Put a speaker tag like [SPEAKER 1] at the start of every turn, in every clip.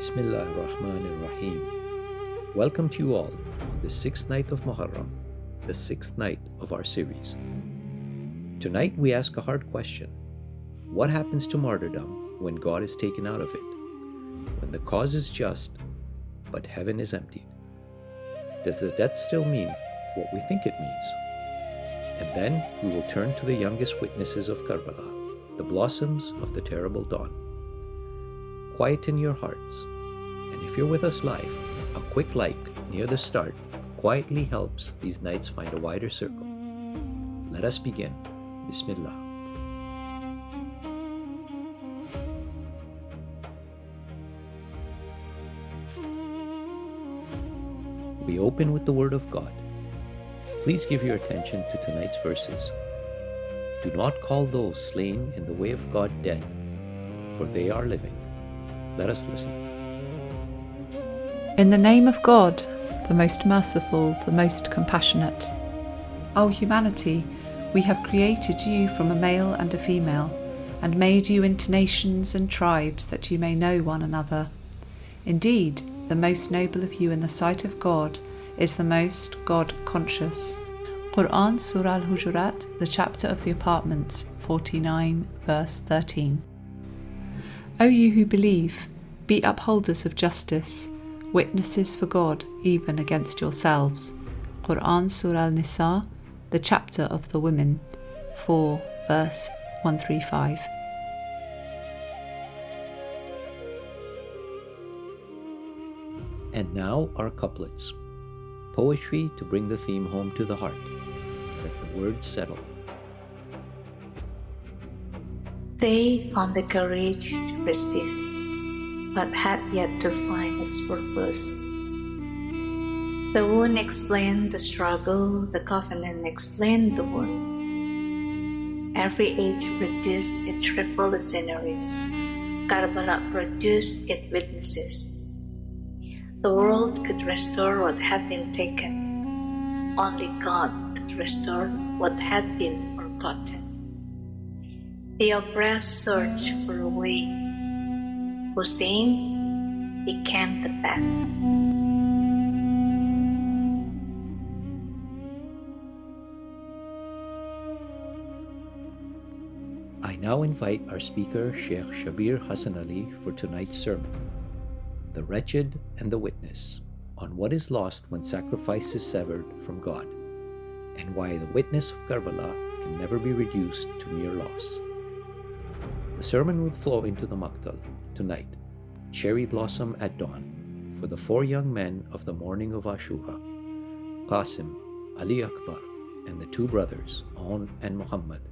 [SPEAKER 1] Bismillahir-Rahmanir-Rahim. Welcome to you all on the sixth night of Muharram, the sixth night of our series. Tonight we ask a hard question. What happens to martyrdom when God is taken out of it? When the cause is just, but heaven is emptied? Does the death still mean what we think it means? And then we will turn to the youngest witnesses of Karbala, the blossoms of the terrible dawn. Quieten your hearts, and if you're with us live, a quick like near the start quietly helps these nights find a wider circle. Let us begin. Bismillah. We open with the Word of God. Please give your attention to tonight's verses. Do not call those slain in the way of God dead, for they are living. Let us listen.
[SPEAKER 2] In the name of God, the most merciful, the most compassionate. O humanity, we have created you from a male and a female, and made you into nations and tribes that you may know one another. Indeed, the most noble of you in the sight of God is the most God-conscious. Quran Surah Al-Hujurat, the chapter of the apartments, 49, verse 13. O you who believe, be upholders of justice, witnesses for God even against yourselves. Quran Surah Al-Nisa, the chapter of the women, 4, verse 135.
[SPEAKER 1] And now our couplets. Poetry to bring the theme home to the heart. Let the words settle.
[SPEAKER 3] They found the courage to resist, but had yet to find its purpose. The wound explained the struggle, the covenant explained the wound. Every age produced its revolutionaries. Karbala produced its witnesses. The world could restore what had been taken. Only God could restore what had been forgotten. The oppressed searched for a way. Hussein became the path.
[SPEAKER 1] I now invite our speaker, Shaykh Shabbir Hassanally, for tonight's sermon, The Wretched and the Witness, on what is lost when sacrifice is severed from God, and why the witness of Karbala can never be reduced to mere loss. The sermon will flow into the Maqtal tonight, cherry blossom at dawn, for the four young men of the morning of Ashura, Qasim, al-Akbar, and the two brothers, Aun and Muhammad.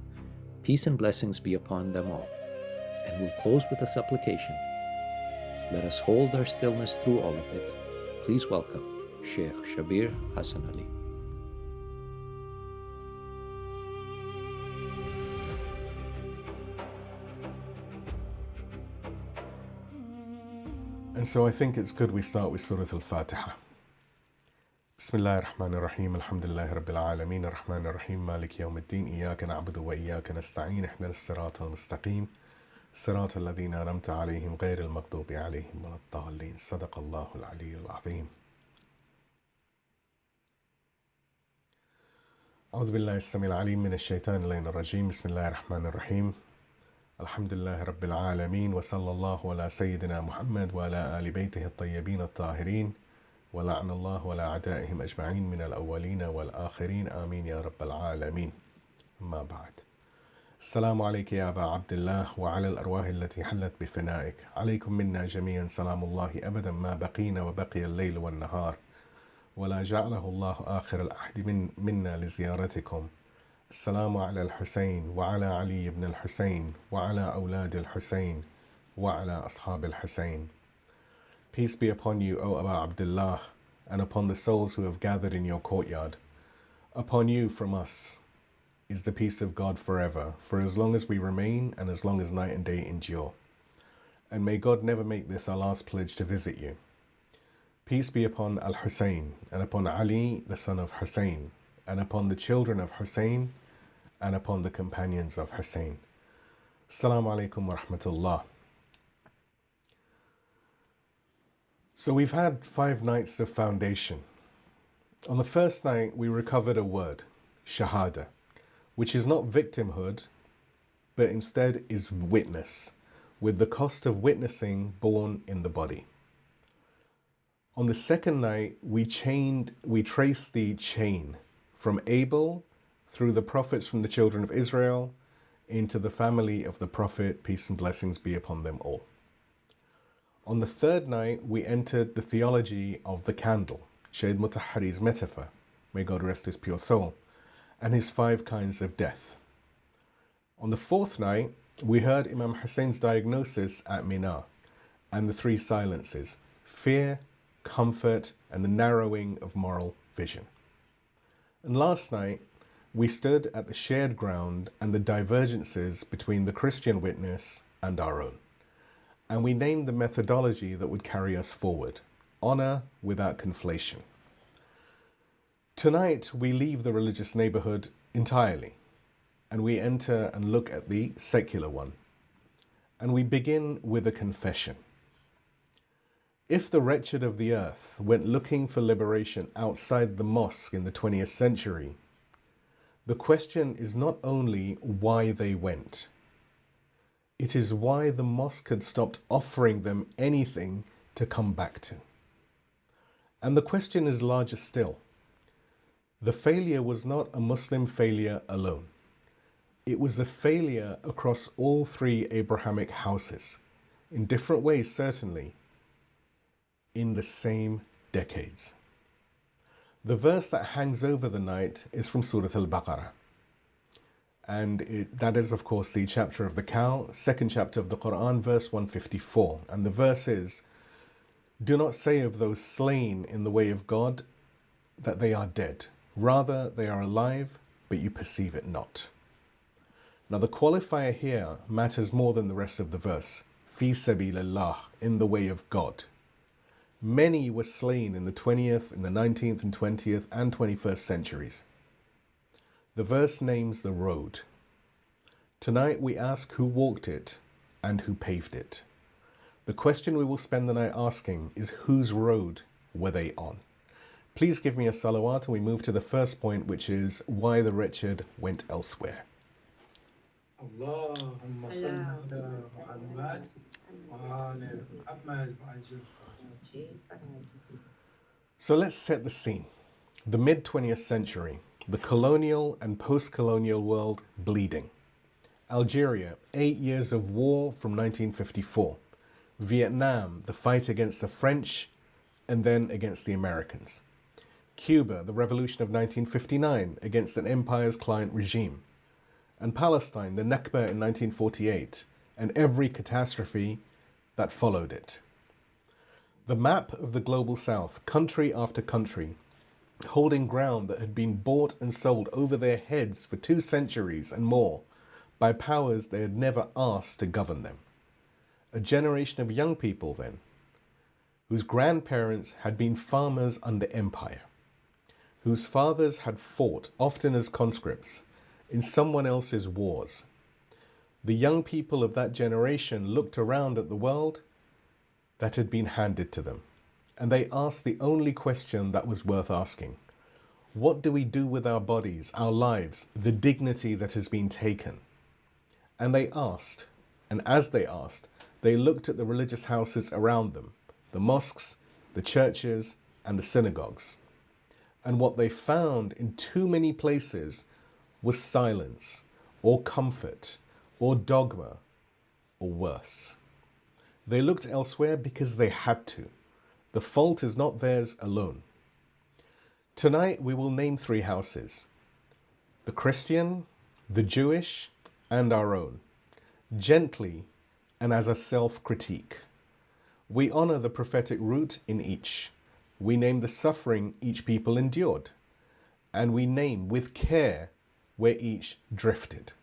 [SPEAKER 1] Peace and blessings be upon them all. And we'll close with a supplication. Let us hold our stillness through all of it. Please welcome Shaykh Shabbir Hassanally.
[SPEAKER 4] And so I think it's good we start with Surah Al-Fatiha. Bismillahir Rahmanir Rahim, Alhamdulillahi Rabbil Alameen, Ar-Rahmanir Rahim, Malik Yawmiddin, Iyaka na'budu wa iyaka nasta'een, Ihdinas sirata al-mustaqim, sirata alladhina an'amta alayhim, ghayril maghdubi alayhim waladdallin. Sadaqallahu al-aliyyul azim. أعوذ بالله السميع العليم من الشيطان اللعين الرجيم. بسم الله الرحمن الرحيم. الحمد لله رب العالمين وصلى الله على سيدنا محمد وعلى آل بيته الطيبين الطاهرين ولعن الله ولا أعدائهم أجمعين من الأولين والآخرين آمين يا رب العالمين. أما بعد. السلام عليك يا أبا عبد الله وعلى الأرواح التي حلت بفنائك. عليكم منا جميعا سلام الله أبدا ما بقينا وبقي الليل والنهار ولا جعله الله آخر العهد منا لزيارتكم. السلام على الحسين وعلى علي بن الحسين وعلى أولاد الحسين وعلى أصحاب الحسين. Peace be upon you, O Aba Abdullah, and upon the souls who have gathered in your courtyard. Upon you from us is the peace of God forever, for as long as we remain and as long as night and day endure. And may God never make this our last pledge to visit you. Peace be upon Al-Hussein, and upon Ali, the son of Hussein, and upon the children of Hussein, and upon the companions of Hussein. Assalamu alaikum wa rahmatullah. So we've had 5 nights of foundation. On the first night, we recovered a word, Shahada, which is not victimhood, but instead is witness, with the cost of witnessing borne in the body. On the second night, we traced the chain from Abel through the prophets from the children of Israel into the family of the prophet, peace and blessings be upon them all. On the third night, we entered the theology of the candle, Shaykh Mutahhari's metaphor, may God rest his pure soul, and his 5 kinds of death. On the fourth night, we heard Imam Hussein's diagnosis at Mina and the 3 silences, fear, comfort, and the narrowing of moral vision. And last night, we stood at the shared ground and the divergences between the Christian witness and our own. And we named the methodology that would carry us forward, honor without conflation. Tonight, we leave the religious neighborhood entirely, and we enter and look at the secular one. And we begin with a confession. If the wretched of the earth went looking for liberation outside the mosque in the 20th century, the question is not only why they went, it is why the mosque had stopped offering them anything to come back to. And the question is larger still. The failure was not a Muslim failure alone. It was a failure across all 3 Abrahamic houses, in different ways certainly, in the same decades. The verse that hangs over the night is from Surah al-Baqarah. And that is, of course, the chapter of the cow, 2nd chapter of the Quran, verse 154. And the verse is, "Do not say of those slain in the way of God that they are dead. Rather, they are alive, but you perceive it not." Now, the qualifier here matters more than the rest of the verse. Fi sabilillah, in the way of God. Many were slain in the 20th, in the 19th and 20th and 21st centuries. The verse names the road. Tonight we ask who walked it and who paved it. The question we will spend the night asking is, whose road were they on? Please give me a salawat and we move to the first point, which is why the wretched went elsewhere.
[SPEAKER 5] Allahumma salli ala Muhammad wa ala Muhammad.
[SPEAKER 4] So let's set the scene. The mid-20th century, the colonial and post-colonial world bleeding. Algeria, 8 years of war from 1954. Vietnam, the fight against the French and then against the Americans. Cuba, the revolution of 1959 against an empire's client regime. And Palestine, the Nakba in 1948, and every catastrophe that followed it. The map of the global south, country after country, holding ground that had been bought and sold over their heads for 2 centuries and more by powers they had never asked to govern them. A generation of young people then, whose grandparents had been farmers under empire, whose fathers had fought, often as conscripts, in someone else's wars. The young people of that generation looked around at the world that had been handed to them, and they asked the only question that was worth asking. What do we do with our bodies, our lives, the dignity that has been taken? And they asked, and as they asked, they looked at the religious houses around them, the mosques, the churches, and the synagogues. And what they found in too many places was silence, or comfort, or dogma, or worse. They looked elsewhere because they had to. The fault is not theirs alone. Tonight we will name 3 houses: the Christian, the Jewish, and our own, gently and as a self-critique. We honor the prophetic root in each. We name the suffering each people endured, and we name with care where each drifted.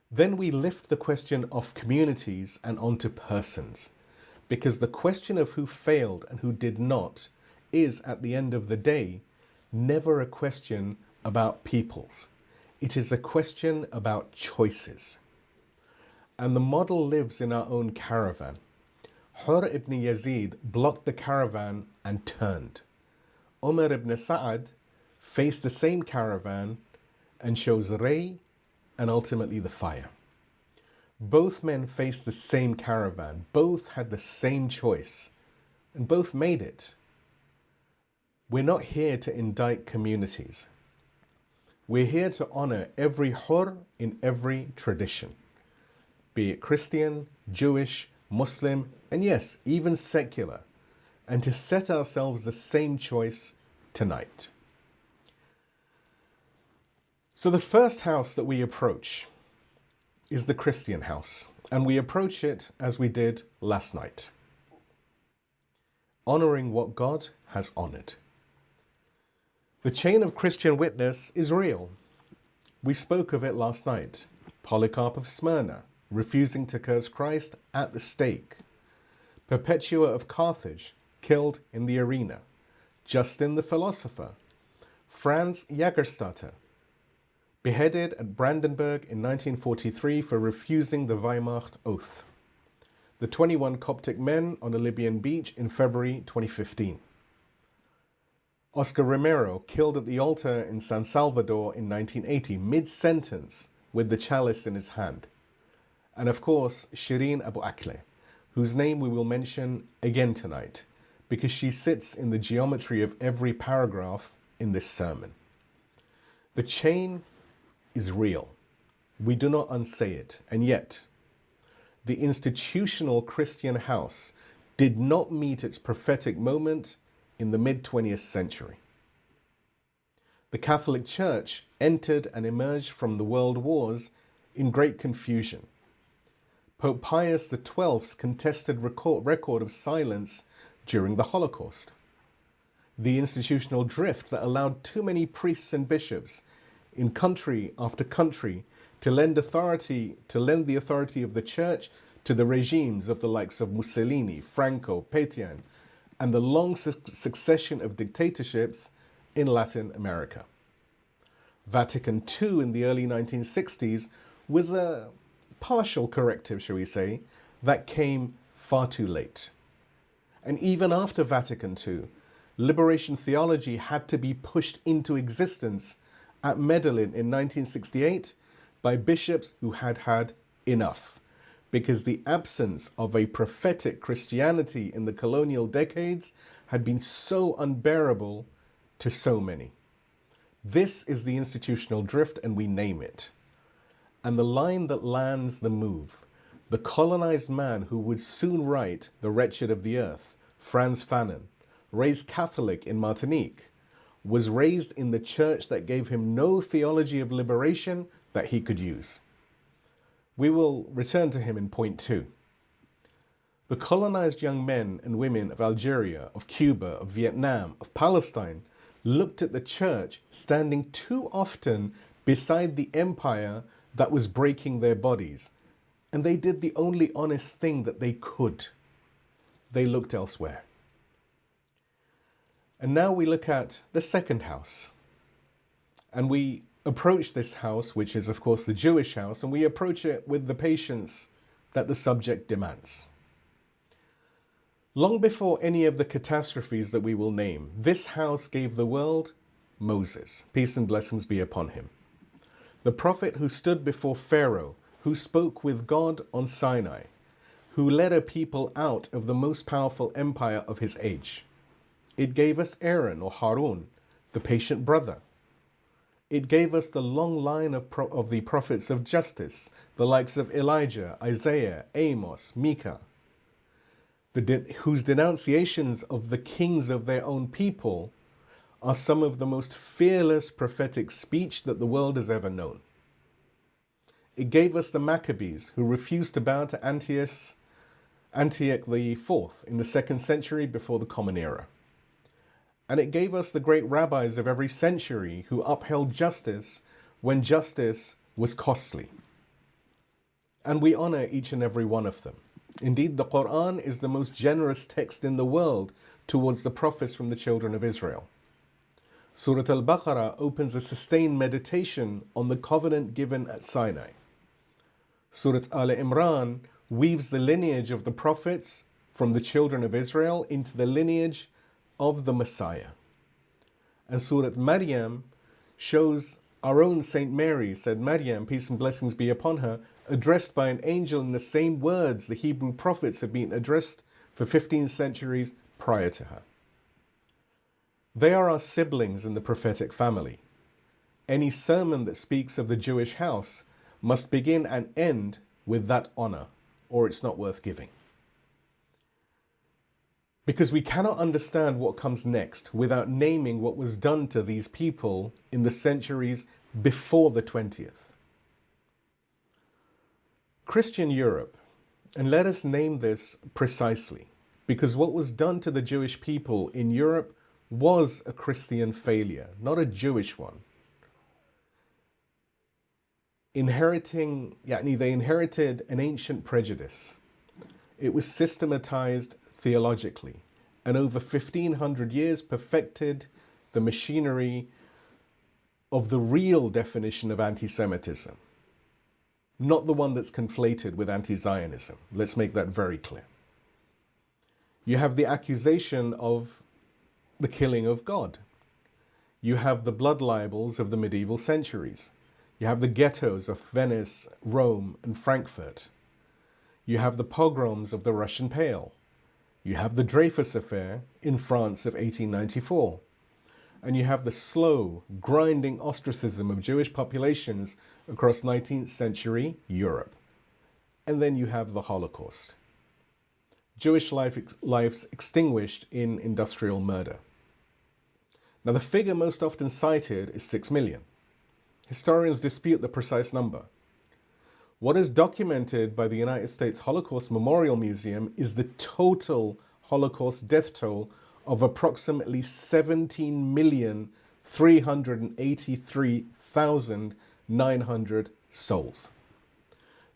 [SPEAKER 4] Then we lift the question off communities and onto persons, because the question of who failed and who did not is, at the end of the day, never a question about peoples. It is a question about choices. And the model lives in our own caravan. Hur ibn Yazid blocked the caravan and turned. Umar ibn Sa'ad faced the same caravan and chose Ray and ultimately the fire. Both men faced the same caravan, both had the same choice, and both made it. We're not here to indict communities. We're here to honor every Hur in every tradition, be it Christian, Jewish, Muslim, and yes, even secular, and to set ourselves the same choice tonight. So the first house that we approach is the Christian house, and we approach it as we did last night, honoring what God has honored. The chain of Christian witness is real. We spoke of it last night. Polycarp of Smyrna, refusing to curse Christ at the stake. Perpetua of Carthage, killed in the arena. Justin the philosopher. Franz Jagerstatter, beheaded at Brandenburg in 1943 for refusing the Weihmacht oath. The 21 Coptic men on a Libyan beach in February 2015. Oscar Romero, killed at the altar in San Salvador in 1980, mid-sentence with the chalice in his hand. And of course, Shireen Abu Akleh, whose name we will mention again tonight, because she sits in the geometry of every paragraph in this sermon. The chain is real. We do not unsay it. And yet, the institutional Christian house did not meet its prophetic moment in the mid-20th century. The Catholic Church entered and emerged from the world wars in great confusion. Pope Pius XII's contested record of silence during the Holocaust. The institutional drift that allowed too many priests and bishops in country after country to lend the authority of the church to the regimes of the likes of Mussolini, Franco, Pétain, and the long succession of dictatorships in Latin America. Vatican II in the early 1960s was a partial corrective, shall we say, that came far too late. And even after Vatican II, liberation theology had to be pushed into existence at Medellin in 1968 by bishops who had had enough, because the absence of a prophetic Christianity in the colonial decades had been so unbearable to so many. This is the institutional drift, and we name it. And the line that lands the move, the colonized man who would soon write The Wretched of the Earth, Frantz Fanon, raised Catholic in Martinique, was raised in the church that gave him no theology of liberation that he could use. We will return to him in point 2. The colonized young men and women of Algeria, of Cuba, of Vietnam, of Palestine looked at the church standing too often beside the empire that was breaking their bodies, and they did the only honest thing that they could. They looked elsewhere. And now we look at the second house, and we approach this house, which is of course the Jewish house, and we approach it with the patience that the subject demands. Long before any of the catastrophes that we will name, this house gave the world Moses, peace and blessings be upon him. The prophet who stood before Pharaoh, who spoke with God on Sinai, who led a people out of the most powerful empire of his age. It gave us Aaron or Harun, the patient brother. It gave us the long line of the prophets of justice, the likes of Elijah, Isaiah, Amos, Micah, whose denunciations of the kings of their own people are some of the most fearless prophetic speech that the world has ever known. It gave us the Maccabees, who refused to bow to Antioch IV in the 2nd century before the Common Era. And it gave us the great rabbis of every century who upheld justice when justice was costly. And we honor each and every one of them. Indeed, the Quran is the most generous text in the world towards the prophets from the children of Israel. Surah al-Baqarah opens a sustained meditation on the covenant given at Sinai. Surah Al-Imran weaves the lineage of the prophets from the children of Israel into the lineage of the Messiah. And Surah Maryam shows our own Saint Mary, said Maryam, peace and blessings be upon her, addressed by an angel in the same words the Hebrew prophets had been addressed for 15 centuries prior to her. They are our siblings in the prophetic family. Any sermon that speaks of the Jewish house must begin and end with that honor, or it's not worth giving. Because we cannot understand what comes next without naming what was done to these people in the centuries before the 20th. Christian Europe, and let us name this precisely, because what was done to the Jewish people in Europe was a Christian failure, not a Jewish one. They inherited an ancient prejudice. It was systematized theologically, and over 1500 years perfected the machinery of the real definition of anti-Semitism, not the one that's conflated with anti-Zionism. Let's make that very clear. You have the accusation of the killing of God. You have the blood libels of the medieval centuries. You have the ghettos of Venice, Rome, and Frankfurt. You have the pogroms of the Russian Pale. You have the Dreyfus Affair in France of 1894. And you have the slow, grinding ostracism of Jewish populations across 19th century Europe. And then you have the Holocaust. Jewish lives extinguished in industrial murder. Now, the figure most often cited is 6 million. Historians dispute the precise number. What is documented by the United States Holocaust Memorial Museum is the total Holocaust death toll of approximately 17,383,900 souls.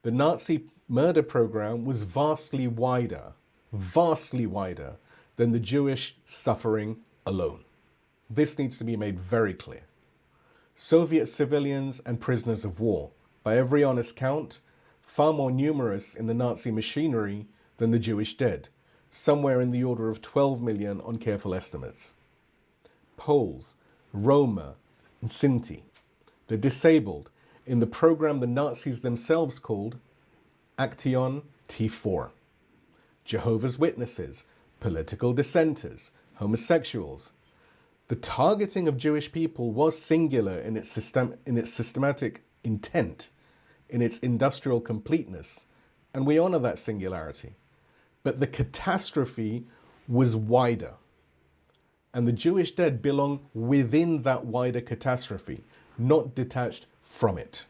[SPEAKER 4] The Nazi murder program was vastly wider than the Jewish suffering alone. This needs to be made very clear. Soviet civilians and prisoners of war, by every honest count, far more numerous in the Nazi machinery than the Jewish dead, somewhere in the order of 12 million on careful estimates. Poles, Roma, and Sinti, the disabled, in the program the Nazis themselves called Action T4. Jehovah's Witnesses, political dissenters, homosexuals. The targeting of Jewish people was singular in its systematic intent, in its industrial completeness, and we honor that singularity. But the catastrophe was wider, and the Jewish dead belong within that wider catastrophe, not detached from it.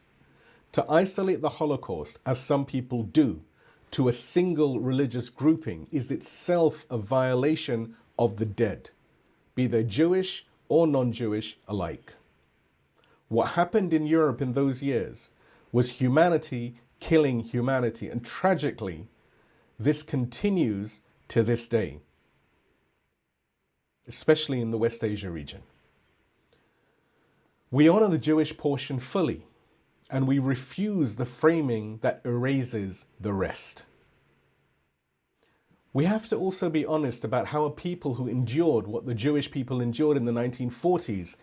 [SPEAKER 4] To isolate the Holocaust, as some people do, to a single religious grouping is itself a violation of the dead, be they Jewish or non-Jewish alike. What happened in Europe in those years was humanity killing humanity, and tragically, this continues to this day, especially in the West Asia region. We honor the Jewish portion fully, and we refuse the framing that erases the rest. We have to also be honest about how a people who endured what the Jewish people endured in the 1940s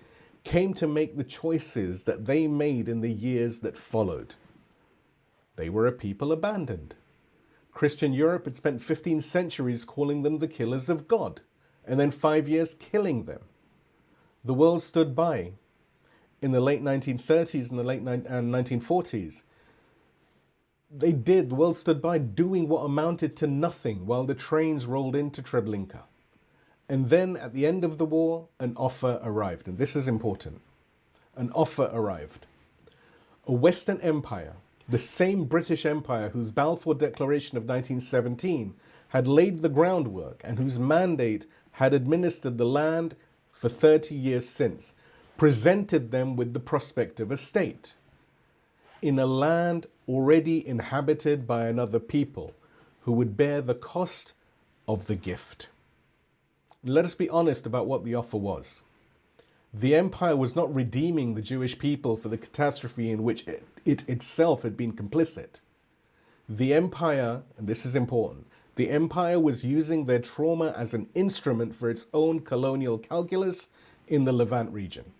[SPEAKER 4] came to make the choices that they made in the years that followed. They were a people abandoned. Christian Europe had spent 15 centuries calling them the killers of God, and then 5 years killing them. The world stood by. In the late 1930s and the late 1940s, the world stood by doing what amounted to nothing while the trains rolled into Treblinka. And then at the end of the war, an offer arrived. And this is important. An offer arrived. A Western empire, the same British Empire whose Balfour Declaration of 1917 had laid the groundwork and whose mandate had administered the land for 30 years since, presented them with the prospect of a state in a land already inhabited by another people who would bear the cost of the gift. Let us be honest about what the offer was. The empire was not redeeming the Jewish people for the catastrophe in which it itself had been complicit. The empire, and this is important, The empire was using their trauma as an instrument for its own colonial calculus in the Levant region.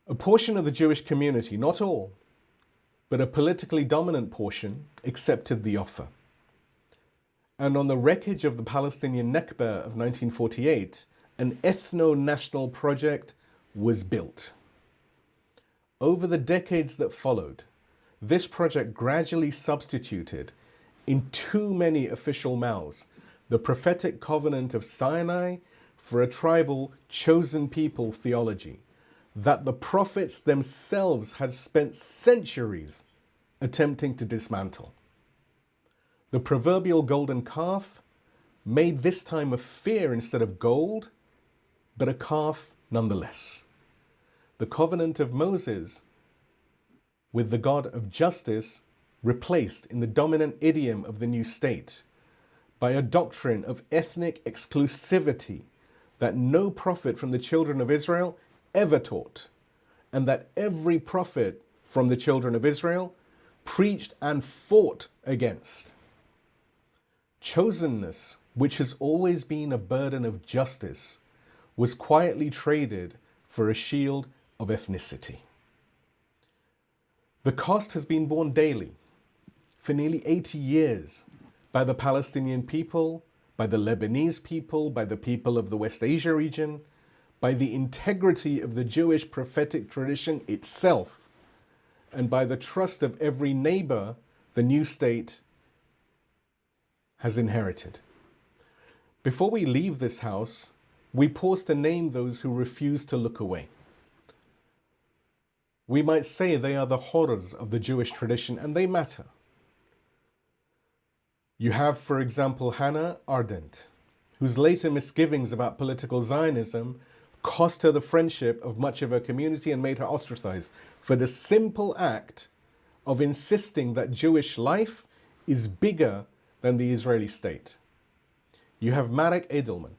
[SPEAKER 4] A portion of the Jewish community, not all, but a politically dominant portion, accepted the offer. And on the wreckage of the Palestinian Nakba of 1948, an ethno-national project was built. Over the decades that followed, this project gradually substituted in too many official mouths the prophetic covenant of Sinai for a tribal chosen people theology that the prophets themselves had spent centuries attempting to dismantle. The proverbial golden calf made this time of fear instead of gold, but a calf nonetheless. The covenant of Moses with the God of justice replaced in the dominant idiom of the new state by a doctrine of ethnic exclusivity that no prophet from the children of Israel ever taught, and that every prophet from the children of Israel preached and fought against. Chosenness, which has always been a burden of justice, was quietly traded for a shield of ethnicity. The cost has been borne daily for nearly 80 years by the Palestinian people, by the Lebanese people, by the people of the West Asia region, by the integrity of the Jewish prophetic tradition itself, and by the trust of every neighbor the new state has inherited. Before we leave this house, we pause to name those who refuse to look away. We might say they are the horrors of the Jewish tradition, and they matter. You have, for example, Hannah Arendt, whose later misgivings about political Zionism cost her the friendship of much of her community and made her ostracized for the simple act of insisting that Jewish life is bigger than the Israeli state. You have Marek Edelman,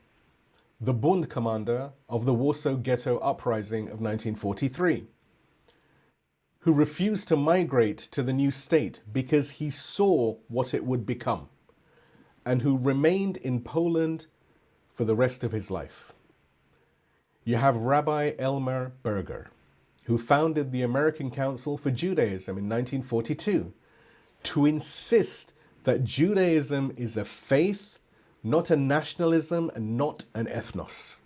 [SPEAKER 4] the Bund commander of the Warsaw Ghetto Uprising of 1943, who refused to migrate to the new state because he saw what it would become, and who remained in Poland for the rest of his life. You have Rabbi Elmer Berger, who founded the American Council for Judaism in 1942 to insist that Judaism is a faith, not a nationalism and not an ethnos.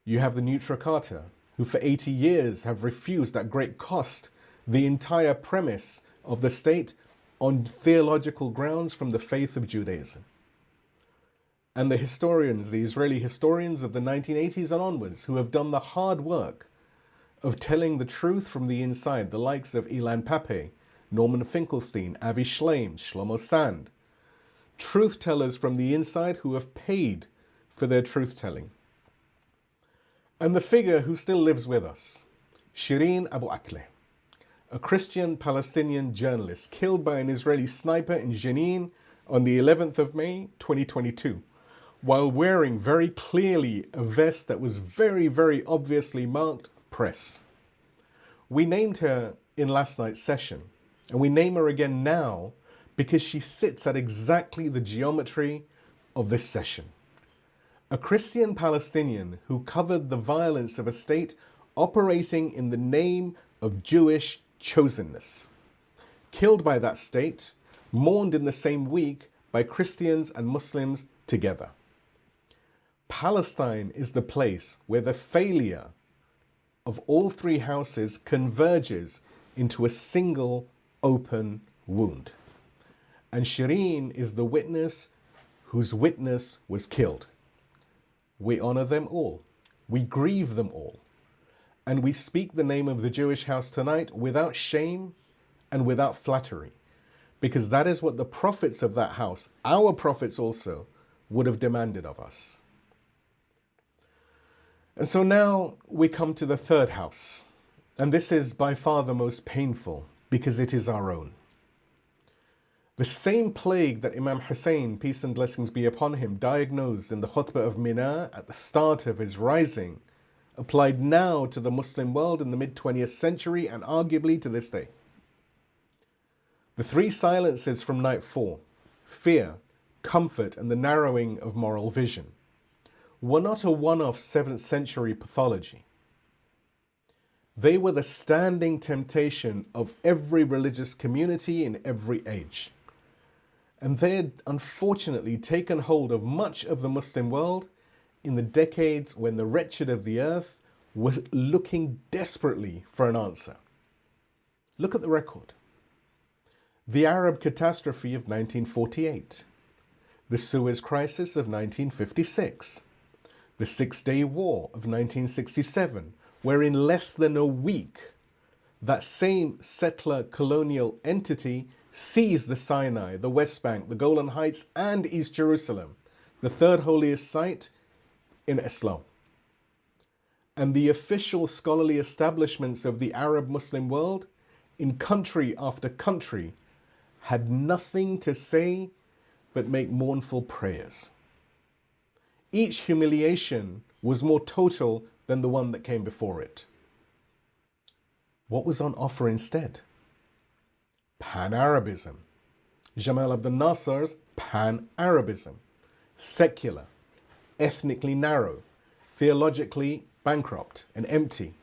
[SPEAKER 4] You have the Nutra Carter, who for 80 years have refused at great cost the entire premise of the state on theological grounds from the faith of Judaism. And the historians, the Israeli historians of the 1980s and onwards, who have done the hard work of telling the truth from the inside, the likes of Ilan Pappé, Norman Finkelstein, Avi Shleim, Shlomo Sand, truth tellers from the inside who have paid for their truth telling. And the figure who still lives with us, Shireen Abu Akleh, a Christian Palestinian journalist killed by an Israeli sniper in Jenin on the 11th of May, 2022, while wearing very clearly a vest that was very, very obviously marked press. We named her in last night's session, and we name her again now because she sits at exactly the geometry of this session. A Christian Palestinian who covered the violence of a state operating in the name of Jewish chosenness. Killed by that state, mourned in the same week by Christians and Muslims together. Palestine is the place where the failure of all three houses converges into a single open wound. And Shireen is the witness whose witness was killed. We honor them all. We grieve them all. And we speak the name of the Jewish house tonight without shame and without flattery, because that is what the prophets of that house, our prophets also, would have demanded of us. And so now we come to the third house, and this is by far the most painful because it is our own. The same plague that Imam Hussein, peace and blessings be upon him, diagnosed in the khutbah of Mina at the start of his rising, applied now to the Muslim world in the mid-20th century and arguably to this day. The three silences from night 4, fear, comfort, and the narrowing of moral vision, were not a one-off 7th century pathology. They were the standing temptation of every religious community in every age. And they had unfortunately taken hold of much of the Muslim world in the decades when the wretched of the earth were looking desperately for an answer. Look at the record. The Arab catastrophe of 1948, the Suez Crisis of 1956, the Six-Day War of 1967, where in less than a week, that same settler colonial entity seized the Sinai, the West Bank, the Golan Heights, and East Jerusalem, the third holiest site in Islam. And the official scholarly establishments of the Arab Muslim world, in country after country, had nothing to say but make mournful prayers. Each humiliation was more total than the one that came before it. What was on offer instead? Pan-Arabism. Jamal Abdel Nasser's Pan-Arabism. Secular, ethnically narrow, theologically bankrupt and empty.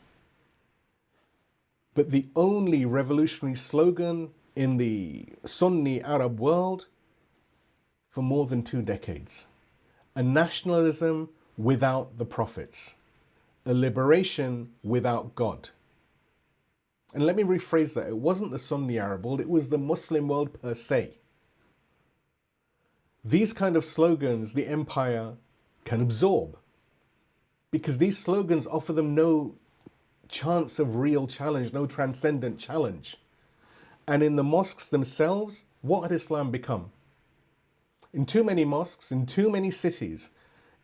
[SPEAKER 4] But the only revolutionary slogan in the Sunni Arab world for more than 2 decades. A nationalism without the prophets. A liberation without God. And let me rephrase that. It wasn't the Sunni Arab world, it was the Muslim world per se. These kind of slogans the empire can absorb, because these slogans offer them no chance of real challenge, no transcendent challenge. And in the mosques themselves, what had Islam become? In too many mosques, in too many cities,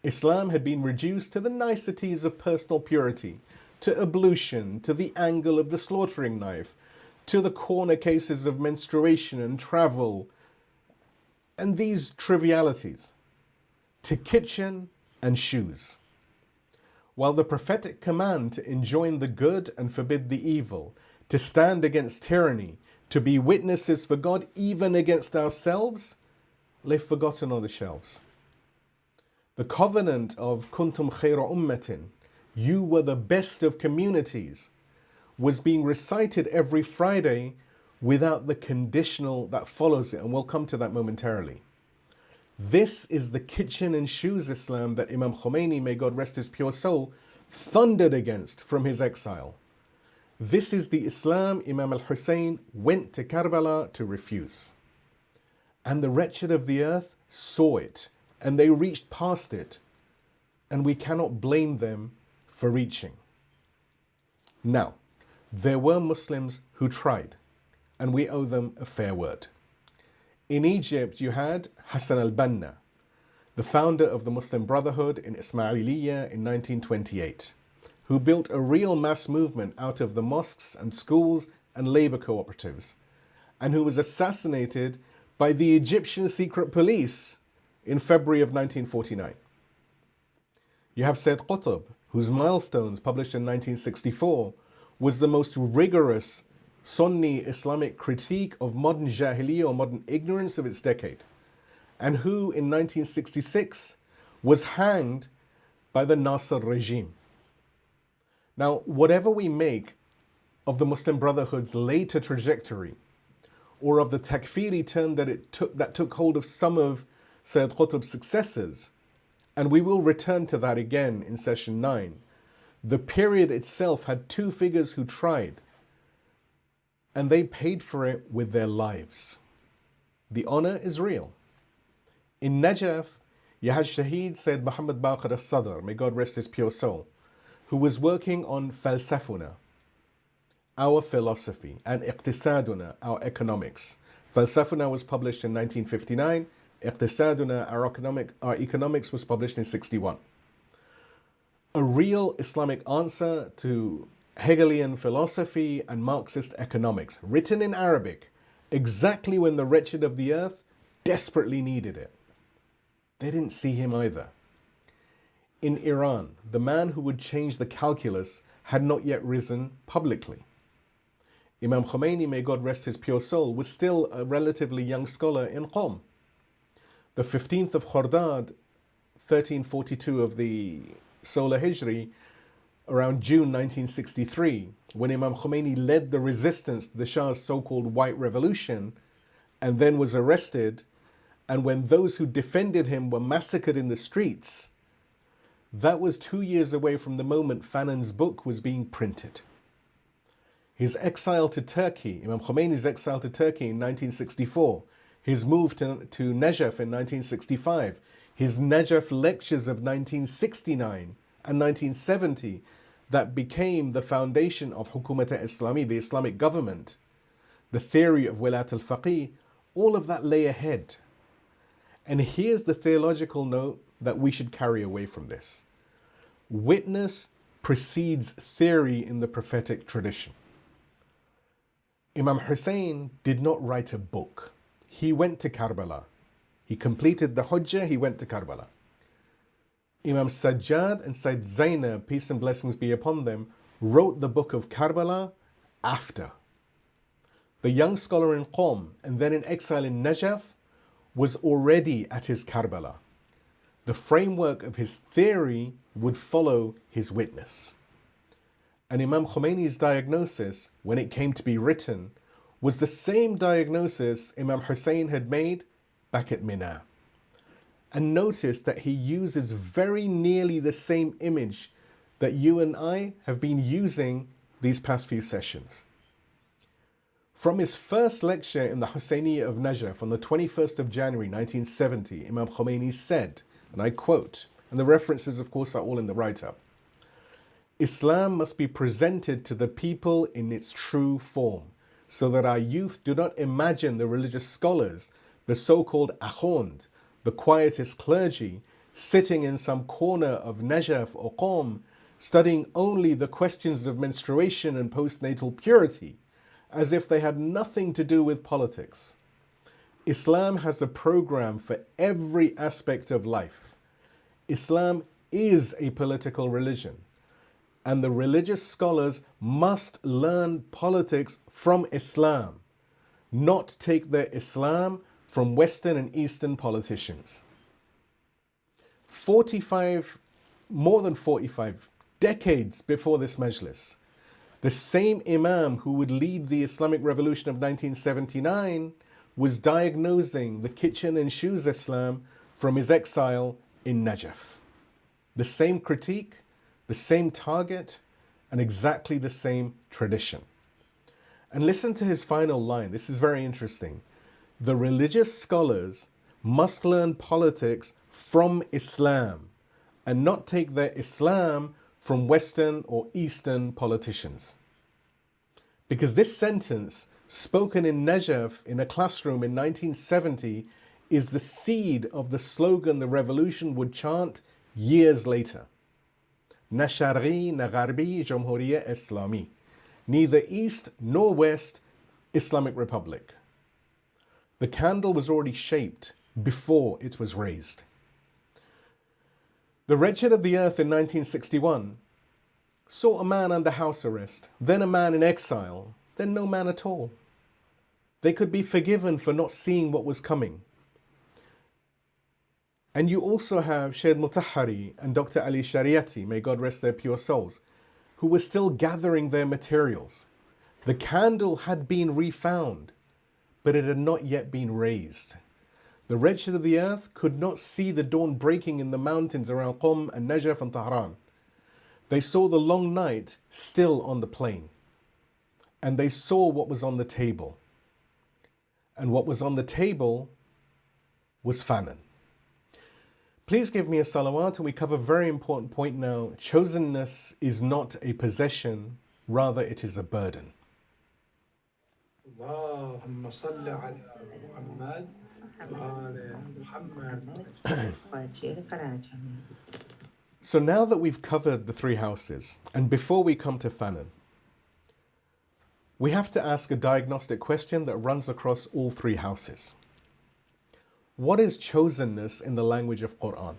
[SPEAKER 4] Islam had been reduced to the niceties of personal purity, to ablution, to the angle of the slaughtering knife, to the corner cases of menstruation and travel, and these trivialities, to kitchen and shoes. While the prophetic command to enjoin the good and forbid the evil, to stand against tyranny, to be witnesses for God even against ourselves, lay forgotten on the shelves. The covenant of kuntum khayra ummatin, you were the best of communities, was being recited every Friday without the conditional that follows it, and we'll come to that momentarily. This is the kitchen and shoes Islam that Imam Khomeini, may God rest his pure soul, thundered against from his exile. This is the Islam Imam al-Hussein went to Karbala to refuse. And the wretched of the earth saw it, and they reached past it, and we cannot blame them for reaching. Now, there were Muslims who tried, and we owe them a fair word. In Egypt, you had Hassan al-Banna, the founder of the Muslim Brotherhood in Ismailiyya in 1928, who built a real mass movement out of the mosques and schools and labor cooperatives, and who was assassinated by the Egyptian secret police in February of 1949. You have Sayyid Qutb, whose Milestones, published in 1964, was the most rigorous Sunni Islamic critique of modern Jahiliyyah or modern ignorance of its decade, and who in 1966 was hanged by the Nasser regime. Now, whatever we make of the Muslim Brotherhood's later trajectory, or of the takfiri turn that took hold of some of Sayyid Qutb's successors, and we will return to that again in session 9, the period itself had 2 figures who tried, and they paid for it with their lives. The honor is real. In Najaf, you had Shaheed Sayyid Muhammad Baqir al-Sadr, may God rest his pure soul, who was working on falsafuna, our philosophy, and iqtisaduna, our economics. Falsafuna was published in 1959, iqtisaduna, our economics, was published in 61. A real Islamic answer to Hegelian philosophy and Marxist economics, written in Arabic, exactly when the wretched of the earth desperately needed it. They didn't see him either. In Iran, the man who would change the calculus had not yet risen publicly. Imam Khomeini, may God rest his pure soul, was still a relatively young scholar in Qom. The 15th of Khordad, 1342 of the Solar Hijri, around June 1963, when Imam Khomeini led the resistance to the Shah's so-called White Revolution and then was arrested, and when those who defended him were massacred in the streets, that was 2 years away from the moment Fanon's book was being printed. His exile to Turkey, Imam Khomeini's exile to Turkey in 1964, his move to Najaf in 1965, his Najaf lectures of 1969 and 1970 that became the foundation of Hukumat al-Islami, the Islamic government, the theory of Wilayat al-Faqih, all of that lay ahead. And here's the theological note that we should carry away from this. Witness precedes theory in the prophetic tradition. Imam Hussein did not write a book. He went to Karbala. He completed the Hujjah, he went to Karbala. Imam Sajjad and Sayyid Zainab, peace and blessings be upon them, wrote the book of Karbala after. The young scholar in Qom and then in exile in Najaf was already at his Karbala. The framework of his theory would follow his witness. And Imam Khomeini's diagnosis, when it came to be written, was the same diagnosis Imam Hussein had made back at Mina. And notice that he uses very nearly the same image that you and I have been using these past few sessions. From his first lecture in the Husseiniyyah of Najaf on the 21st of January 1970, Imam Khomeini said, and I quote, and the references of course are all in the write-up, "Islam must be presented to the people in its true form, so that our youth do not imagine the religious scholars, the so-called akhond, the quietist clergy, sitting in some corner of Najaf or Qom, studying only the questions of menstruation and postnatal purity, as if they had nothing to do with politics. Islam has a program for every aspect of life. Islam is a political religion, and the religious scholars must learn politics from Islam, not take their Islam from Western and Eastern politicians." More than 45 decades before this majlis, the same Imam who would lead the Islamic Revolution of 1979 was diagnosing the kitchen and shoes Islam from his exile in Najaf. The same critique, the same target, and exactly the same tradition. And listen to his final line. This is very interesting. "The religious scholars must learn politics from Islam and not take their Islam from Western or Eastern politicians." Because this sentence, spoken in Najaf in a classroom in 1970, is the seed of the slogan the revolution would chant years later. Na Sharqi na Gharbi Jamhuriya Islami. Neither East nor West, Islamic Republic. The candle was already shaped before it was raised. The Wretched of the Earth in 1961 saw a man under house arrest, then a man in exile, then no man at all. They could be forgiven for not seeing what was coming. And you also have Shaykh Mutahhari and Dr. Ali Shariati, may God rest their pure souls, who were still gathering their materials. The candle had been refound, but it had not yet been raised. The Wretched of the Earth could not see the dawn breaking in the mountains around Qom and Najaf and Tehran. They saw the long night still on the plain. And they saw what was on the table. And what was on the table was famine. Please give me a salawat, and we cover a very important point now. Chosenness is not a possession, rather it is a burden.
[SPEAKER 5] اللهم صل على محمد وآل محمد.
[SPEAKER 4] So now that we've covered the three houses, and before we come to Fanon, we have to ask a diagnostic question that runs across all three houses. What is chosenness in the language of Quran?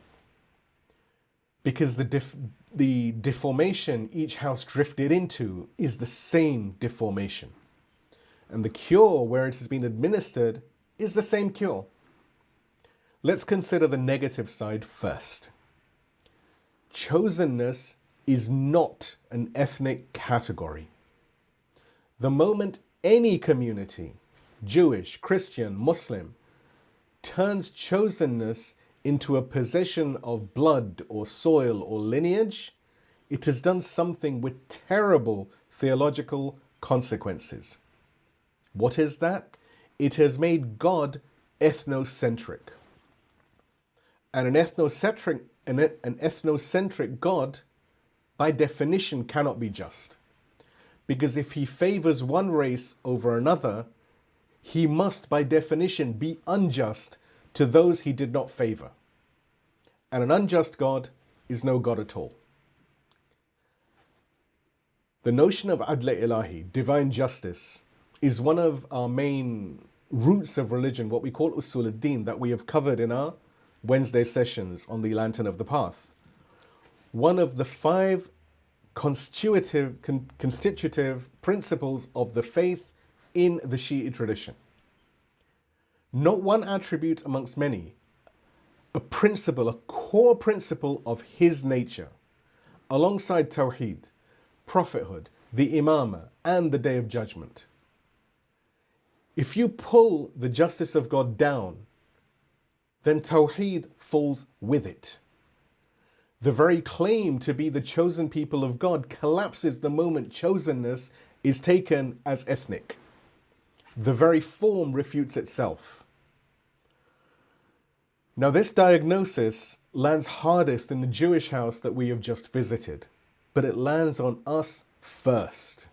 [SPEAKER 4] Because the deformation each house drifted into is the same deformation. And the cure, where it has been administered, is the same cure. Let's consider the negative side first. Chosenness is not an ethnic category. The moment any community, Jewish, Christian, Muslim, turns chosenness into a possession of blood or soil or lineage, it has done something with terrible theological consequences. What is that? It has made God ethnocentric. And an ethnocentric God, by definition, cannot be just. Because if he favors one race over another, he must, by definition, be unjust to those he did not favor. And an unjust God is no God at all. The notion of adl ilahi, divine justice, is one of our main roots of religion, what we call usul ad-din, that we have covered in our Wednesday sessions on the Lantern of the Path. One of the 5 constitutive principles of the faith in the Shia tradition. Not one attribute amongst many, a principle, a core principle of his nature, alongside Tawheed, prophethood, the Imamah, and the Day of Judgment. If you pull the justice of God down, then Tawheed falls with it. The very claim to be the chosen people of God collapses the moment chosenness is taken as ethnic. The very form refutes itself. Now, this diagnosis lands hardest in the Jewish house that we have just visited, but it lands on us first.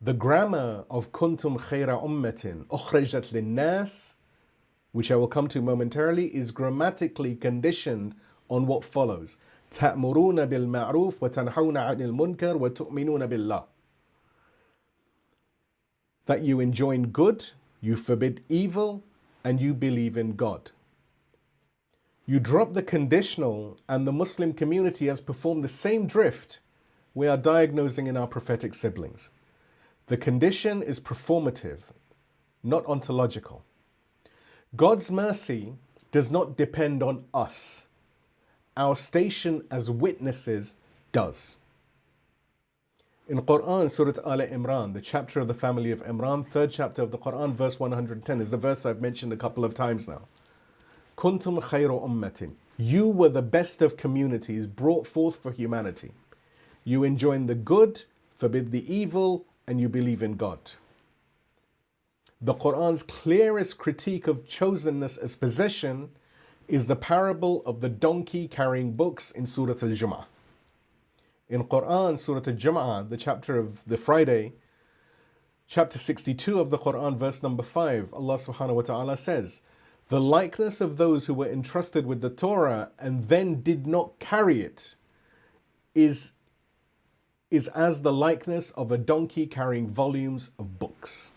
[SPEAKER 4] The grammar of kuntum khayra ummatin ukhrajat linnas, which I will come to momentarily, is grammatically conditioned on what follows. تَأْمُرُونَ بِالْمَعْرُوفِ وَتَنْحَوْنَ عَنِ الْمُنْكَرِ وَتُؤْمِنُونَ بِاللَّهِ. That you enjoin good, you forbid evil, and you believe in God. You drop the conditional, and the Muslim community has performed the same drift we are diagnosing in our prophetic siblings. The condition is performative, not ontological. God's mercy does not depend on us. Our station as witnesses does. In Quran, Surah Al-Imran, the chapter of the family of Imran, 3rd chapter of the Quran, verse 110 is the verse I've mentioned a couple of times now. Kuntum khayra ummatin. You were the best of communities brought forth for humanity. You enjoin the good, forbid the evil, and you believe in God. The Quran's clearest critique of chosenness as possession is the parable of the donkey carrying books in Surah Al-Jum'ah. In Quran, Surah Al-Jum'ah, the chapter of the Friday, chapter 62 of the Quran, verse number 5, Allah subhanahu wa ta'ala says, the likeness of those who were entrusted with the Torah and then did not carry it is as the likeness of a donkey carrying volumes of books.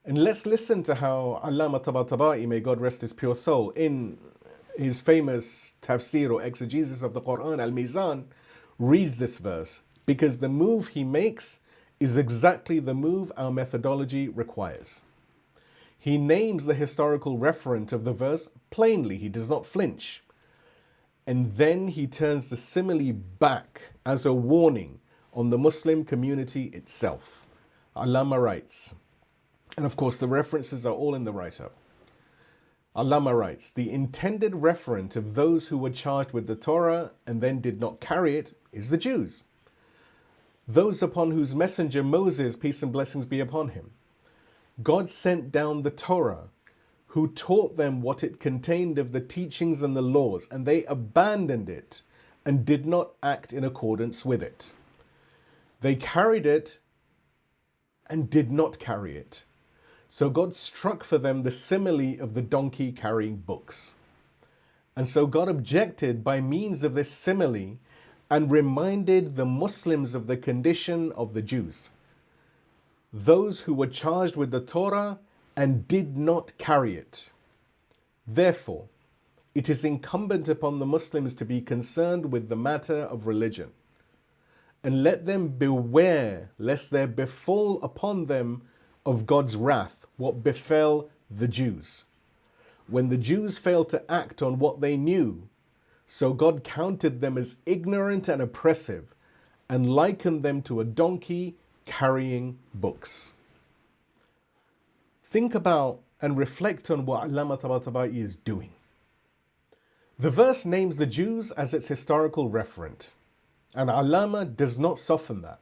[SPEAKER 4] And let's listen to how Allama Tabatabai, may God rest his pure soul, in his famous tafsir or exegesis of the Quran, Al-Mizan, reads this verse, because the move he makes is exactly the move our methodology requires. He names the historical referent of the verse plainly, he does not flinch. And then he turns the simile back as a warning on the Muslim community itself. Allama writes, and of course the references are all in the write-up. Allama writes, the intended referent of those who were charged with the Torah and then did not carry it is the Jews. Those upon whose messenger Moses, peace and blessings be upon him, God sent down the Torah, who taught them what it contained of the teachings and the laws, and they abandoned it and did not act in accordance with it. They carried it and did not carry it. So God struck for them the simile of the donkey carrying books. And so God objected by means of this simile and reminded the Muslims of the condition of the Jews, those who were charged with the Torah and did not carry it. Therefore, it is incumbent upon the Muslims to be concerned with the matter of religion. and let them beware lest there befall upon them of God's wrath what befell the Jews, when the Jews failed to act on what they knew. So God counted them as ignorant and oppressive and likened them to a donkey carrying books. Think about and reflect on what Allama Tabatabai is doing. The verse names the Jews as its historical referent, and Allama does not soften that.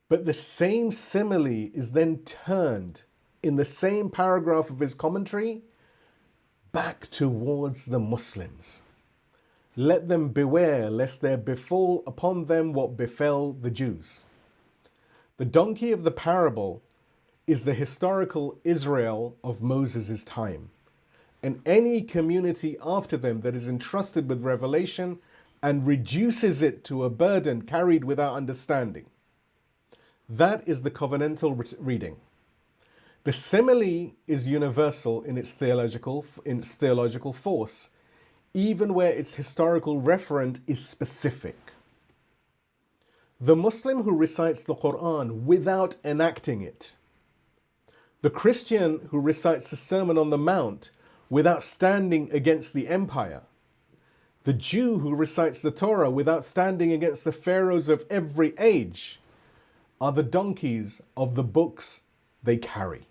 [SPEAKER 4] But the same simile is then turned in the same paragraph of his commentary back towards the Muslims. Let them beware lest there befall upon them what befell the Jews. The donkey of the parable is the historical Israel of Moses' time, and any community after them that is entrusted with revelation and reduces it to a burden carried without understanding. That is the covenantal reading. The simile is universal in its theological force, even where its historical referent is specific. The Muslim who recites the Quran without enacting it, the Christian who recites the Sermon on the Mount without standing against the empire, the Jew who recites the Torah without standing against the pharaohs of every age, are the donkeys of the books they carry.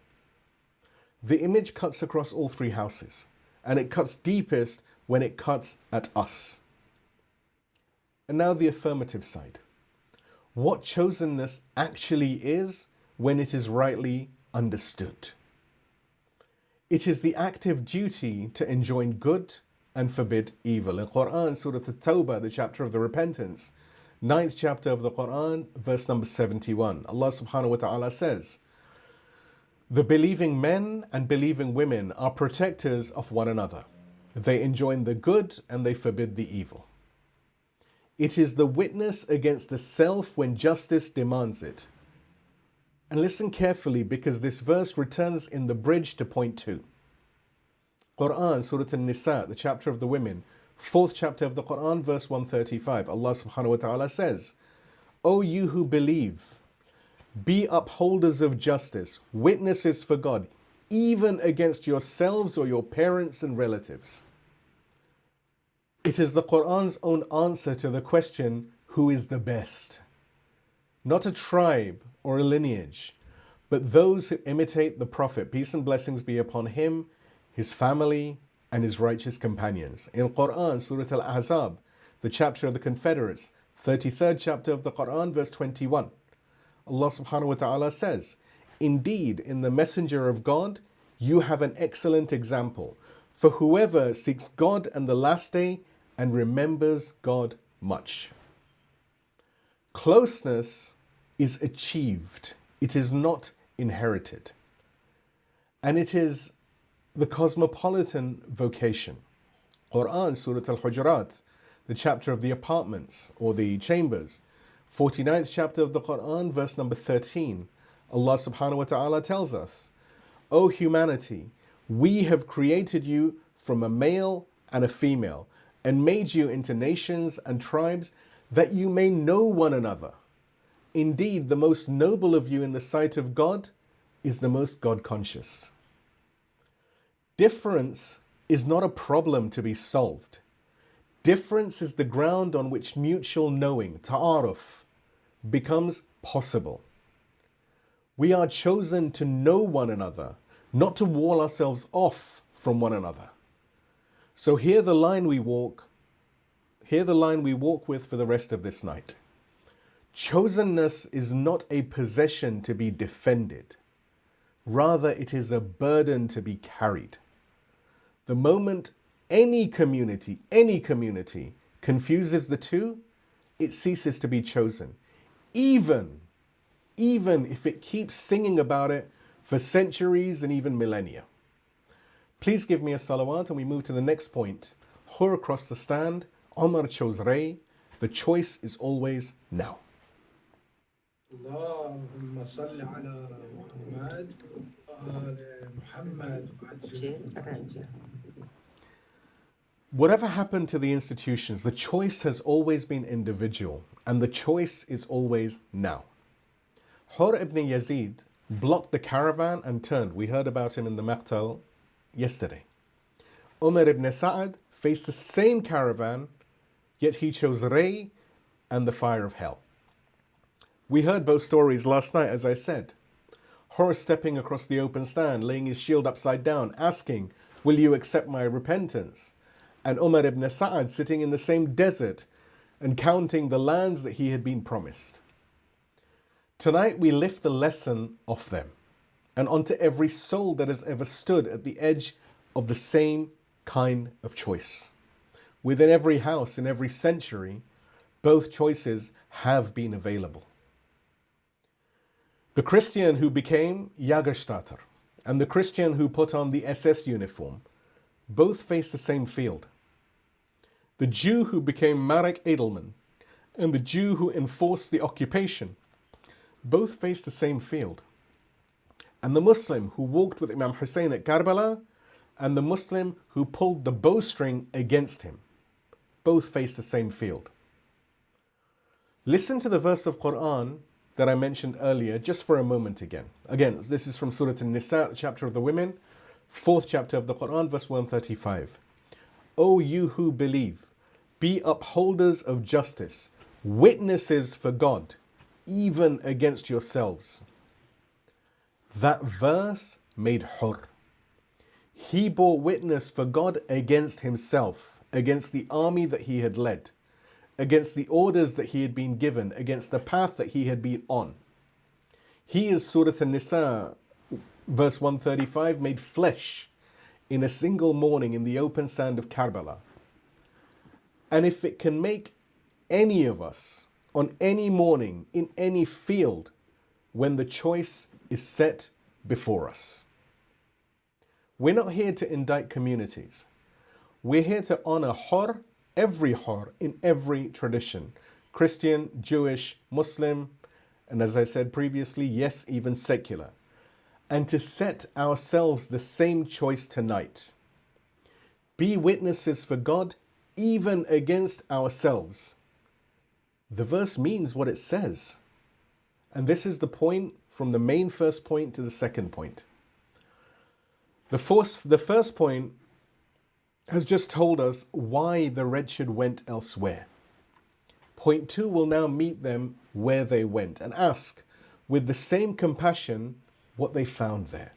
[SPEAKER 4] The image cuts across all three houses, and it cuts deepest when it cuts at us. And now the affirmative side. What chosenness actually is when it is rightly understood. It is the active duty to enjoin good and forbid evil. In Quran, Surah At-Tawbah, the chapter of the repentance, 9th chapter of the Quran, verse number 71, Allah subhanahu wa ta'ala says, "The believing men and believing women are protectors of one another. They enjoin the good and they forbid the evil. It is the witness against the self when justice demands it." And listen carefully, because this verse returns in the bridge to point 2. Quran, Surah An-Nisa, the chapter of the women, 4th chapter of the Quran, verse 135. Allah subhanahu wa ta'ala says, "O you who believe, be upholders of justice, witnesses for God, even against yourselves or your parents and relatives." It is the Quran's own answer to the question, who is the best? Not a tribe or a lineage, but those who imitate the Prophet, peace and blessings be upon him, his family, and his righteous companions. In Quran, Surah Al-Ahzab, the chapter of the Confederates, 33rd chapter of the Quran, verse 21, Allah subhanahu wa ta'ala says, "Indeed, in the messenger of God, you have an excellent example for whoever seeks God and the last day and remembers God much." Closeness is achieved. It is not inherited. And it is the cosmopolitan vocation. Quran, Surah Al-Hujurat, the chapter of the apartments or the chambers, 49th chapter of the Quran, verse number 13. Allah subhanahu wa ta'ala tells us, "O humanity, we have created you from a male and a female and made you into nations and tribes that you may know one another. Indeed, the most noble of you in the sight of God is the most God-conscious." Difference is not a problem to be solved. Difference is the ground on which mutual knowing, ta'aruf, becomes possible. We are chosen to know one another, not to wall ourselves off from one another. So hear the line we walk with for the rest of this night. Chosenness is not a possession to be defended. Rather, it is a burden to be carried. The moment any community confuses the two, it ceases to be chosen, even if it keeps singing about it for centuries and even millennia. Please give me a salawat and we move to the next point. Hur across the stand, Omar chose Ray. The choice is always now.
[SPEAKER 5] اللهم صل على محمد وآل محمد.
[SPEAKER 4] Whatever happened to the institutions, the choice has always been individual, and the choice is always now. Hur ibn Yazid blocked the caravan and turned. We heard about him in the Maqtal yesterday. Umar ibn Sa'ad faced the same caravan, yet he chose Ray and the fire of hell. We heard both stories last night, as I said. Hur stepping across the open stand, laying his shield upside down, asking, "Will you accept my repentance?" And Umar ibn Sa'ad sitting in the same desert and counting the lands that he had been promised. Tonight we lift the lesson off them and onto every soul that has ever stood at the edge of the same kind of choice. Within every house in every century, both choices have been available. The Christian who became Jagerstatter and the Christian who put on the SS uniform both face the same field. The Jew who became Marek Edelman and the Jew who enforced the occupation both face the same field. And the Muslim who walked with Imam Hussein at Karbala and the Muslim who pulled the bowstring against him both face the same field. Listen to the verse of Quran that I mentioned earlier just for a moment again. Again, this is from Surah An-Nisa, the chapter of the women, 4th chapter of the Quran, verse 135. O you who believe, be upholders of justice, witnesses for God, even against yourselves. That verse made Hur. He bore witness for God against himself, against the army that he had led, against the orders that he had been given, against the path that he had been on. He is Surah An-Nisa, verse 135, made flesh in a single morning in the open sand of Karbala. And if it can make any of us on any morning in any field when the choice is set before us. We're not here to indict communities. We're here to honor Hur, every Hur in every tradition, Christian, Jewish, Muslim, and as I said previously, yes, even secular. And to set ourselves the same choice tonight. Be witnesses for God, even against ourselves. The verse means what it says. And this is the point from the main first point to the second point. The first point has just told us why the wretched went elsewhere. Point 2 will now meet them where they went and ask with the same compassion what they found there.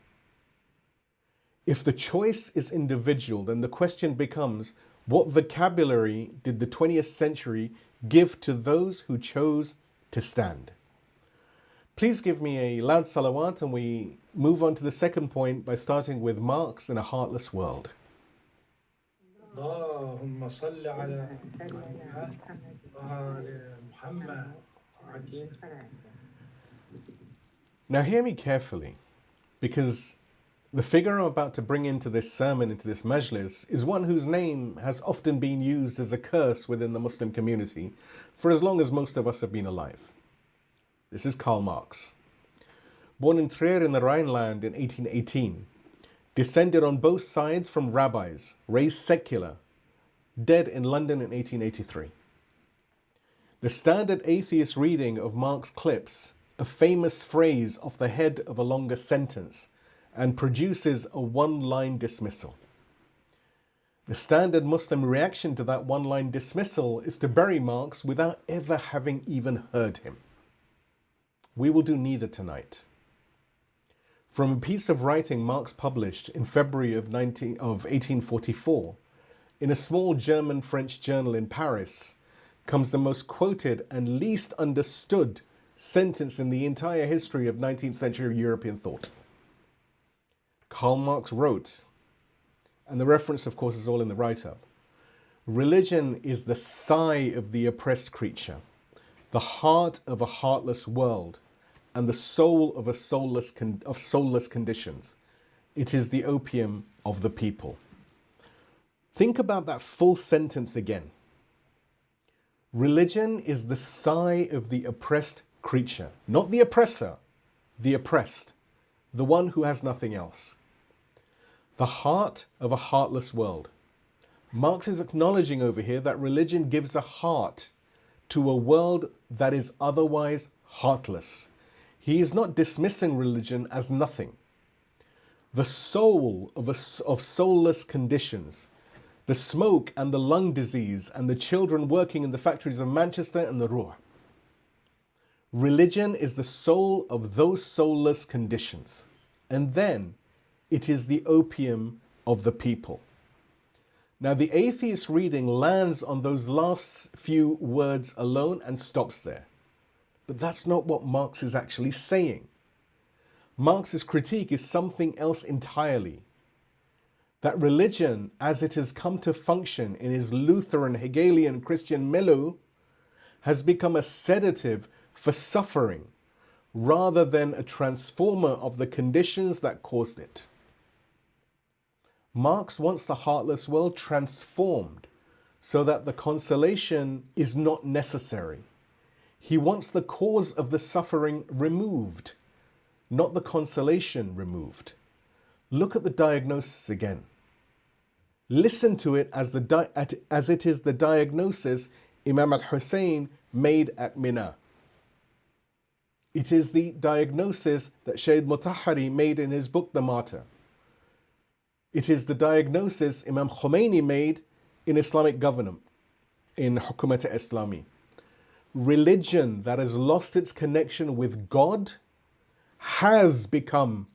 [SPEAKER 4] If the choice is individual, then the question becomes, what vocabulary did the 20th century give to those who chose to stand? Please give me a loud salawat and we move on to the second point by starting with Marx in a Heartless World.
[SPEAKER 5] اللهم صل على محمد وآل محمد.
[SPEAKER 4] Now hear me carefully, because the figure I'm about to bring into this sermon, into this majlis, is one whose name has often been used as a curse within the Muslim community for as long as most of us have been alive. This is Karl Marx. Born in Trier in the Rhineland in 1818, descended on both sides from rabbis, raised secular, dead in London in 1883. The standard atheist reading of Marx clips a famous phrase off the head of a longer sentence and produces a one-line dismissal. The standard Muslim reaction to that one-line dismissal is to bury Marx without ever having even heard him. We will do neither tonight. From a piece of writing Marx published in February of 1844 in a small German-French journal in Paris comes the most quoted and least understood sentence in the entire history of 19th century European thought. Karl Marx wrote, and the reference of course is all in the write-up, religion is the sigh of the oppressed creature, the heart of a heartless world, and the soul of soulless conditions. It is the opium of the people. Think about that full sentence again. Religion is the sigh of the oppressed creature, not the oppressor, the oppressed, the one who has nothing else. The heart of a heartless world, Marx is acknowledging over here that religion gives a heart to a world that is otherwise heartless. He is not dismissing religion as nothing. The soul of soulless conditions, the smoke and the lung disease and the children working in the factories of Manchester and the Ruhr. Religion is the soul of those soulless conditions. And then it is the opium of the people. Now the atheist reading lands on those last few words alone and stops there. But that's not what Marx is actually saying. Marx's critique is something else entirely. That religion, as it has come to function in his Lutheran, Hegelian, Christian milieu, has become a sedative for suffering rather than a transformer of the conditions that caused it. Marx wants the heartless world transformed so that the consolation is not necessary. He wants the cause of the suffering removed, not the consolation removed. Look at the diagnosis again. Listen to it as it is the diagnosis Imam al-Hussein made at Mina. It is the diagnosis that Shaykh Mutahhari made in his book, The Martyr. It is the diagnosis Imam Khomeini made in Islamic government, in Hukumat Islami. Religion that has lost its connection with God has become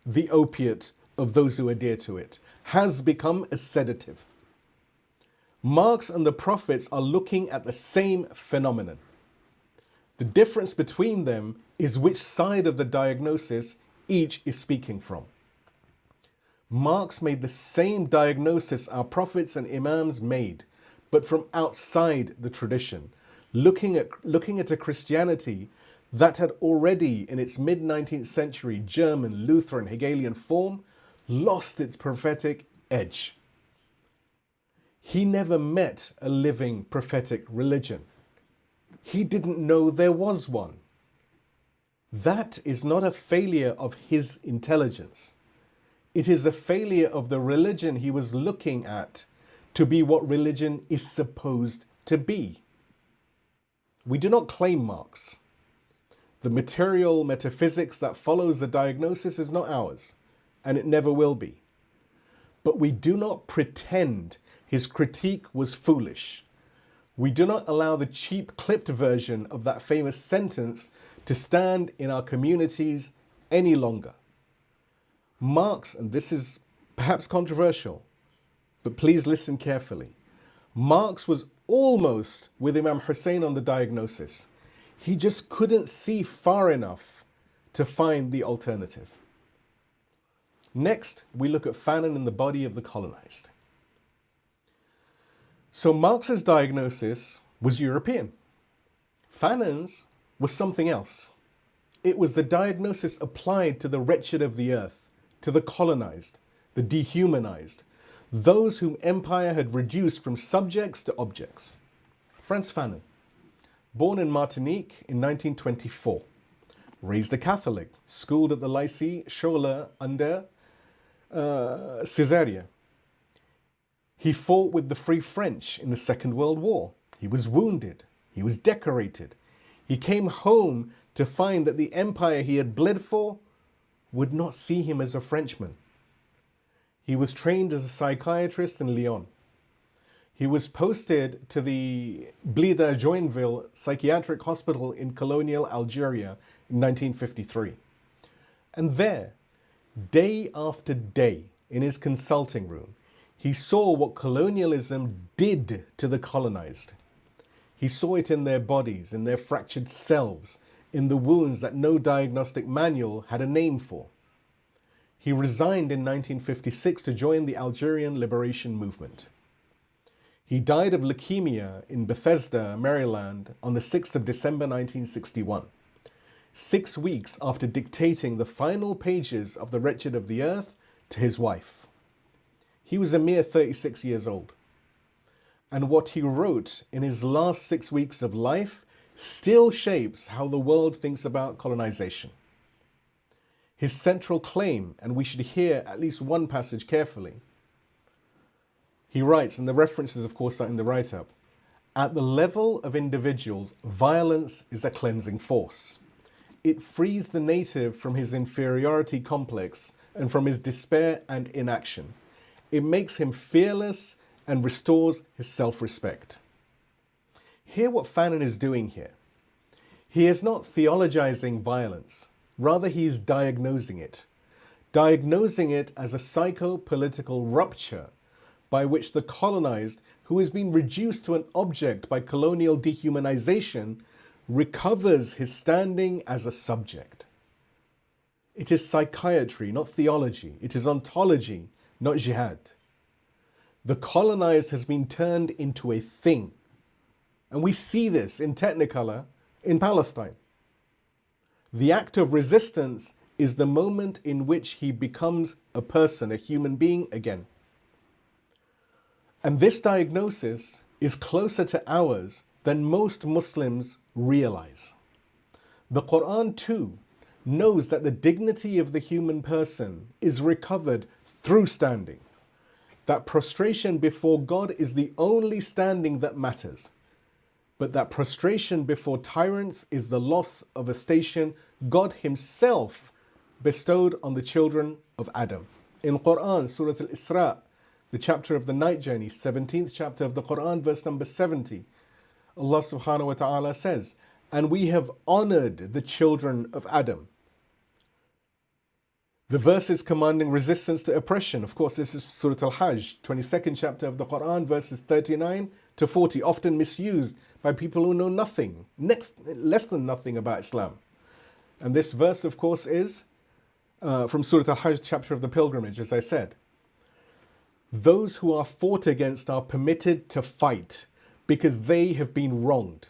[SPEAKER 4] the opiate of those who adhere to it, has become a sedative. Marx and the prophets are looking at the same phenomenon. The difference between them is which side of the diagnosis each is speaking from. Marx made the same diagnosis our prophets and imams made, but from outside the tradition, looking at a Christianity that had already, in its mid-19th century German, Lutheran, Hegelian form, lost its prophetic edge. He never met a living prophetic religion. He didn't know there was one. That is not a failure of his intelligence. It is a failure of the religion he was looking at to be what religion is supposed to be. We do not claim Marx. The material metaphysics that follows the diagnosis is not ours, and it never will be. But we do not pretend his critique was foolish. We do not allow the cheap clipped version of that famous sentence to stand in our communities any longer. Marx, and this is perhaps controversial, but please listen carefully. Marx was almost with Imam Hussein on the diagnosis. He just couldn't see far enough to find the alternative. Next, we look at Fanon in the body of the colonized. So Marx's diagnosis was European. Fanon's was something else. It was the diagnosis applied to the wretched of the earth, to the colonized, the dehumanized, those whom empire had reduced from subjects to objects. Frantz Fanon, born in Martinique in 1924, raised a Catholic, schooled at the Lycée Schola under Césaire. He fought with the Free French in the Second World War. He was wounded. He was decorated. He came home to find that the empire he had bled for would not see him as a Frenchman. He was trained as a psychiatrist in Lyon. He was posted to the Blida Joinville Psychiatric Hospital in colonial Algeria in 1953. And there, day after day, in his consulting room, he saw what colonialism did to the colonized. He saw it in their bodies, in their fractured selves, in the wounds that no diagnostic manual had a name for. He resigned in 1956 to join the Algerian Liberation Movement. He died of leukemia in Bethesda, Maryland, on the 6th of December 1961, 6 weeks after dictating the final pages of The Wretched of the Earth to his wife. He was a mere 36 years old. And what he wrote in his last 6 weeks of life still shapes how the world thinks about colonization. His central claim, and we should hear at least one passage carefully, He writes, and the references of course are in the write-up, at the level of individuals, violence is a cleansing force. It frees the native from his inferiority complex and from his despair and inaction. It makes him fearless and restores his self-respect. Hear what Fanon is doing here. He is not theologizing violence, rather he is diagnosing it as a psycho-political rupture by which the colonized, who has been reduced to an object by colonial dehumanization, recovers his standing as a subject. It is psychiatry, not theology. It is ontology, not jihad. The colonized has been turned into a thing. And we see this in Technicolor in Palestine. The act of resistance is the moment in which he becomes a person, a human being again. And this diagnosis is closer to ours than most Muslims realize. The Quran too knows that the dignity of the human person is recovered through standing, that prostration before God is the only standing that matters, but that prostration before tyrants is the loss of a station God himself bestowed on the children of Adam. In Quran, Surah Al-Isra, the chapter of the night journey, 17th chapter of the Quran, verse number 70, Allah subhanahu wa ta'ala says, and we have honored the children of Adam. The verses commanding resistance to oppression, of course, this is Surah Al-Hajj, 22nd chapter of the Quran, verses 39 to 40, often misused by people who know nothing, less than nothing about Islam. And this verse, of course, is from Surah Al-Hajj, chapter of the pilgrimage, as I said. Those who are fought against are permitted to fight because they have been wronged.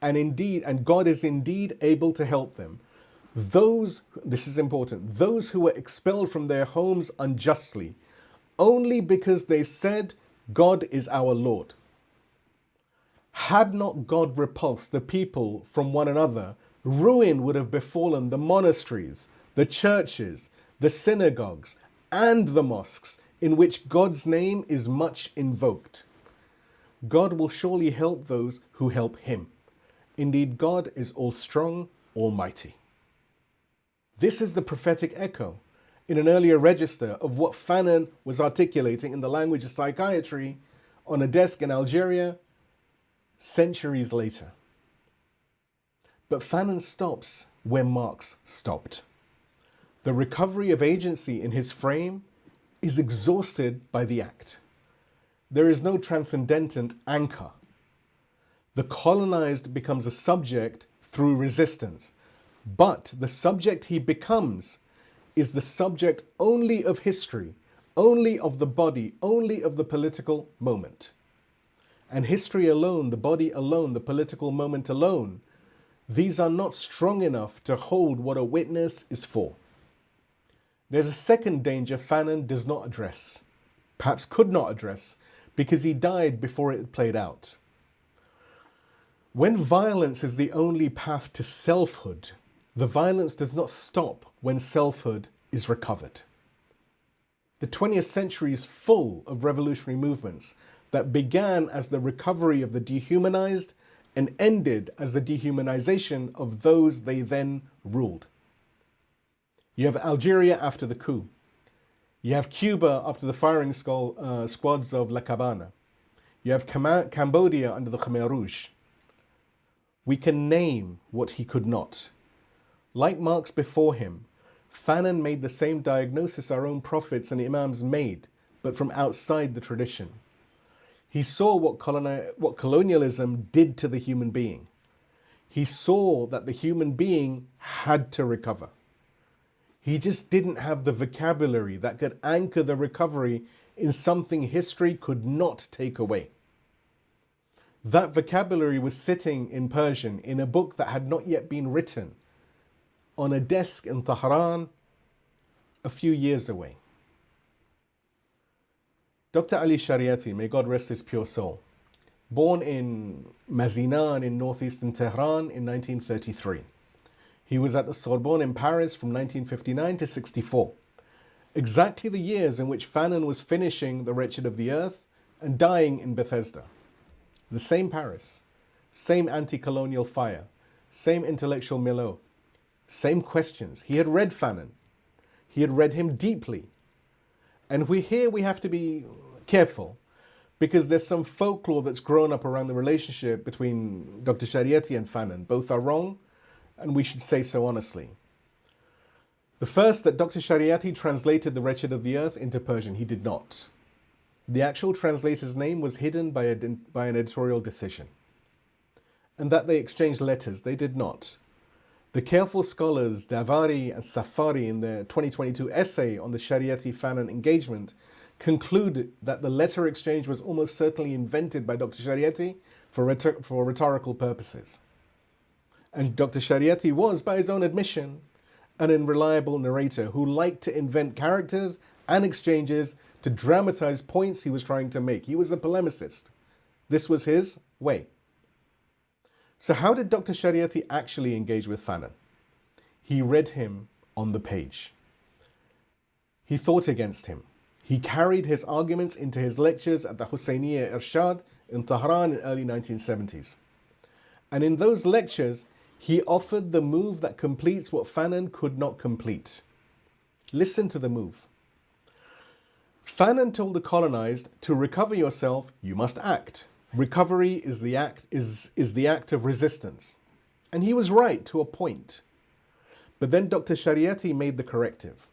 [SPEAKER 4] And God is indeed able to help them. This is important, those who were expelled from their homes unjustly, only because they said, God is our Lord. Had not God repulsed the people from one another, ruin would have befallen the monasteries, the churches, the synagogues, and the mosques in which God's name is much invoked. God will surely help those who help him. Indeed, God is all-strong, almighty. This is the prophetic echo in an earlier register of what Fanon was articulating in the language of psychiatry on a desk in Algeria centuries later. But Fanon stops where Marx stopped. The recovery of agency in his frame is exhausted by the act. There is no transcendent anchor. The colonized becomes a subject through resistance, but the subject he becomes is the subject only of history, only of the body, only of the political moment. And history alone, the body alone, the political moment alone, these are not strong enough to hold what a witness is for. There's a second danger Fanon does not address, perhaps could not address, because he died before it played out. When violence is the only path to selfhood, the violence does not stop when selfhood is recovered. The 20th century is full of revolutionary movements that began as the recovery of the dehumanized and ended as the dehumanization of those they then ruled. You have Algeria after the coup. You have Cuba after the firing squads of La Cabana. You have Cambodia under the Khmer Rouge. We can name what he could not. Like Marx before him, Fanon made the same diagnosis our own prophets and imams made, but from outside the tradition. He saw what colonialism did to the human being. He saw that the human being had to recover. He just didn't have the vocabulary that could anchor the recovery in something history could not take away. That vocabulary was sitting in Persian in a book that had not yet been written on a desk in Tehran a few years away. Dr. Ali Shariati, may God rest his pure soul, born in Mazinan in northeastern Tehran in 1933. He was at the Sorbonne in Paris from 1959 to 64. Exactly the years in which Fanon was finishing The Wretched of the Earth and dying in Bethesda. The same Paris, same anti-colonial fire, same intellectual milieu, same questions. He had read Fanon. He had read him deeply. And we have to be careful because there's some folklore that's grown up around the relationship between Dr. Shariati and Fanon. Both are wrong, and we should say so honestly. The first, that Dr. Shariati translated The Wretched of the Earth into Persian. He did not. The actual translator's name was hidden by an editorial decision. And that they exchanged letters, they did not. The careful scholars Davari and Safari in their 2022 essay on the Shariati-Fanon engagement concluded that the letter exchange was almost certainly invented by Dr. Shariati for rhetorical purposes. And Dr. Shariati was, by his own admission, an unreliable narrator who liked to invent characters and exchanges to dramatize points he was trying to make. He was a polemicist. This was his way. So how did Dr. Shariati actually engage with Fanon? He read him on the page. He thought against him. He carried his arguments into his lectures at the Husseiniya Irshad in Tehran in early 1970s. And in those lectures, he offered the move that completes what Fanon could not complete. Listen to the move. Fanon told the colonized, to recover yourself, you must act. Recovery is the act of resistance. And he was right to a point. But then Dr. Shariati made the corrective.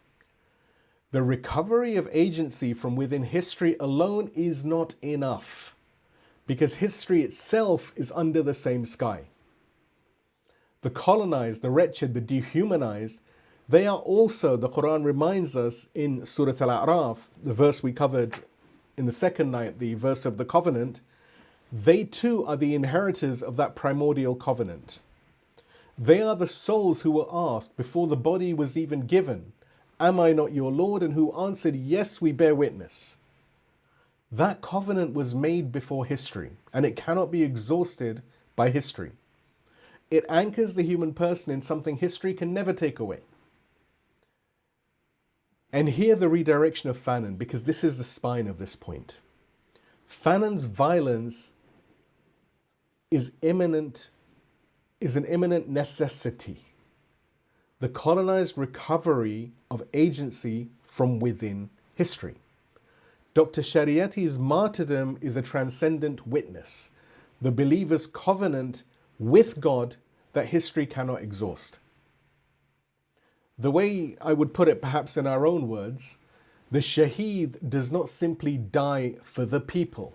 [SPEAKER 4] The recovery of agency from within history alone is not enough, because history itself is under the same sky. The colonized, the wretched, the dehumanized, they are also, the Quran reminds us in Surah Al-A'raf, the verse we covered in the second night, the verse of the covenant, they too are the inheritors of that primordial covenant. They are the souls who were asked before the body was even given, am I not your Lord? And who answered, yes, we bear witness. That covenant was made before history, and it cannot be exhausted by history. It anchors the human person in something history can never take away. And here the redirection of Fanon, because this is the spine of this point. Fanon's violence is an imminent necessity. The colonized recovery of agency from within history. Dr. Shariati's martyrdom is a transcendent witness, the believer's covenant with God that history cannot exhaust. The way I would put it, perhaps in our own words, the shaheed does not simply die for the people.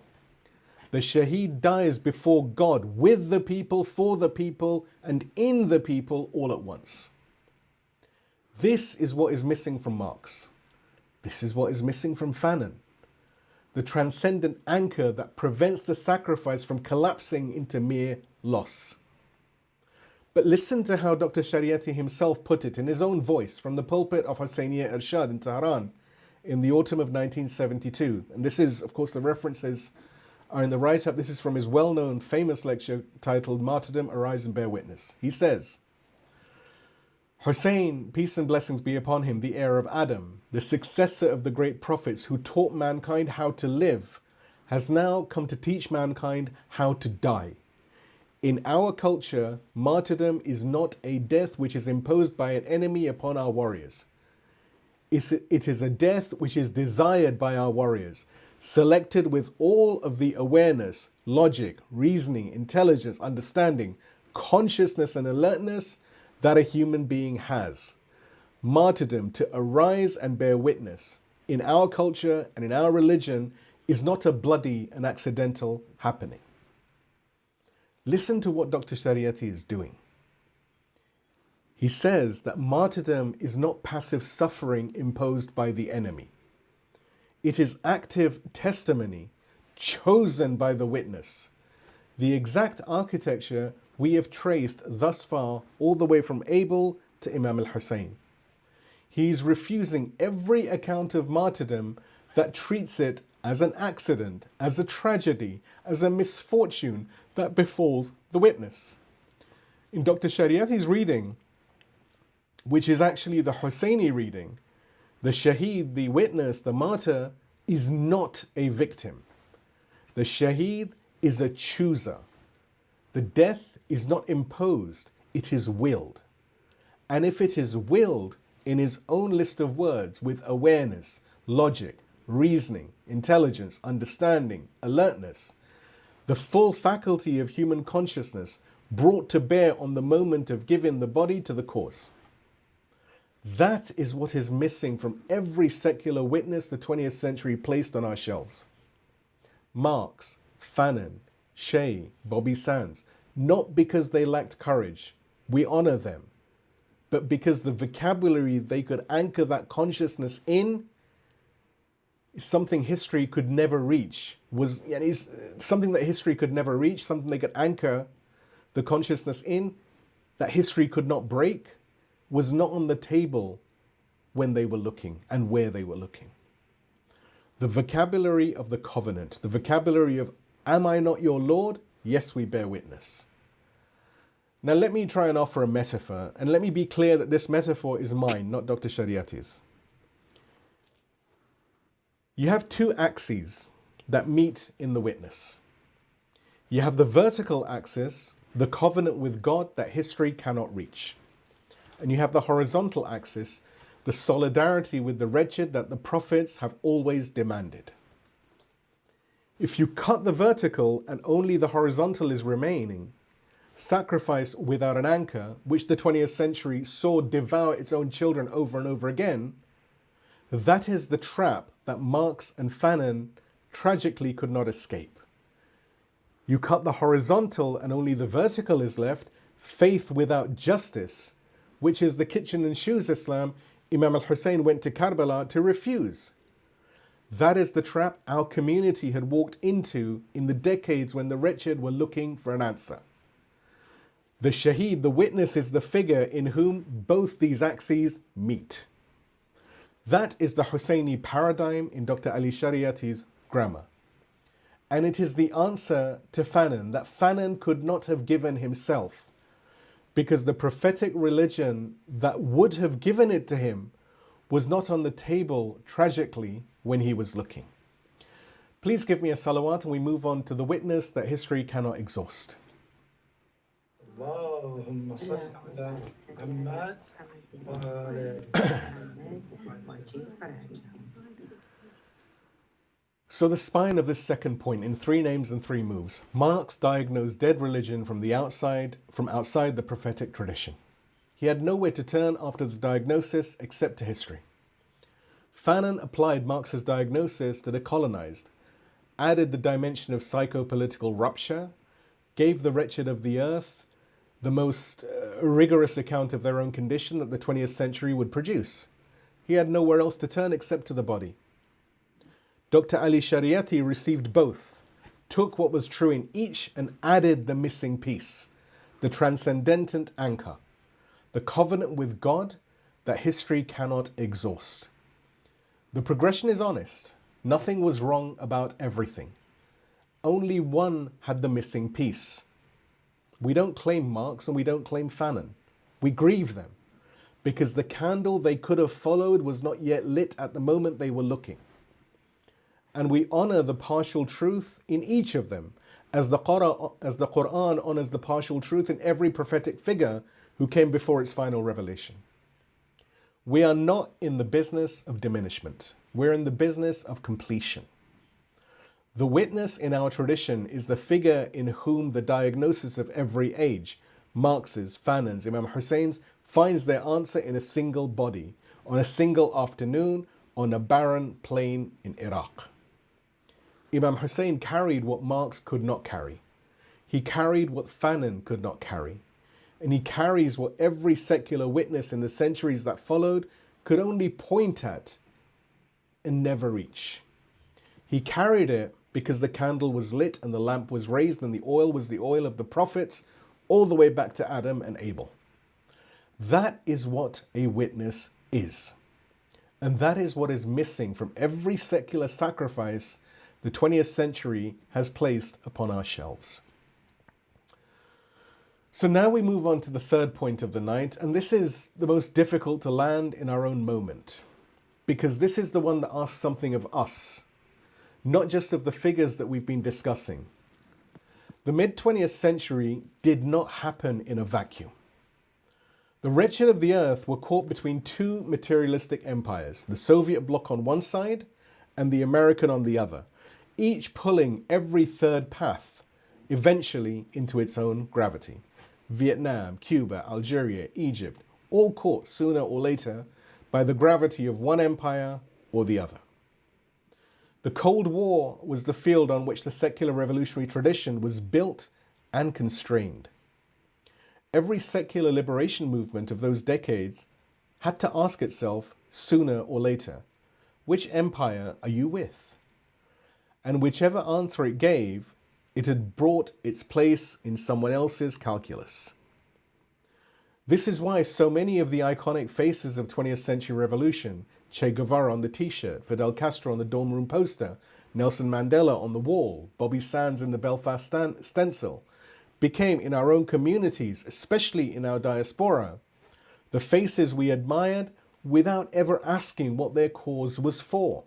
[SPEAKER 4] The shaheed dies before God, with the people, for the people, and in the people all at once. This is what is missing from Marx. This is what is missing from Fanon. The transcendent anchor that prevents the sacrifice from collapsing into mere loss. But listen to how Dr. Shariati himself put it in his own voice from the pulpit of Husseiniya Irshad in Tehran in the autumn of 1972. And this is, of course, the references are in the write-up. This is from his well-known famous lecture titled Martyrdom, Arise and Bear Witness. He says, Hussein, peace and blessings be upon him, the heir of Adam, the successor of the great prophets who taught mankind how to live, has now come to teach mankind how to die. In our culture, martyrdom is not a death which is imposed by an enemy upon our warriors. It is a death which is desired by our warriors, selected with all of the awareness, logic, reasoning, intelligence, understanding, consciousness and alertness that a human being has. Martyrdom, to arise and bear witness, in our culture and in our religion is not a bloody and accidental happening. Listen to what Dr. Shariati is doing. He says that martyrdom is not passive suffering imposed by the enemy. It is active testimony chosen by the witness. The exact architecture we have traced thus far all the way from Abel to Imam al-Hussein. He's refusing every account of martyrdom that treats it as an accident, as a tragedy, as a misfortune that befalls the witness. In Dr. Shariati's reading, which is actually the Husseini reading, the shaheed, the witness, the martyr, is not a victim. The shaheed is a chooser. The death is not imposed, it is willed. And if it is willed in his own list of words with awareness, logic, reasoning, intelligence, understanding, alertness, the full faculty of human consciousness brought to bear on the moment of giving the body to the cause. That is what is missing from every secular witness the 20th century placed on our shelves. Marx, Fanon, Shea, Bobby Sands, not because they lacked courage, we honor them, but because the vocabulary they could anchor that consciousness in is something history could never reach, is something that history could never reach, something they could anchor the consciousness in, that history could not break, was not on the table when they were looking and where they were looking. The vocabulary of the covenant, the vocabulary of, am I not your Lord? Yes, we bear witness. Now let me try and offer a metaphor, and let me be clear that this metaphor is mine, not Dr. Shariati's. You have two axes that meet in the witness. You have the vertical axis, the covenant with God that history cannot reach. And you have the horizontal axis, the solidarity with the wretched that the prophets have always demanded. If you cut the vertical and only the horizontal is remaining, sacrifice without an anchor, which the 20th century saw devour its own children over and over again, that is the trap that Marx and Fanon tragically could not escape. You cut the horizontal and only the vertical is left, faith without justice, which is the kitchen and shoes Islam Imam al-Hussein went to Karbala to refuse. That is the trap our community had walked into in the decades when the wretched were looking for an answer. The shaheed, the witness, is the figure in whom both these axes meet. That is the Husseini paradigm in Dr. Ali Shariati's grammar. And it is the answer to Fanon that Fanon could not have given himself, because the prophetic religion that would have given it to him was not on the table, tragically, when he was looking. Please give me a salawat and we move on to the witness that history cannot exhaust.
[SPEAKER 5] اللهم صل على محمد وآل
[SPEAKER 4] So the spine of this second point in 3 names and 3 moves. Marx diagnosed dead religion from outside the prophetic tradition. He had nowhere to turn after the diagnosis except to history. Fanon applied Marx's diagnosis to the colonized, added the dimension of psychopolitical rupture, gave the wretched of the earth the most rigorous account of their own condition that the 20th century would produce. He had nowhere else to turn except to the body. Dr. Ali Shariati received both, took what was true in each and added the missing piece, the transcendent anchor, the covenant with God that history cannot exhaust. The progression is honest. Nothing was wrong about everything. Only one had the missing piece. We don't claim Marx and we don't claim Fanon. We grieve them because the candle they could have followed was not yet lit at the moment they were looking. And we honor the partial truth in each of them, as the Quran honors the partial truth in every prophetic figure who came before its final revelation. We are not in the business of diminishment. We're in the business of completion. The witness in our tradition is the figure in whom the diagnosis of every age, Marx's, Fanon's, Imam Hussein's, finds their answer in a single body, on a single afternoon, on a barren plain in Iraq. Imam Hussein carried what Marx could not carry. He carried what Fanon could not carry. And he carries what every secular witness in the centuries that followed could only point at and never reach. He carried it because the candle was lit and the lamp was raised and the oil was the oil of the prophets all the way back to Adam and Abel. That is what a witness is. And that is what is missing from every secular sacrifice the 20th century has placed upon our shelves. So now we move on to the third point of the night, and this is the most difficult to land in our own moment, because this is the one that asks something of us, not just of the figures that we've been discussing. The mid-20th century did not happen in a vacuum. The wretched of the earth were caught between two materialistic empires, the Soviet bloc on one side and the American on the other, each pulling every third path eventually into its own gravity. Vietnam, Cuba, Algeria, Egypt, all caught sooner or later by the gravity of one empire or the other. The Cold War was the field on which the secular revolutionary tradition was built and constrained. Every secular liberation movement of those decades had to ask itself sooner or later, which empire are you with? And whichever answer it gave, it had brought its place in someone else's calculus. This is why so many of the iconic faces of 20th century revolution, Che Guevara on the t-shirt, Fidel Castro on the dorm room poster, Nelson Mandela on the wall, Bobby Sands in the Belfast stencil, became in our own communities, especially in our diaspora, the faces we admired without ever asking what their cause was for.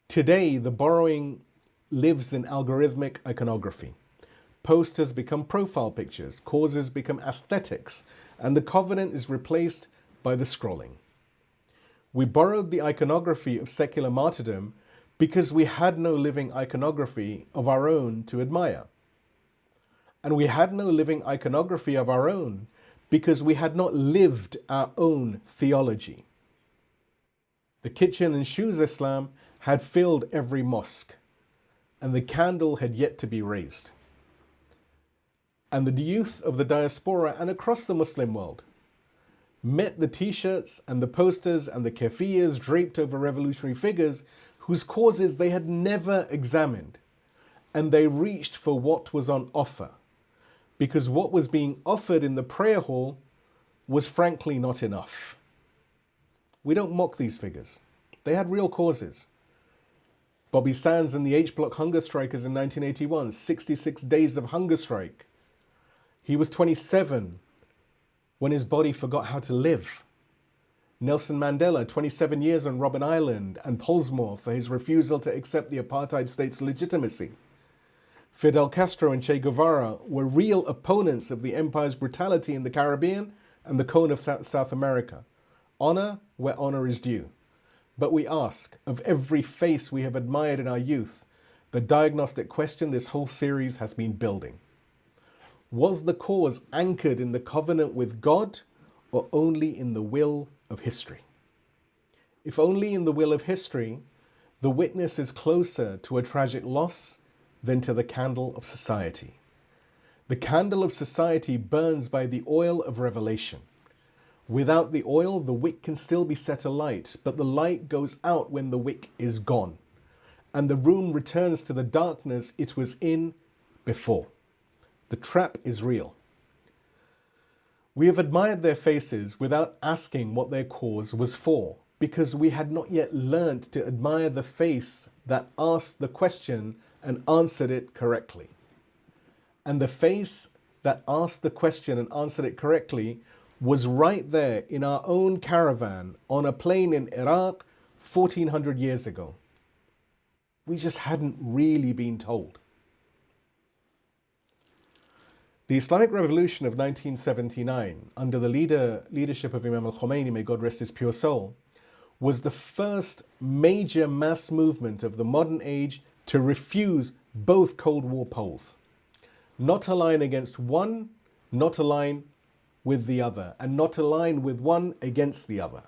[SPEAKER 4] Today, the borrowing lives in algorithmic iconography. Posters become profile pictures, causes become aesthetics, and the covenant is replaced by the scrolling. We borrowed the iconography of secular martyrdom because we had no living iconography of our own to admire. And we had no living iconography of our own because we had not lived our own theology. The kitchen and shoes Islam had filled every mosque, and the candle had yet to be raised. And the youth of the diaspora and across the Muslim world met the t-shirts and the posters and the keffiyahs draped over revolutionary figures whose causes they had never examined, and they reached for what was on offer, because what was being offered in the prayer hall was frankly not enough. We don't mock these figures. They had real causes. Bobby Sands and the H-Block hunger strikers in 1981, 66 days of hunger strike. He was 27 when his body forgot how to live. Nelson Mandela, 27 years on Robben Island and Pollsmoor for his refusal to accept the apartheid state's legitimacy. Fidel Castro and Che Guevara were real opponents of the empire's brutality in the Caribbean and the Cone of South America. Honor where honor is due. But we ask, of every face we have admired in our youth, the diagnostic question this whole series has been building. Was the cause anchored in the covenant with God or only in the will of history? If only in the will of history, the witness is closer to a tragic loss than to the candle of society. The candle of society burns by the oil of revelation. Without the oil, the wick can still be set alight, but the light goes out when the wick is gone, and the room returns to the darkness it was in before. The trap is real. We have admired their faces without asking what their cause was for, because we had not yet learnt to admire the face that asked the question and answered it correctly. And the face that asked the question and answered it correctly was right there in our own caravan on a plain in Iraq 1400 years ago. We just hadn't really been told. The Islamic Revolution of 1979, under the leadership of Imam al-Khomeini, may God rest his pure soul, was the first major mass movement of the modern age to refuse both Cold War poles. Not align against one, not align with the other, and not align with one against the other.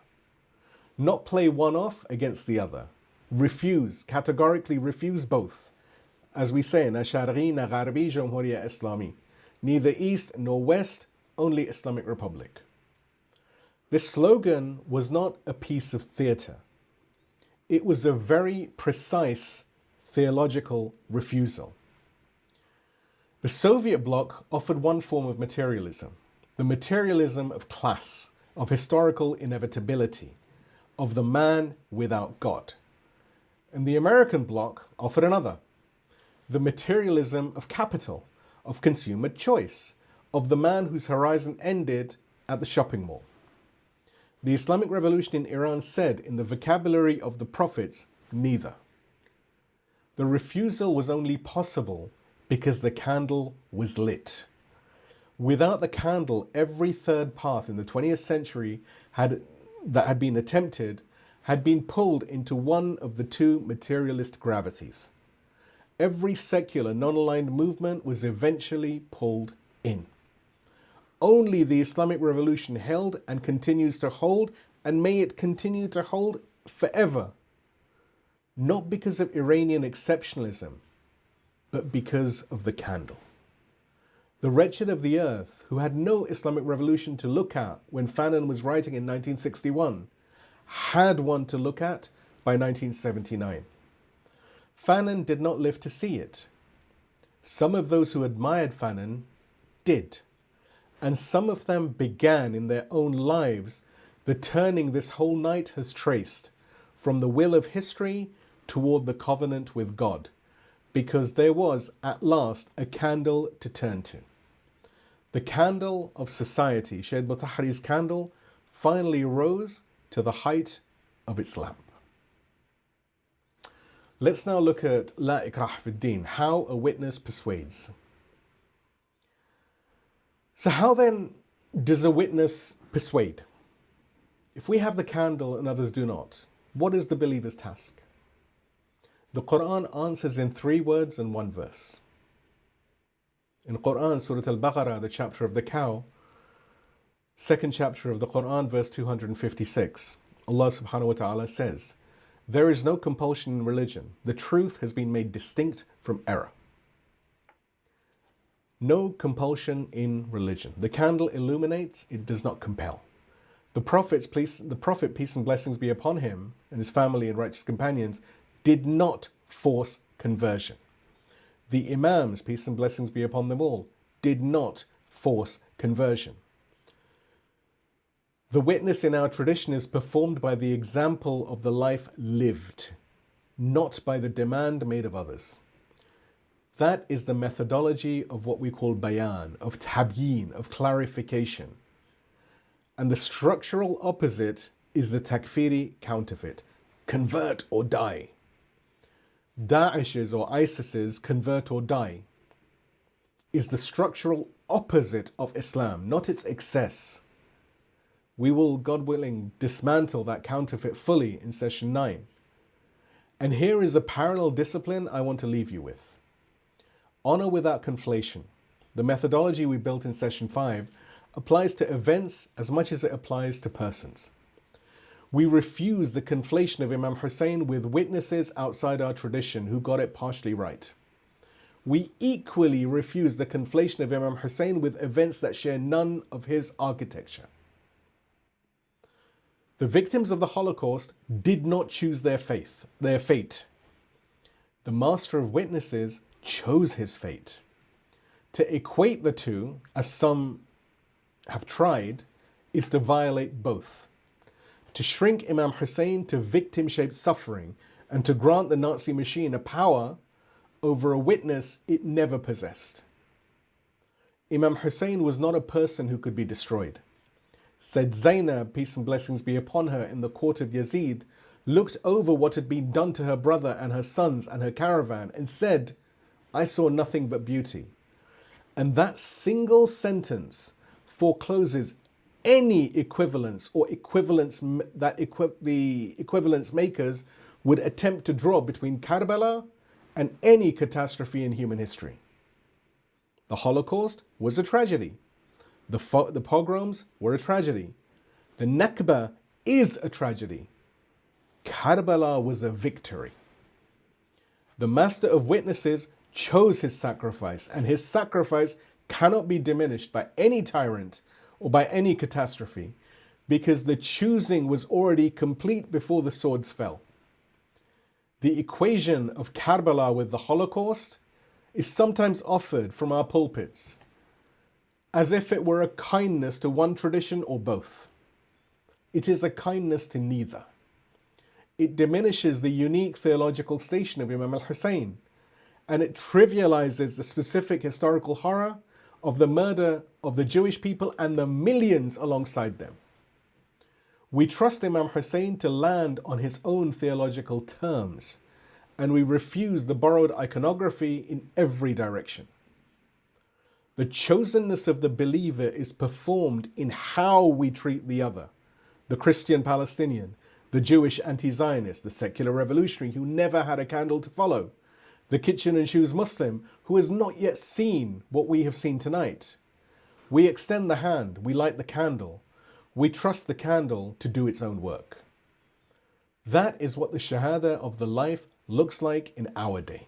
[SPEAKER 4] Not play one off against the other. Refuse, categorically refuse both. As we say, na sharqi na gharbi Jamhuriya Islami. Neither East nor West, only Islamic Republic. This slogan was not a piece of theatre. It was a very precise theological refusal. The Soviet bloc offered one form of materialism, the materialism of class, of historical inevitability, of the man without God. And the American bloc offered another, the materialism of capital, of consumer choice, of the man whose horizon ended at the shopping mall. The Islamic Revolution in Iran said, in the vocabulary of the prophets, neither. The refusal was only possible because the candle was lit. Without the candle, every third path in the 20th century that had been attempted had been pulled into one of the two materialist gravities. Every secular, non-aligned movement was eventually pulled in. Only the Islamic Revolution held and continues to hold, and may it continue to hold forever. Not because of Iranian exceptionalism, but because of the candle. The wretched of the earth, who had no Islamic revolution to look at when Fanon was writing in 1961, had one to look at by 1979. Fanon did not live to see it. Some of those who admired Fanon did, and some of them began in their own lives the turning this whole night has traced from the will of history toward the covenant with God, because there was at last a candle to turn to. The candle of society, Shaykh Mutahhari's candle, finally rose to the height of its lamp. Let's now look at La Ikrah fi Din, how a witness persuades. So how then does a witness persuade? If we have the candle and others do not, what is the believer's task? The Quran answers in 3 words and 1 verse. In Quran, Surah al-Baqarah, the chapter of the cow, 2nd chapter of the Quran, verse 256, Allah subhanahu wa ta'ala says, "There is no compulsion in religion. The truth has been made distinct from error." No compulsion in religion. The candle illuminates, it does not compel. The Prophet, peace and blessings be upon him, and his family and righteous companions, did not force conversion. The Imams, peace and blessings be upon them all, did not force conversion. The witness in our tradition is performed by the example of the life lived, not by the demand made of others. That is the methodology of what we call bayan, of tabyin, of clarification. And the structural opposite is the takfiri counterfeit, convert or die. Daesh's or ISIS's convert or die is the structural opposite of Islam, not its excess. We will, God willing, dismantle that counterfeit fully in session 9. And here is a parallel discipline I want to leave you with. Honor without conflation. The methodology we built in session 5 applies to events as much as it applies to persons. We refuse the conflation of Imam Hussein with witnesses outside our tradition who got it partially right. We equally refuse the conflation of Imam Hussein with events that share none of his architecture. The victims of the Holocaust did not choose their fate. The master of witnesses chose his fate. To equate the two, as some have tried, is to violate both. To shrink Imam Hussein to victim-shaped suffering and to grant the Nazi machine a power over a witness it never possessed. Imam Hussein was not a person who could be destroyed. Said Zainab, peace and blessings be upon her, in the court of Yazid, looked over what had been done to her brother and her sons and her caravan and said, "I saw nothing but beauty." And that single sentence forecloses any equivalence or equivalence that the equivalence makers would attempt to draw between Karbala and any catastrophe in human history. The Holocaust was a tragedy. The pogroms were a tragedy. The Nakba is a tragedy. Karbala was a victory. The master of witnesses chose his sacrifice, and his sacrifice cannot be diminished by any tyrant or by any catastrophe, because the choosing was already complete before the swords fell. The equation of Karbala with the Holocaust is sometimes offered from our pulpits as if it were a kindness to one tradition or both. It is a kindness to neither. It diminishes the unique theological station of Imam al-Hussein, and it trivializes the specific historical horror of the murder of the Jewish people and the millions alongside them. We trust Imam Hussein to land on his own theological terms, and we refuse the borrowed iconography in every direction. The chosenness of the believer is performed in how we treat the other, the Christian Palestinian, the Jewish anti-Zionist, the secular revolutionary who never had a candle to follow, the kitchen and shoes Muslim who has not yet seen what we have seen tonight. We extend the hand, we light the candle, we trust the candle to do its own work. That is what the Shahada of the life looks like in our day.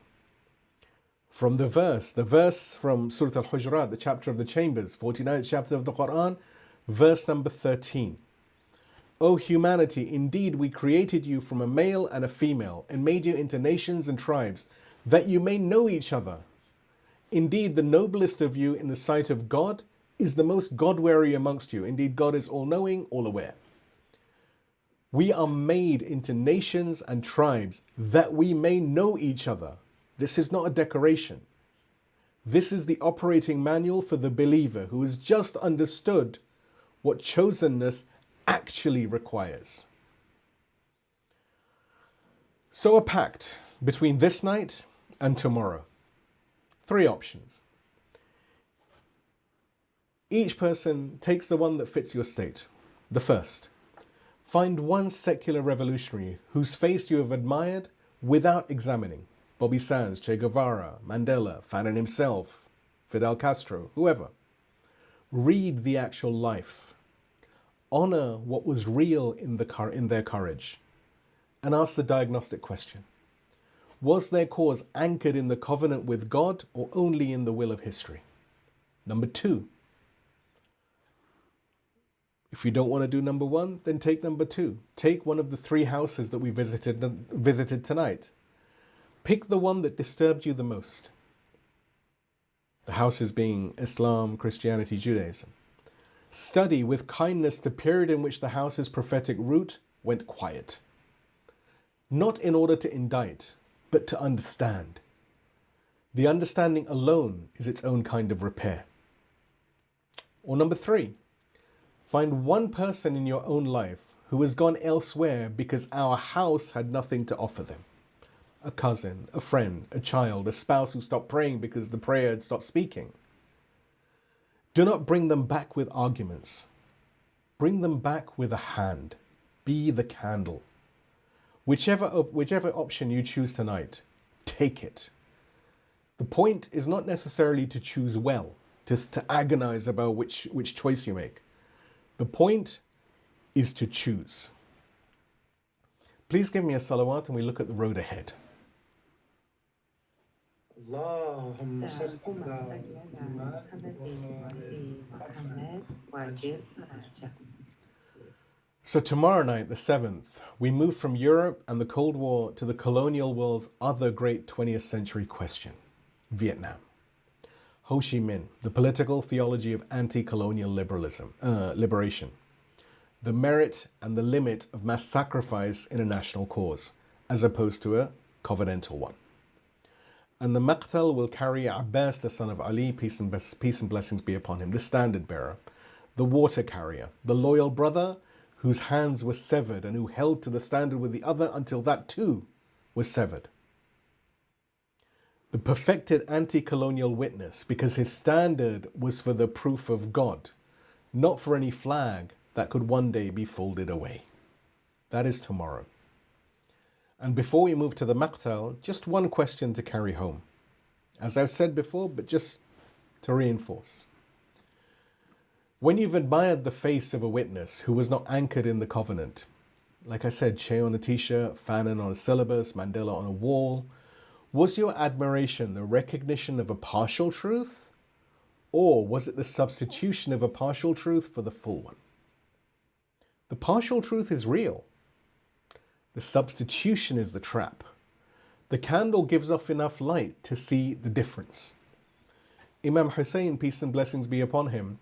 [SPEAKER 4] From the verse from Surah Al-Hujurat, the chapter of the chambers, 49th chapter of the Quran, verse number 13. O humanity, indeed we created you from a male and a female and made you into nations and tribes, that you may know each other. Indeed, the noblest of you in the sight of God is the most God-wary amongst you. Indeed, God is all-knowing, all-aware. We are made into nations and tribes that we may know each other. This is not a decoration. This is the operating manual for the believer who has just understood what chosenness actually requires. So a pact between this night and tomorrow. 3 options. Each person takes the one that fits your state. The first, find one secular revolutionary whose face you have admired without examining. Bobby Sands, Che Guevara, Mandela, Fanon himself, Fidel Castro, whoever. Read the actual life. Honor what was real in their courage. And ask the diagnostic question. Was their cause anchored in the covenant with God or only in the will of history? Number 2. If you don't want to do number 1, then take number 2. Take one of the 3 houses that we visited tonight. Pick the one that disturbed you the most. The houses being Islam, Christianity, Judaism. Study with kindness the period in which the house's prophetic root went quiet. Not in order to indict, but to understand. The understanding alone is its own kind of repair. Or number 3, find one person in your own life who has gone elsewhere because our house had nothing to offer them. A cousin, a friend, a child, a spouse who stopped praying because the prayer had stopped speaking. Do not bring them back with arguments. Bring them back with a hand. Be the candle. Whichever option you choose tonight, take it. The point is not necessarily to choose well, just to agonize about which choice you make. The point is to choose. Please give me a salawat and we look at the road ahead.
[SPEAKER 5] اللهم صل على محمد.
[SPEAKER 4] So tomorrow night, the 7th, we move from Europe and the Cold War to the colonial world's other great 20th century question, Vietnam. Ho Chi Minh, the political theology of anti-colonial liberation. The merit and the limit of mass sacrifice in a national cause, as opposed to a covenantal one. And the Maqtal will carry Abbas, the son of Ali, peace and blessings be upon him, the standard bearer, the water carrier, the loyal brother whose hands were severed and who held to the standard with the other until that too was severed. The perfected anti-colonial witness, because his standard was for the proof of God, not for any flag that could one day be folded away. That is tomorrow. And before we move to the Maqtal, just one question to carry home. As I've said before, but just to reinforce. When you've admired the face of a witness who was not anchored in the covenant, like I said, Che on a t-shirt, Fanon on a syllabus, Mandela on a wall, was your admiration the recognition of a partial truth? Or was it the substitution of a partial truth for the full one? The partial truth is real. The substitution is the trap. The candle gives off enough light to see the difference. Imam Hussein, peace and blessings be upon him,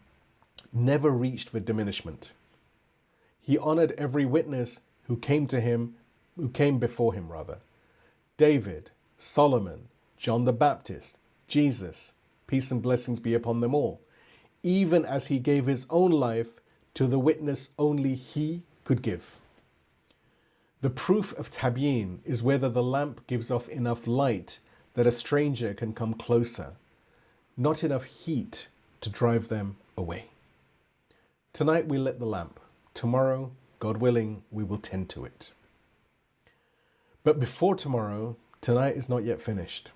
[SPEAKER 4] never reached for diminishment. He honored every witness who came before him. David, Solomon, John the Baptist, Jesus, peace and blessings be upon them all, even as he gave his own life to the witness only he could give. The proof of tabyin is whether the lamp gives off enough light that a stranger can come closer, not enough heat to drive them away. Tonight we lit the lamp. Tomorrow, God willing, we will tend to it. But before tomorrow, tonight is not yet finished.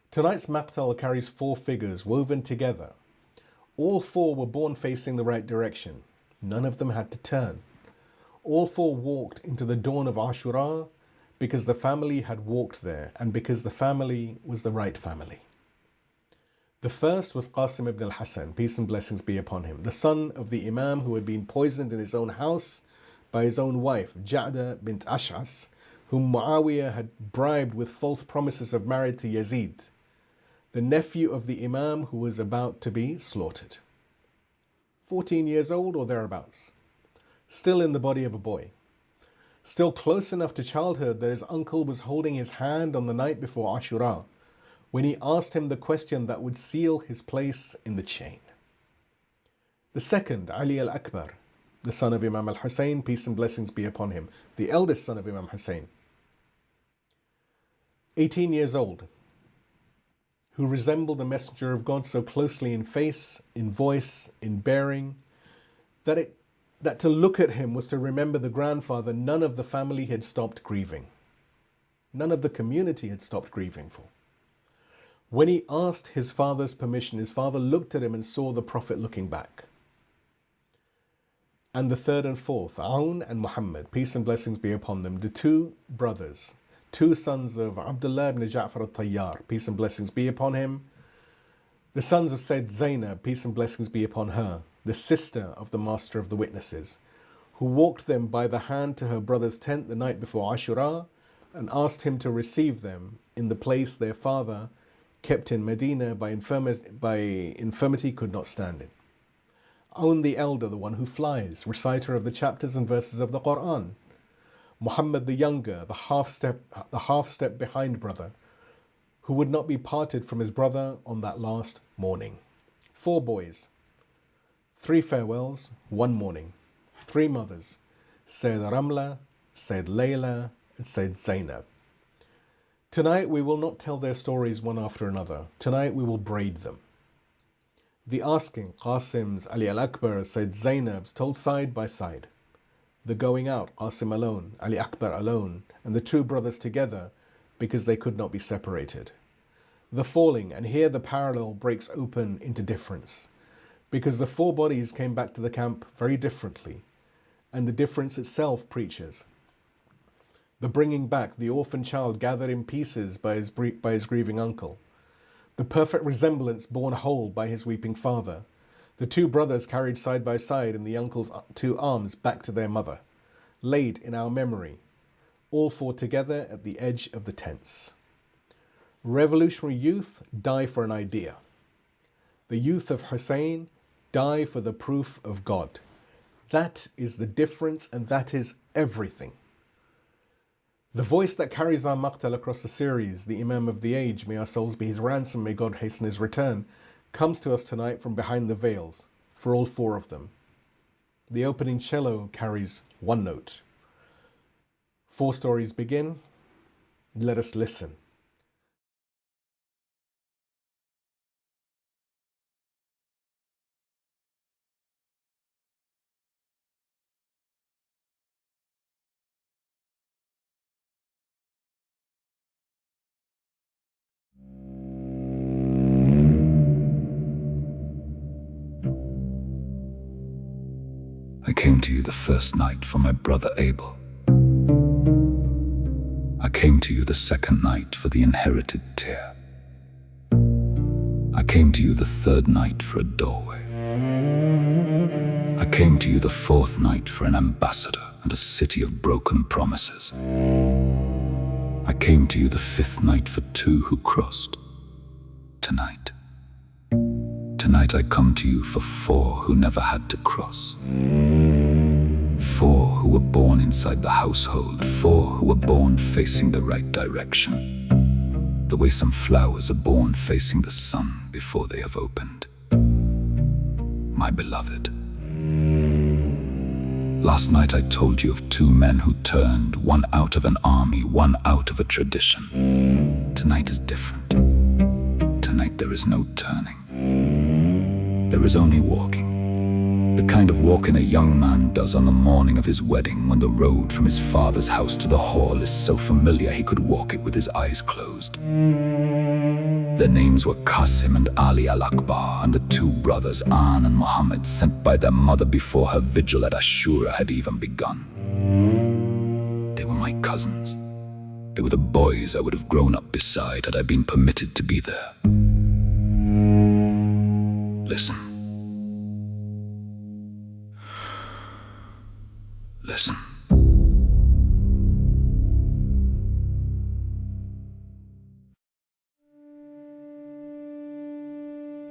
[SPEAKER 4] Tonight's Maqtal carries 4 figures woven together. All 4 were born facing the right direction. None of them had to turn. All 4 walked into the dawn of Ashura because the family had walked there and because the family was the right family. The first was Qasim ibn Hasan, peace and blessings be upon him, the son of the Imam who had been poisoned in his own house by his own wife, Ja'da bint Ash'as, whom Muawiyah had bribed with false promises of marriage to Yazid, the nephew of the Imam who was about to be slaughtered. 14 years old or thereabouts, still in the body of a boy, still close enough to childhood that his uncle was holding his hand on the night before Ashura, when he asked him the question that would seal his place in the chain. The second, Ali al-Akbar, the son of Imam al-Hussein, peace and blessings be upon him, the eldest son of Imam Hussein, 18 years old, who resembled the Messenger of God so closely in face, in voice, in bearing, that to look at him was to remember the grandfather none of the family had stopped grieving. None of the community had stopped grieving for. When he asked his father's permission, his father looked at him and saw the Prophet looking back. And the third and fourth, Aun and Muhammad, peace and blessings be upon them, the 2 brothers, 2 sons of Abdullah ibn Ja'far al-Tayyar, peace and blessings be upon him, the sons of Sayyid Zainab, peace and blessings be upon her, the sister of the Master of the Witnesses, who walked them by the hand to her brother's tent the night before Ashura and asked him to receive them in the place their father, kept in Medina by infirmity, could not stand in. Aun the elder, the one who flies, reciter of the chapters and verses of the Quran. Muhammad the younger, the half step behind brother, who would not be parted from his brother on that last morning. 4 boys, 3 farewells, 1 morning, 3 mothers, Sayyid Ramla, Sayyid Layla, and Sayyid Zainab. Tonight we will not tell their stories one after another. Tonight we will braid them. The asking, Qasim's, Ali al-Akbar, Sayyid Zainab's, told side by side. The going out, Qasim alone, Ali Akbar alone, and the 2 brothers together because they could not be separated. The falling, and here the parallel breaks open into difference, because the 4 bodies came back to the camp very differently, and the difference itself preaches. The bringing back, the orphan child gathered in pieces by his grieving uncle, the perfect resemblance borne whole by his weeping father, the 2 brothers carried side by side in the uncle's 2 arms back to their mother, laid in our memory, all 4 together at the edge of the tents. Revolutionary youth die for an idea. The youth of Hussein die for the proof of God. That is the difference, and that is everything. The voice that carries our Maqtal across the series, the Imam of the age, may our souls be his ransom, may God hasten his return, comes to us tonight from behind the veils, for all 4 of them. The opening cello carries 1 note. 4 stories begin. Let us listen.
[SPEAKER 6] I came to you the first night for my brother Abel. I came to you the second night for the inherited tear. I came to you the third night for a doorway. I came to you the fourth night for an ambassador and a city of broken promises. I came to you the fifth night for 2 who crossed. Tonight I come to you for 4 who never had to cross. 4 who were born inside the household, 4 who were born facing the right direction, the way some flowers are born facing the sun before they have opened. My beloved, Last night I told you of two men who turned, one out of an army, one out of a tradition. Tonight is different. Tonight there is no turning. There is only walking. The kind of walking a young man does on the morning of his wedding, when the road from his father's house to the hall is so familiar he could walk it with his eyes closed. Their names were Qasim and Ali al-Akbar, and the two brothers Aun and Muhammad, sent by their mother before her vigil at Ashura had even begun. They were my cousins. They were the boys I would have grown up beside had I been permitted to be there. Listen. Listen.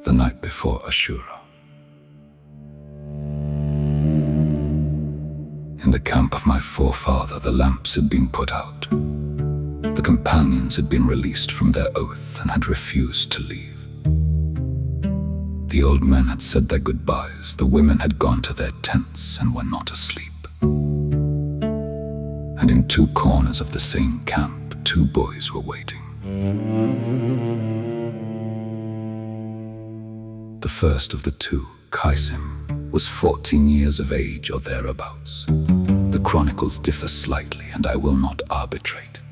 [SPEAKER 6] The night before Ashura. In the camp of my forefather, the lamps had been put out. The companions had been released from their oath and had refused to leave. The old men had said their goodbyes, the women had gone to their tents and were not asleep. And in two corners of the same camp, two boys were waiting. The first of the two, Qasim, was 14 years of age or thereabouts. The chronicles differ slightly, and I will not arbitrate.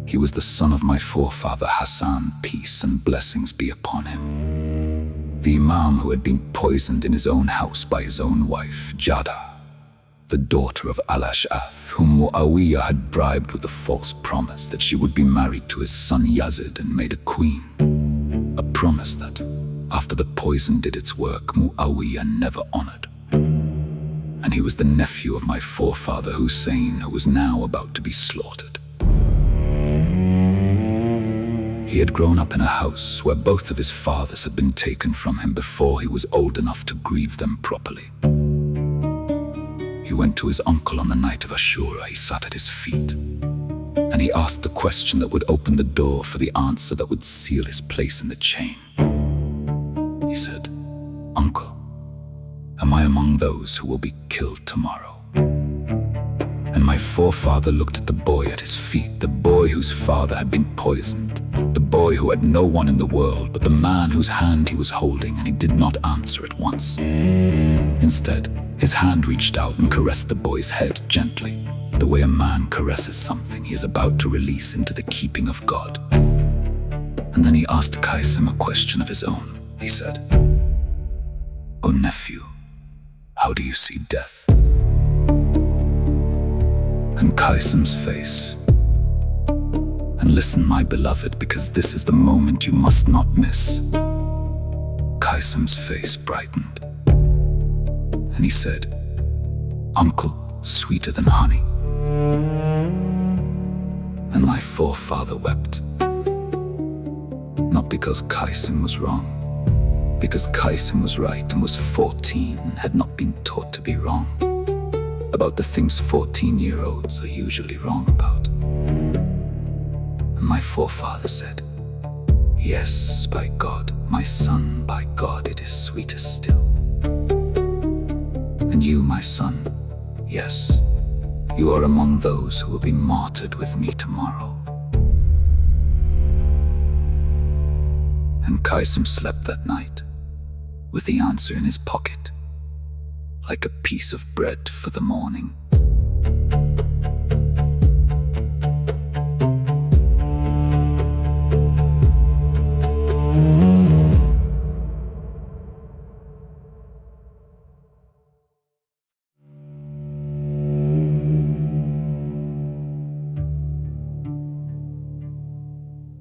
[SPEAKER 6] He was the son of my forefather Hassan, peace and blessings be upon him. The Imam who had been poisoned in his own house by his own wife, Shahada, the daughter of al-Ash'ath, whom Muawiyah had bribed with a false promise that she would be married to his son Yazid and made a queen. A promise that, after the poison did its work, Muawiyah never honored. And he was the nephew of my forefather Hussein, who was now about to be slaughtered. He had grown up in a house where both of his fathers had been taken from him before he was old enough to grieve them properly. He went to his uncle on the night of Ashura. He sat at his feet, and he asked the question that would open the door for the answer that would seal his place in the chain. He said, "Uncle, am I among those who will be killed tomorrow?" And my forefather looked at the boy at his feet, the boy whose father had been poisoned, the boy who had no one in the world but the man whose hand he was holding, and he did not answer at once. Instead, his hand reached out and caressed the boy's head gently, the way a man caresses something he is about to release into the keeping of God. And then he asked Qasim a question of his own. He said, "O nephew, how do you see death?" And Qasim's face, and listen, my beloved, because this is the moment you must not miss. Qasim's face brightened, and he said, "Uncle, sweeter than honey." And my forefather wept, not because Qasim was wrong, because Qasim was right and was 14 and had not been taught to be wrong about the things 14-year-olds are usually wrong about. And my forefather said, "Yes, by God, my son, by God, it is sweeter still. And you, my son, yes, you are among those who will be martyred with me tomorrow." And Qasim slept that night, with the answer in his pocket, like a piece of bread for the morning.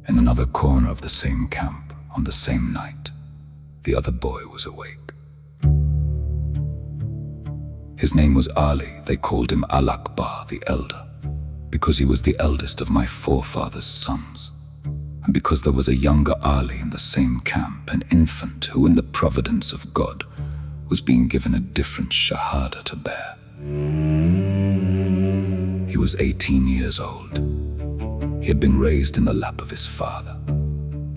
[SPEAKER 6] In another corner of the same camp, on the same night, the other boy was awake. His name was Ali. They called him al-Akbar, the elder, because he was the eldest of my forefather's sons, and because there was a younger Ali in the same camp, an infant who, in the providence of God, was being given a different Shahada to bear. He was 18 years old. He had been raised in the lap of his father.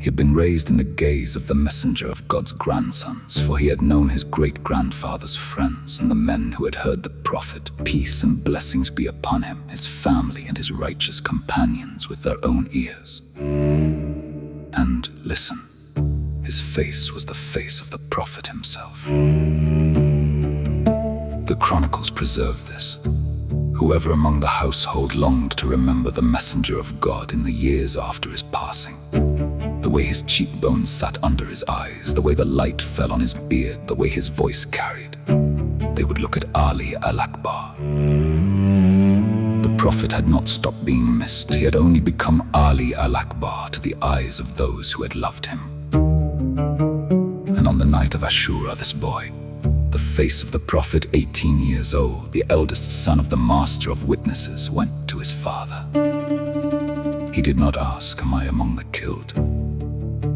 [SPEAKER 6] He had been raised in the gaze of the messenger of God's grandsons, for he had known his great-grandfather's friends and the men who had heard the prophet, peace and blessings be upon him, his family and his righteous companions, with their own ears. And listen, his face was the face of the prophet himself. The chronicles preserve this. Whoever among the household longed to remember the messenger of God in the years after his passing, the way his cheekbones sat under his eyes, the way the light fell on his beard, the way his voice carried, they would look at Ali al-Akbar. The prophet had not stopped being missed. He had only become Ali al-Akbar to the eyes of those who had loved him. And on the night of Ashura, this boy, the face of the prophet, 18 years old, the eldest son of the master of witnesses, went to his father. He did not ask, "Am I among the killed?"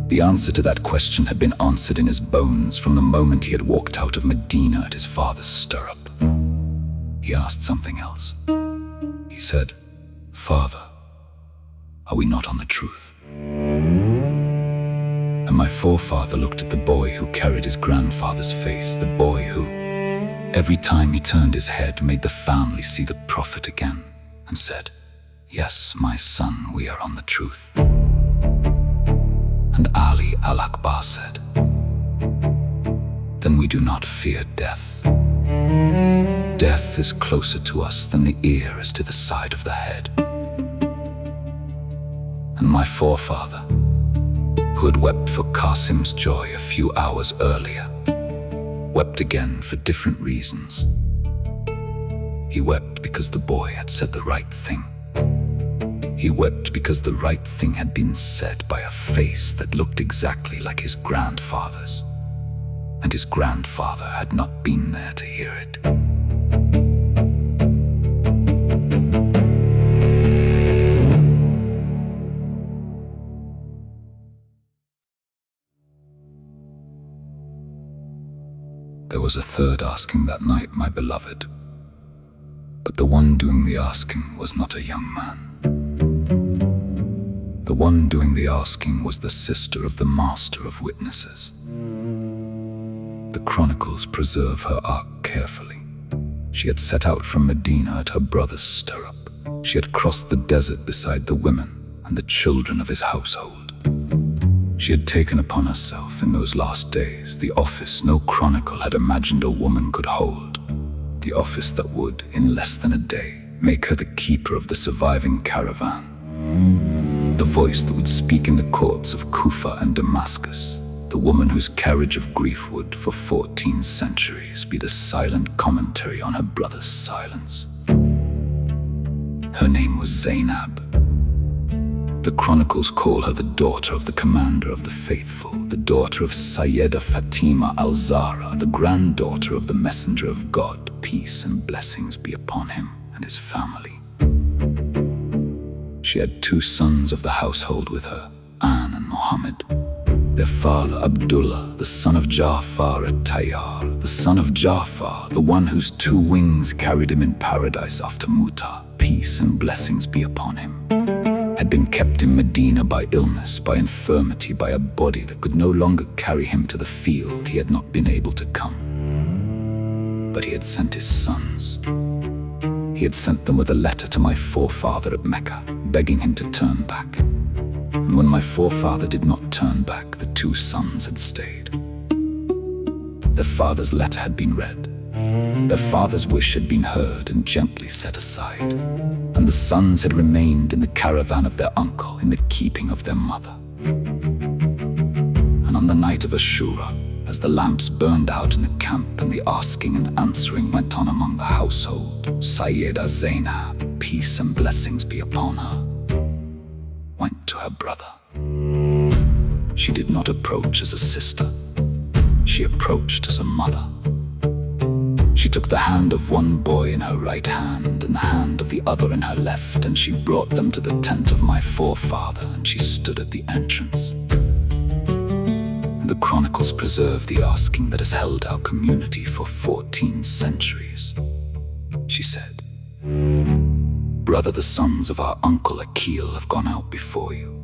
[SPEAKER 6] The answer to that question had been answered in his bones from the moment he had walked out of Medina at his father's stirrup. He asked something else. He said, "Father, are we not on the truth?" And my forefather looked at the boy who carried his grandfather's face, the boy who, every time he turned his head, made the family see the prophet again, and said, "Yes, my son, we are on the truth." And Ali al-Akbar said, "Then we do not fear death. Death is closer to us than the ear is to the side of the head." And my forefather, who had wept for Qasim's joy a few hours earlier, wept again for different reasons. He wept because the boy had said the right thing. He wept because the right thing had been said by a face that looked exactly like his grandfather's, and his grandfather had not been there to hear it. There was a third asking that night, my beloved, but the one doing the asking was not a young man. The one doing the asking was the sister of the master of witnesses. The chronicles preserve her arc carefully. She had set out from Medina at her brother's stirrup. She had crossed the desert beside the women and the children of his household. She had taken upon herself in those last days the office no chronicle had imagined a woman could hold, the office that would, in less than a day, make her the keeper of the surviving caravan, the voice that would speak in the courts of Kufa and Damascus, the woman whose carriage of grief would, for 14 centuries, be the silent commentary on her brother's silence. Her name was Zainab. The chronicles call her the daughter of the commander of the faithful, the daughter of Sayyida Fatima al-Zahra, the granddaughter of the messenger of God, peace and blessings be upon him and his family. She had 2 sons of the household with her, Aun and Muhammad. Their father Abdullah, the son of Ja'far at-Tayyar, the son of Ja'far, the one whose 2 wings carried him in paradise after Muta, peace and blessings be upon him, had been kept in Medina by illness, by infirmity, by a body that could no longer carry him to the field. He had not been able to come. But he had sent his sons. He had sent them with a letter to my forefather at Mecca, begging him to turn back. And when my forefather did not turn back, the 2 sons had stayed. Their father's letter had been read. Their father's wish had been heard and gently set aside, and the sons had remained in the caravan of their uncle, in the keeping of their mother. And on the night of Ashura, as the lamps burned out in the camp and the asking and answering went on among the household, Sayyida Zainab, peace and blessings be upon her, went to her brother. She did not approach as a sister. She approached as a mother. She took the hand of one boy in her right hand and the hand of the other in her left, and she brought them to the tent of my forefather, and she stood at the entrance. And the chronicles preserve the asking that has held our community for 14 centuries. She said, "Brother, the sons of our uncle Akil have gone out before you.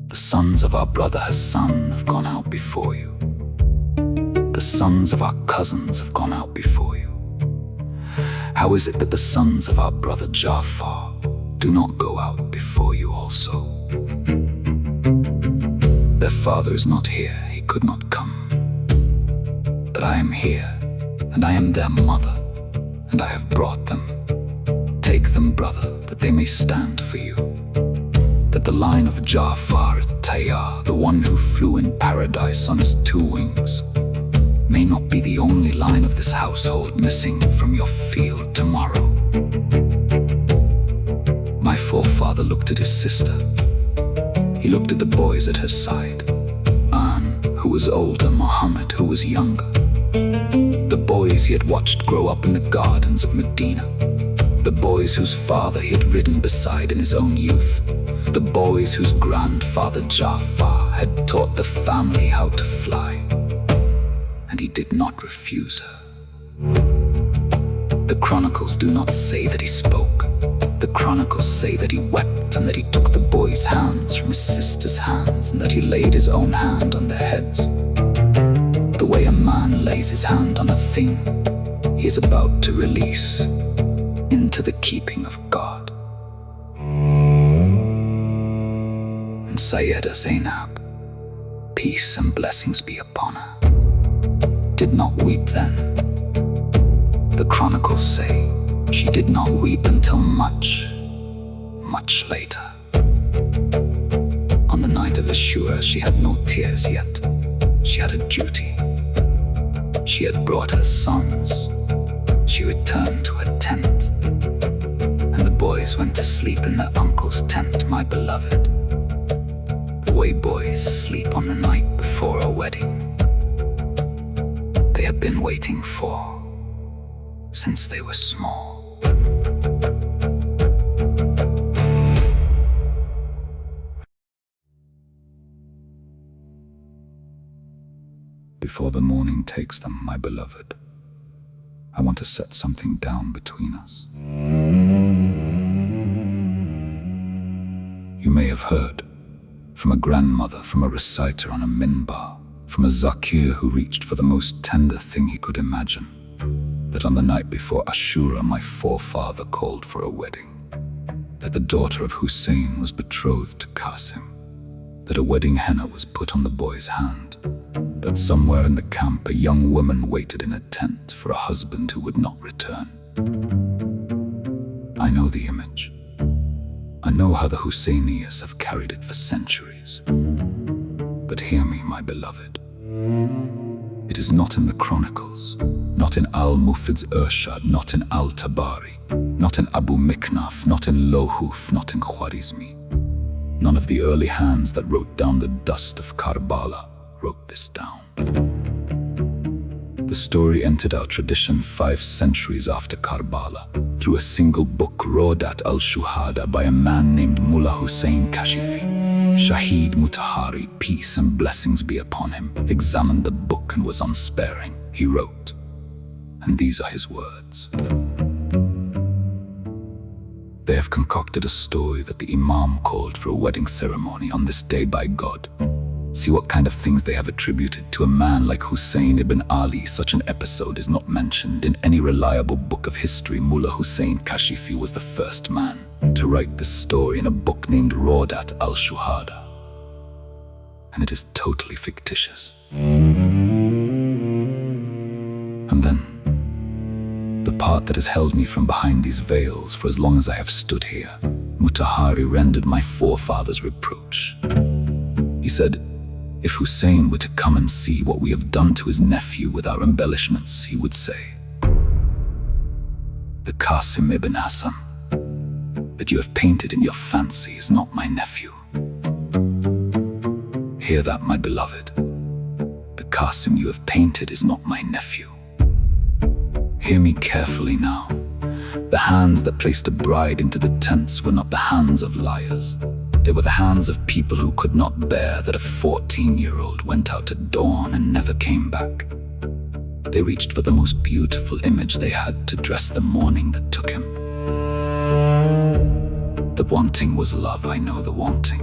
[SPEAKER 6] The The sons of our brother Hassan have gone out before you. The sons of our cousins have gone out before you. How is it that the sons of our brother Ja'far do not go out before you also? Their father is not here, he could not come. But I am here, and I am their mother, and I have brought them. Take them, brother, that they may stand for you. That the line of Ja'far at-Tayyar, the one who flew in paradise on his 2 wings, may not be the only line of this household missing from your field tomorrow. My forefather looked at his sister. He looked at the boys at her side. Aun, who was older, Muhammad, who was younger. The boys he had watched grow up in the gardens of Medina. The boys whose father he had ridden beside in his own youth. The boys whose grandfather Ja'far had taught the family how to fly. And he did not refuse her. The chronicles do not say that he spoke. The chronicles say that he wept and that he took the boys' hands from his sister's hands and that he laid his own hand on their heads. The way a man lays his hand on a thing he is about to release into the keeping of God. And Sayyida Zainab, peace and blessings be upon her, did not weep then. The chronicles say she did not weep until much, much later. On the night of Ashura, she had no tears yet. She had a duty. She had brought her sons. She returned to her tent. And the boys went to sleep in their uncle's tent, my beloved. The way boys sleep on the night before a wedding. They have been waiting for since they were small. Before the morning takes them, my beloved, I want to set something down between us. You may have heard from a grandmother, from a reciter on a minbar, from a zakir who reached for the most tender thing he could imagine, that on the night before Ashura my forefather called for a wedding, that the daughter of Hussein was betrothed to Qasim, that a wedding henna was put on the boy's hand, that somewhere in the camp a young woman waited in a tent for a husband who would not return. I know the image. I know how the Husseiniyas have carried it for centuries. But hear me, my beloved. It is not in the chronicles, not in al-Mufid's Irshad, not in al-Tabari, not in Abu Miknaf, not in Lohuf, not in Khwarizmi. None of the early hands that wrote down the dust of Karbala wrote this down. The story entered our tradition 5 centuries after Karbala, through a single book, Rodat al-Shuhada, by a man named Mullah Hussein Kashifi. Shahid Mutahari, peace and blessings be upon him, examined the book and was unsparing. He wrote, and these are his words. They have concocted a story that the Imam called for a wedding ceremony on this day by God. See what kind of things they have attributed to a man like Hussein ibn Ali. Such an episode is not mentioned in any reliable book of history. Mullah Hussein Kashifi was the first man to write this story in a book named Rodat al-Shuhada. And it is totally fictitious. And then, the part that has held me from behind these veils for as long as I have stood here, Mutahari rendered my forefather's reproach. He said, if Hussein were to come and see what we have done to his nephew with our embellishments, he would say, the Qasim ibn Hasan that you have painted in your fancy is not my nephew. Hear that, my beloved. The Qasim you have painted is not my nephew. Hear me carefully now. The hands that placed a bride into the tents were not the hands of liars. They were the hands of people who could not bear that a 14-year-old went out at dawn and never came back. They reached for the most beautiful image they had to dress the mourning that took him. The wanting was love, I know the wanting.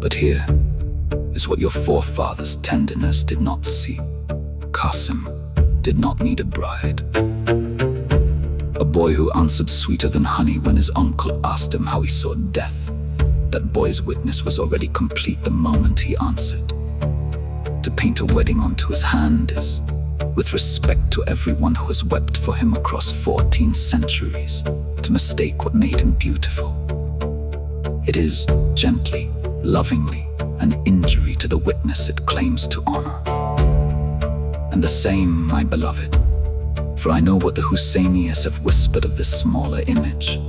[SPEAKER 6] But here is what your forefathers' tenderness did not see. Qasim did not need a bride. A boy who answered sweeter than honey when his uncle asked him how he saw death. That boy's witness was already complete the moment he answered. To paint a wedding onto his hand is, with respect to everyone who has wept for him across 14 centuries, to mistake what made him beautiful. It is, gently, lovingly, an injury to the witness it claims to honor. And the same, my beloved, for I know what the Husseinists have whispered of this smaller image,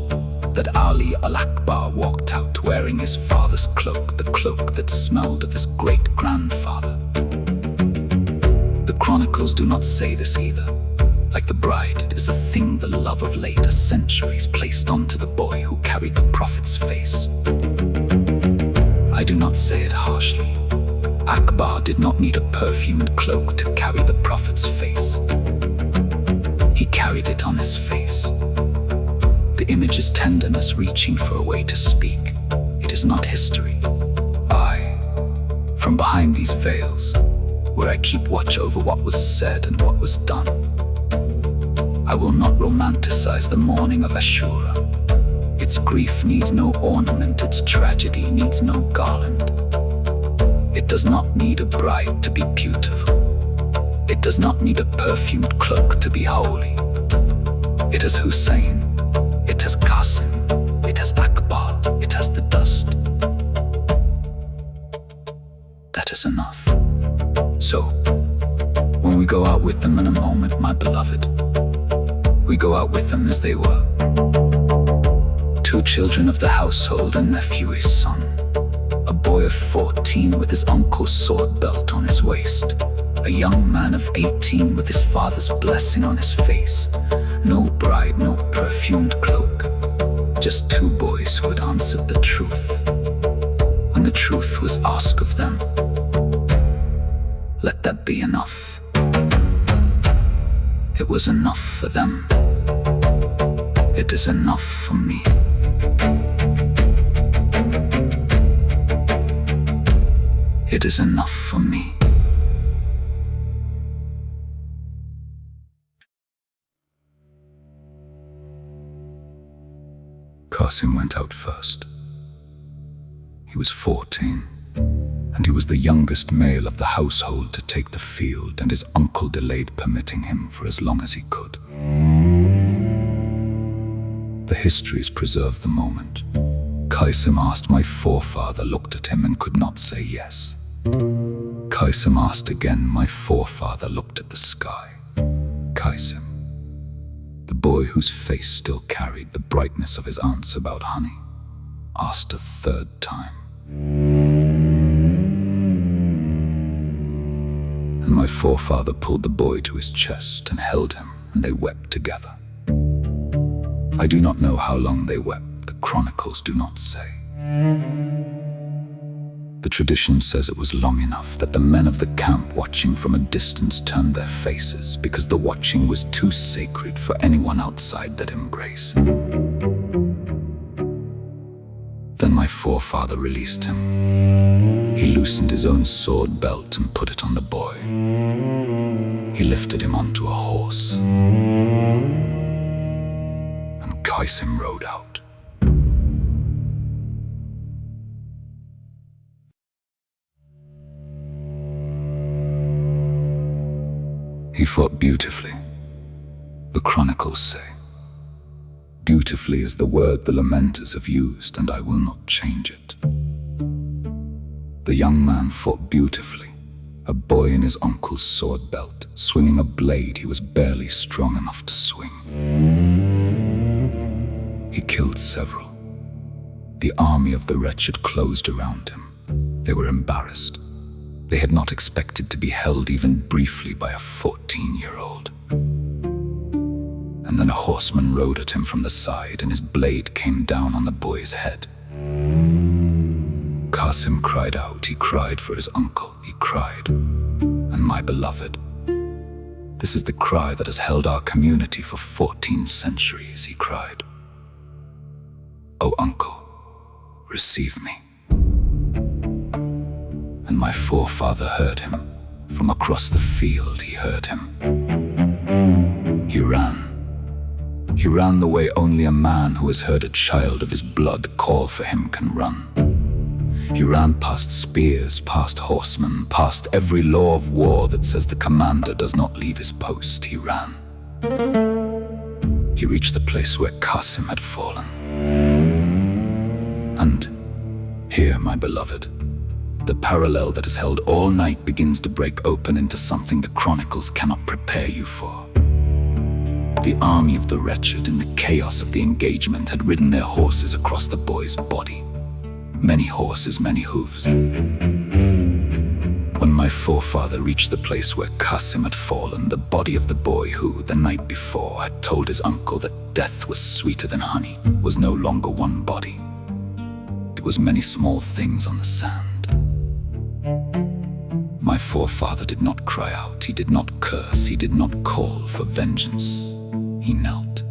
[SPEAKER 6] that Ali al-Akbar walked out wearing his father's cloak, the cloak that smelled of his great-grandfather. The chronicles do not say this either. Like the bride, it is a thing the love of later centuries placed onto the boy who carried the prophet's face. I do not say it harshly. Akbar did not need a perfumed cloak to carry the prophet's face. He carried it on his face. The image is tenderness reaching for a way to speak. It is not history. From behind these veils, where I keep watch over what was said and what was done, I will not romanticize the mourning of Ashura. Its grief needs no ornament, its tragedy needs no garland. It does not need a bride to be beautiful. It does not need a perfumed cloak to be holy. It has Hussein, it has Qasim, it has Akbar, it has the dust. That is enough. So, when we go out with them in a moment, my beloved, we go out with them as they were. Two children of the household, a nephew, a son. A boy of 14 with his uncle's sword belt on his waist. A young man of 18 with his father's blessing on his face. No bride, no perfumed cloak. Just two boys who had answered the truth when the truth was asked of them. Let that be enough. It was enough for them. It is enough for me. It is enough for me. Qasim went out first. He was 14, and he was the youngest male of the household to take the field, and his uncle delayed permitting him for as long as he could. The histories preserve the moment. Qasim asked, my forefather looked at him and could not say yes. Qasim asked again, my forefather looked at the sky. Qasim, the boy whose face still carried the brightness of his answer about honey, asked a third time. And my forefather pulled the boy to his chest and held him, and they wept together. I do not know how long they wept, the chronicles do not say. The tradition says it was long enough that the men of the camp watching from a distance turned their faces because the watching was too sacred for anyone outside that embrace. Then my forefather released him. He loosened his own sword belt and put it on the boy. He lifted him onto a horse. And Qasim rode out. He fought beautifully, the chronicles say. Beautifully is the word the lamenters have used, and I will not change it. The young man fought beautifully, a boy in his uncle's sword belt, swinging a blade he was barely strong enough to swing. He killed several. The army of the Wretched closed around him. They were embarrassed. They had not expected to be held even briefly by a 14-year-old. And then a horseman rode at him from the side, and his blade came down on the boy's head. Qasim cried out. He cried for his uncle. He cried, and my beloved. This is the cry that has held our community for 14 centuries, he cried. Oh, uncle, receive me. and my forefather heard him. From across the field he heard him. He ran. He ran the way only a man who has heard a child of his blood call for him can run. He ran past spears, past horsemen, past every law of war that says the commander does not leave his post. He ran. He reached the place where Qasim had fallen. And here, my beloved, the parallel that is held all night begins to break open into something the chronicles cannot prepare you for. The army of the wretched, in the chaos of the engagement, had ridden their horses across the boy's body. Many horses, many hooves. When my forefather reached the place where Qasim had fallen, the body of the boy who, the night before, had told his uncle that death was sweeter than honey, was no longer one body. It was many small things on the sand. My forefather did not cry out, he did not curse, he did not call for vengeance. He knelt.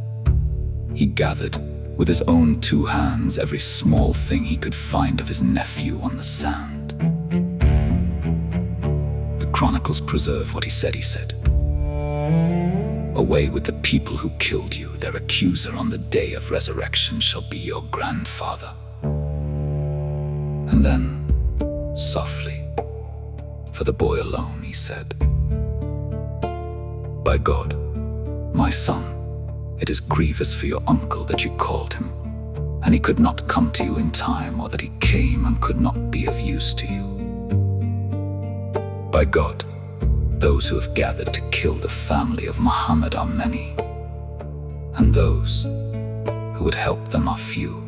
[SPEAKER 6] He gathered, with his own 2 hands, every small thing he could find of his nephew on the sand. The chronicles preserve what he said. Away with the people who killed you, their accuser on the day of resurrection shall be your grandfather. And then, softly, for the boy alone, he said, "By God, my son, it is grievous for your uncle that you called him, and he could not come to you in time, or that he came and could not be of use to you. By God, those who have gathered to kill the family of Muhammad are many, and those who would help them are few."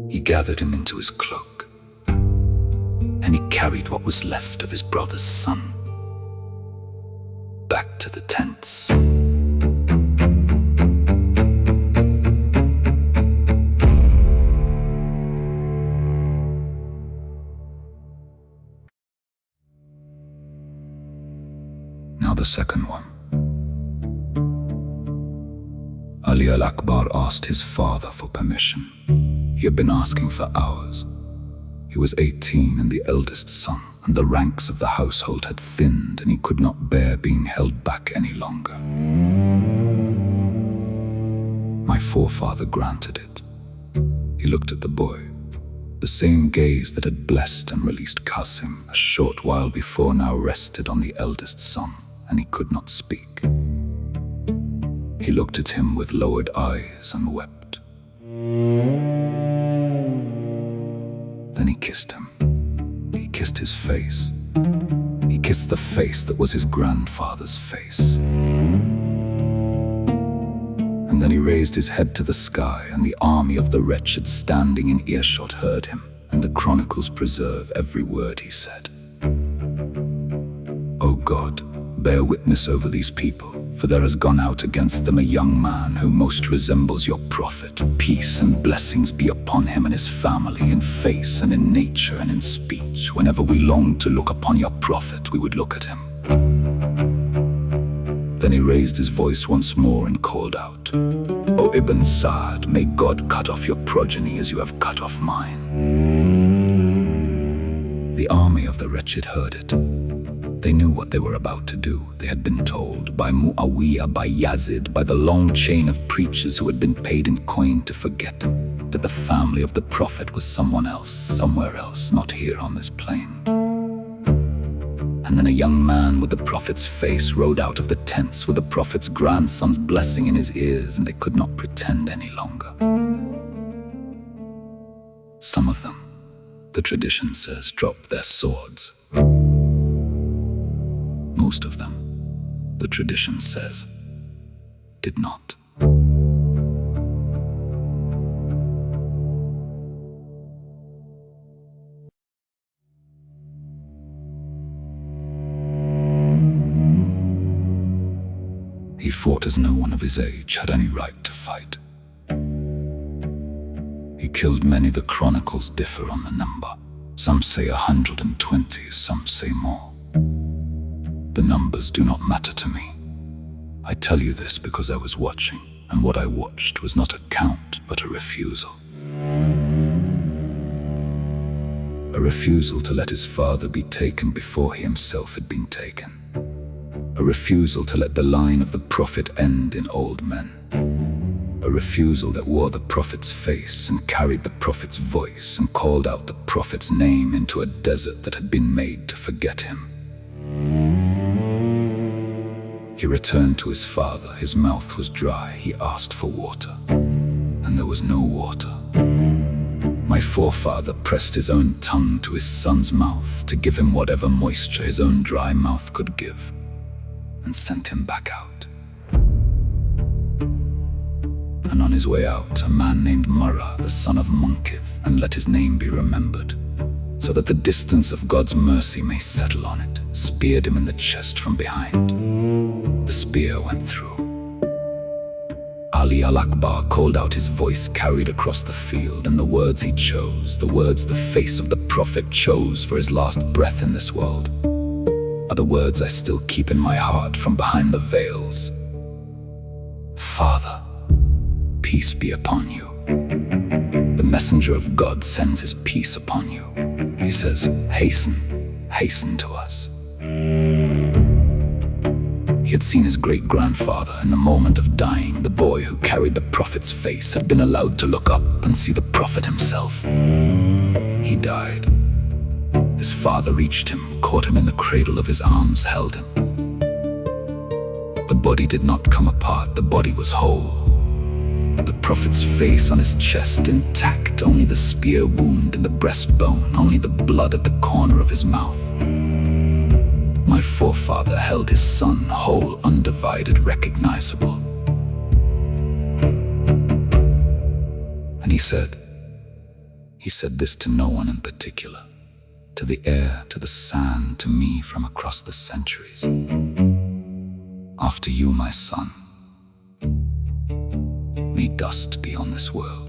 [SPEAKER 6] He gathered him into his cloak, and he carried what was left of his brother's son back to the tents. Now the second one. Al-Akbar asked his father for permission. He had been asking for hours. He was 18 and the eldest son, and the ranks of the household had thinned, and he could not bear being held back any longer. My forefather granted it. He looked at the boy. The same gaze that had blessed and released Qasim a short while before now rested on the eldest son, and he could not speak. He looked at him with lowered eyes and wept. Then he kissed him. He kissed his face. He kissed the face that was his grandfather's face. And then he raised his head to the sky, and the army of the wretched standing in earshot heard him, and the chronicles preserve every word he said. O God, bear witness over these people, for there has gone out against them a young man who most resembles your prophet. Peace and blessings be upon him and his family, in face and in nature and in speech. Whenever we longed to look upon your prophet, we would look at him. Then he raised his voice once more and called out, O Ibn Sa'd, may God cut off your progeny as you have cut off mine. The army of the wretched heard it. They knew what they were about to do. They had been told by Muawiyah, by Yazid, by the long chain of preachers who had been paid in coin to forget that the family of the Prophet was someone else, somewhere else, not here on this plain. And then a young man with the Prophet's face rode out of the tents with the Prophet's grandson's blessing in his ears, and they could not pretend any longer. Some of them, the tradition says, dropped their swords. Most of them, the tradition says, did not. He fought as no one of his age had any right to fight. He killed many. The chronicles differ on the number. Some say 120, some say more. The numbers do not matter to me. I tell you this because I was watching, and what I watched was not a count, but a refusal. A refusal to let his father be taken before he himself had been taken. A refusal to let the line of the prophet end in old men. A refusal that wore the prophet's face and carried the prophet's voice and called out the prophet's name into a desert that had been made to forget him. He returned to his father. His mouth was dry. He asked for water, and there was no water. My forefather pressed his own tongue to his son's mouth to give him whatever moisture his own dry mouth could give, and sent him back out. And on his way out, a man named Murrah, the son of Munkith, and let his name be remembered, so that the distance of God's mercy may settle on it, speared him in the chest from behind. The spear went through. Ali al-Akbar called out, his voice carried across the field, and the words he chose, the words the face of the prophet chose for his last breath in this world, are the words I still keep in my heart from behind the veils. Father, peace be upon you. The messenger of God sends his peace upon you. He says, hasten, hasten to us. He had seen his great-grandfather in the moment of dying. The boy who carried the prophet's face had been allowed to look up and see the prophet himself. He died. His father reached him, caught him in the cradle of his arms, held him. The body did not come apart. The body was whole. The prophet's face on his chest intact, only the spear wound in the breastbone, only the blood at the corner of his mouth. My forefather held his son whole, undivided, recognizable. And he said this to no one in particular, to the air, to the sand, to me from across the centuries. After you, my son, may dust be on this world.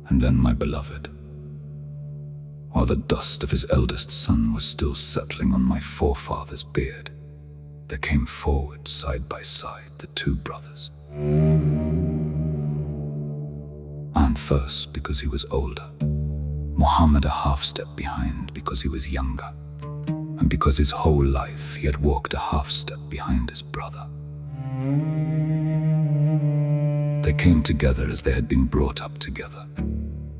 [SPEAKER 6] And then my beloved, while the dust of his eldest son was still settling on my forefather's beard, there came forward side by side the two brothers. And first because he was older, Muhammad a half step behind because he was younger, and because his whole life he had walked a half step behind his brother. They came together as they had been brought up together.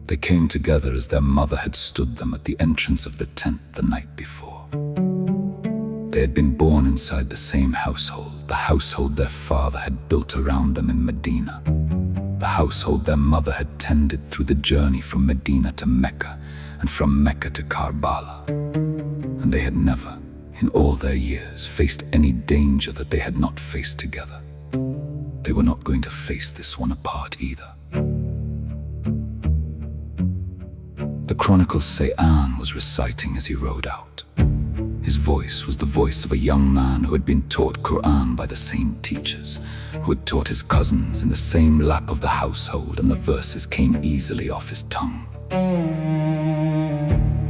[SPEAKER 6] They came together as their mother had stood them at the entrance of the tent the night before. They had been born inside the same household, the household their father had built around them in Medina, the household their mother had tended through the journey from Medina to Mecca and from Mecca to Karbala. And they had never, in all their years, faced any danger that they had not faced together. They were not going to face this one apart either. The chronicles say Aun was reciting as he rode out. His voice was the voice of a young man who had been taught Quran by the same teachers, who had taught his cousins in the same lap of the household, and the verses came easily off his tongue.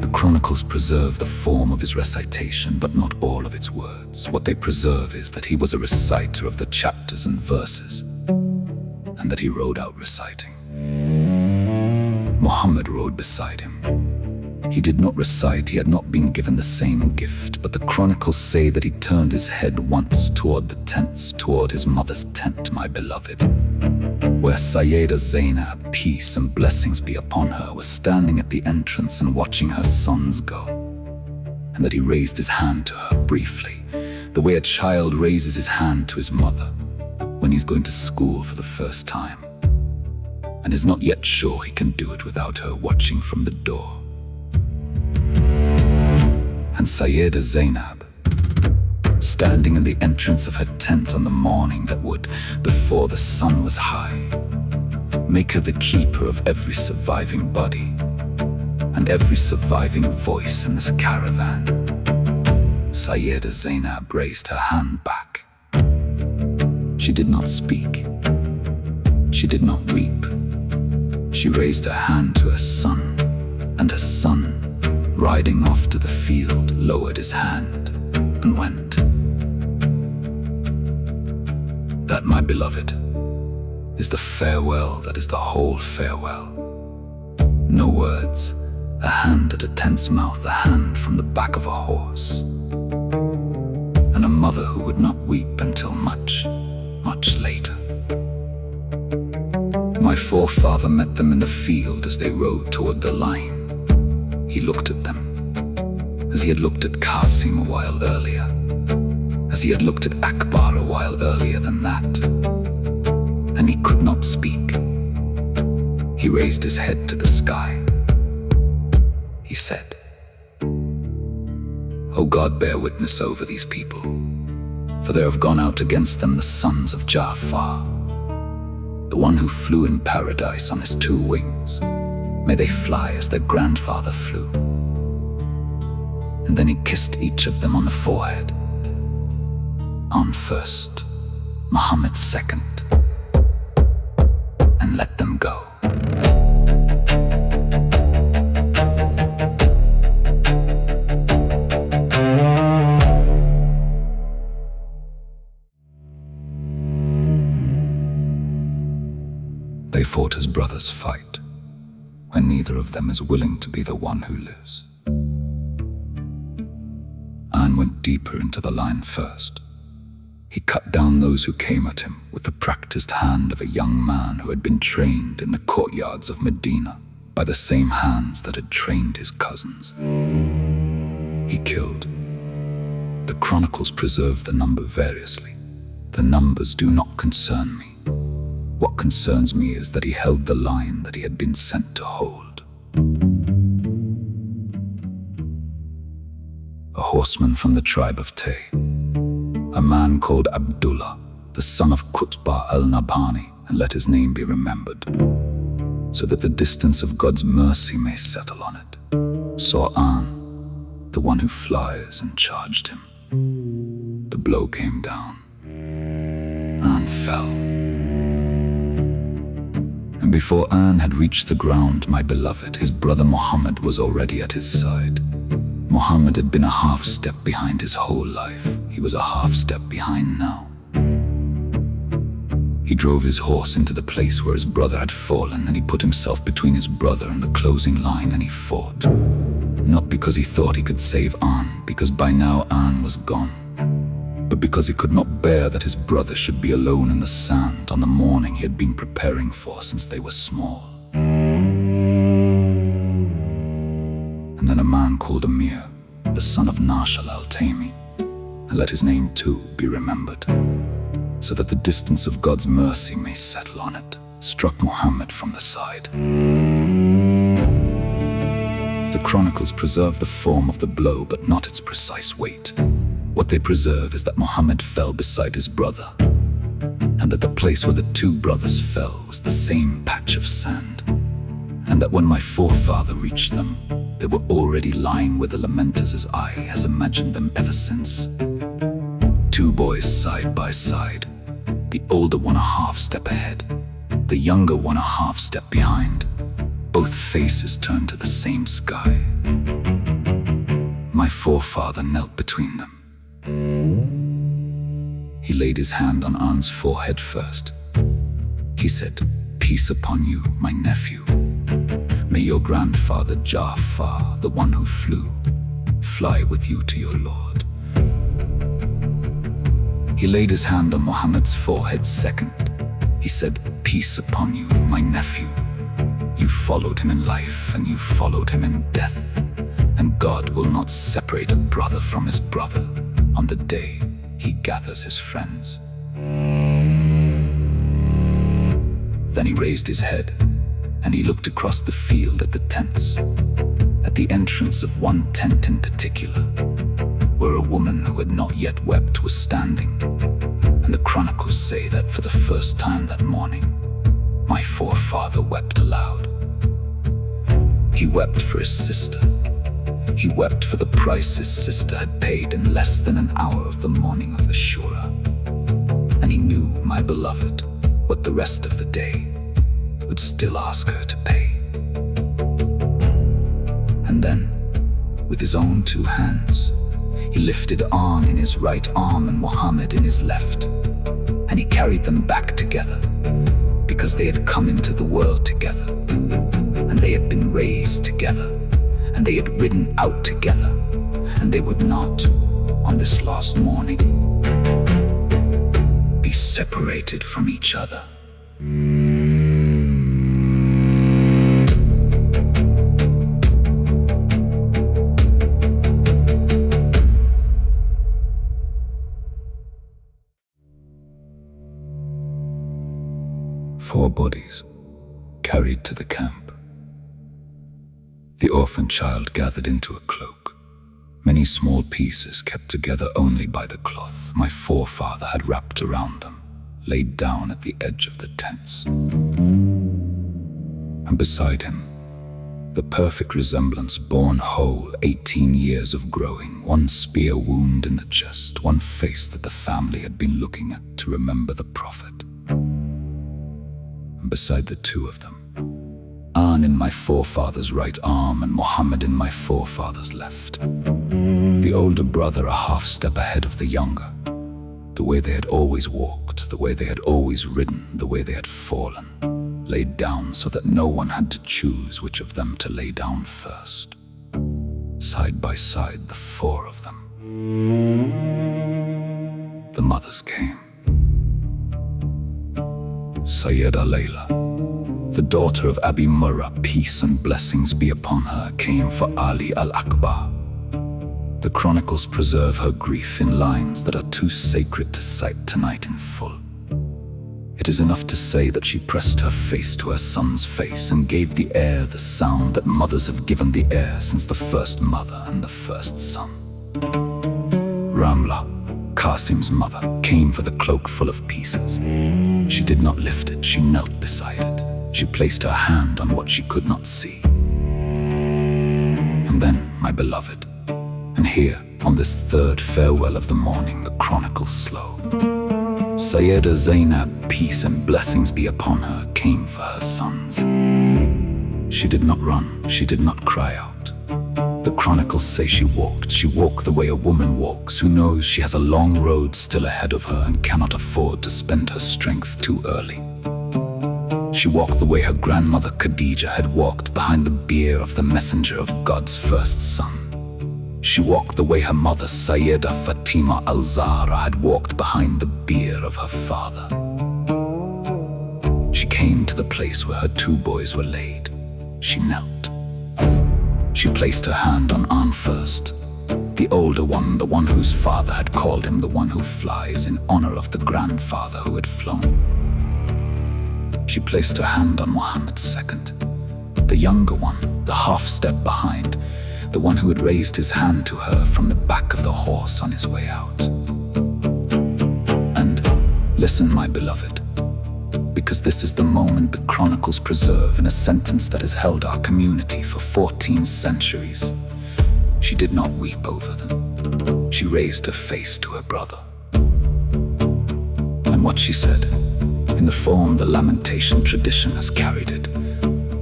[SPEAKER 6] The chronicles preserve the form of his recitation, but not all of its words. What they preserve is that he was a reciter of the chapters and verses, and that he rode out reciting. Muhammad rode beside him. He did not recite, he had not been given the same gift, but the chronicles say that he turned his head once toward the tents, toward his mother's tent, my beloved, where Sayyida Zainab, peace and blessings be upon her, was standing at the entrance and watching her sons go, and that he raised his hand to her briefly, the way a child raises his hand to his mother when he's going to school for the first time, and is not yet sure he can do it without her watching from the door. And Sayyida Zainab, standing in the entrance of her tent on the morning that would, before the sun was high, make her the keeper of every surviving body and every surviving voice in this caravan. Sayyida Zainab raised her hand back. She did not speak. She did not weep. She raised her hand to her son, and her son, riding off to the field, lowered his hand and went. That, my beloved, is the farewell that is the whole farewell. No words, a hand at a tense mouth, a hand from the back of a horse, and a mother who would not weep until much, much later. My forefather met them in the field as they rode toward the line. He looked at them, as he had looked at Qasim a while earlier, as he had looked at Akbar a while earlier than that, and he could not speak. He raised his head to the sky. He said, "O God, bear witness over these people, for there have gone out against them the sons of Ja'far, the one who flew in paradise on his 2 wings. May they fly as their grandfather flew." And then he kissed each of them on the forehead. Aun first, Muhammad second, and let them go. They fought as brothers fight, when neither of them is willing to be the one who lives. Aun went deeper into the line first. He cut down those who came at him with the practiced hand of a young man who had been trained in the courtyards of Medina by the same hands that had trained his cousins. He killed. The chronicles preserve the number variously. The numbers do not concern me. What concerns me is that he held the line that he had been sent to hold. A horseman from the tribe of Tay, a man called Abdullah, the son of Qutbah al-Nabhani, and let his name be remembered, so that the distance of God's mercy may settle on it, saw Aun, the one who flies, and charged him. The blow came down. Aun fell. And before Aun had reached the ground, my beloved, his brother Muhammad, was already at his side. Muhammad had been a half step behind his whole life. He was a half step behind now. He drove his horse into the place where his brother had fallen, and he put himself between his brother and the closing line, and he fought. Not because he thought he could save Aun, because by now Aun was gone, but because he could not bear that his brother should be alone in the sand on the morning he had been preparing for since they were small. And then a man called Amir, the son of Nashal al-Taymi, and let his name too be remembered, so that the distance of God's mercy may settle on it, struck Muhammad from the side. The chronicles preserve the form of the blow, but not its precise weight. What they preserve is that Muhammad fell beside his brother, and that the place where the 2 brothers fell was the same patch of sand, and that when my forefather reached them, they were already lying with the lamenters as I has imagined them ever since. 2 boys side by side, the older one a half step ahead, the younger one a half step behind, both faces turned to the same sky. My forefather knelt between them. He laid his hand on Aun's forehead first. He said, "Peace upon you, my nephew. May your grandfather Ja'far, the one who flew, fly with you to your Lord." He laid his hand on Muhammad's forehead second. He said, "Peace upon you, my nephew. You followed him in life and you followed him in death, and God will not separate a brother from his brother on the day he gathers his friends." Then he raised his head and he looked across the field at the tents, at the entrance of one tent in particular, where a woman who had not yet wept was standing. And the chronicles say that for the first time that morning, my forefather wept aloud. He wept for his sister. He wept for the price his sister had paid in less than an hour of the morning of Ashura. And he knew, my beloved, what the rest of the day would still ask her to pay. And then, with his own two hands, he lifted Aun in his right arm and Muhammad in his left, and he carried them back together, because they had come into the world together, and they had been raised together, and they had ridden out together, and they would not, on this last morning, be separated from each other. Four bodies carried to the camp. The orphan child gathered into a cloak, many small pieces kept together only by the cloth my forefather had wrapped around them, laid down at the edge of the tents. And beside him, the perfect resemblance born whole, 18 years of growing, one spear wound in the chest, one face that the family had been looking at to remember the prophet. And beside the two of them, Aun in my forefather's right arm and Muhammad in my forefather's left. The older brother a half step ahead of the younger. The way they had always walked, the way they had always ridden, the way they had fallen, laid down so that no one had to choose which of them to lay down first. Side by side, the four of them. The mothers came. Sayyida Layla, the daughter of Abi Murrah, peace and blessings be upon her, came for Ali al-Akbar. The chronicles preserve her grief in lines that are too sacred to cite tonight in full. It is enough to say that she pressed her face to her son's face and gave the air the sound that mothers have given the air since the first mother and the first son. Ramla, Qasim's mother, came for the cloak full of pieces. She did not lift it, she knelt beside it. She placed her hand on what she could not see. And then, my beloved, and here, on this third farewell of the morning, the chronicles slow. Sayyida Zainab, peace and blessings be upon her, came for her sons. She did not run, she did not cry out. The chronicles say she walked the way a woman walks who knows she has a long road still ahead of her and cannot afford to spend her strength too early. She walked the way her grandmother Khadija had walked behind the bier of the messenger of God's first son. She walked the way her mother Sayyida Fatima al-Zahra had walked behind the bier of her father. She came to the place where her two boys were laid. She knelt. She placed her hand on Aun first, the older one, the one whose father had called him the one who flies, in honor of the grandfather who had flown. She placed her hand on Muhammad second, the younger one, the half step behind, the one who had raised his hand to her from the back of the horse on his way out. And listen, my beloved, because this is the moment the chronicles preserve in a sentence that has held our community for 14 centuries. She did not weep over them. She raised her face to her brother. And what she said, in the form the lamentation tradition has carried it,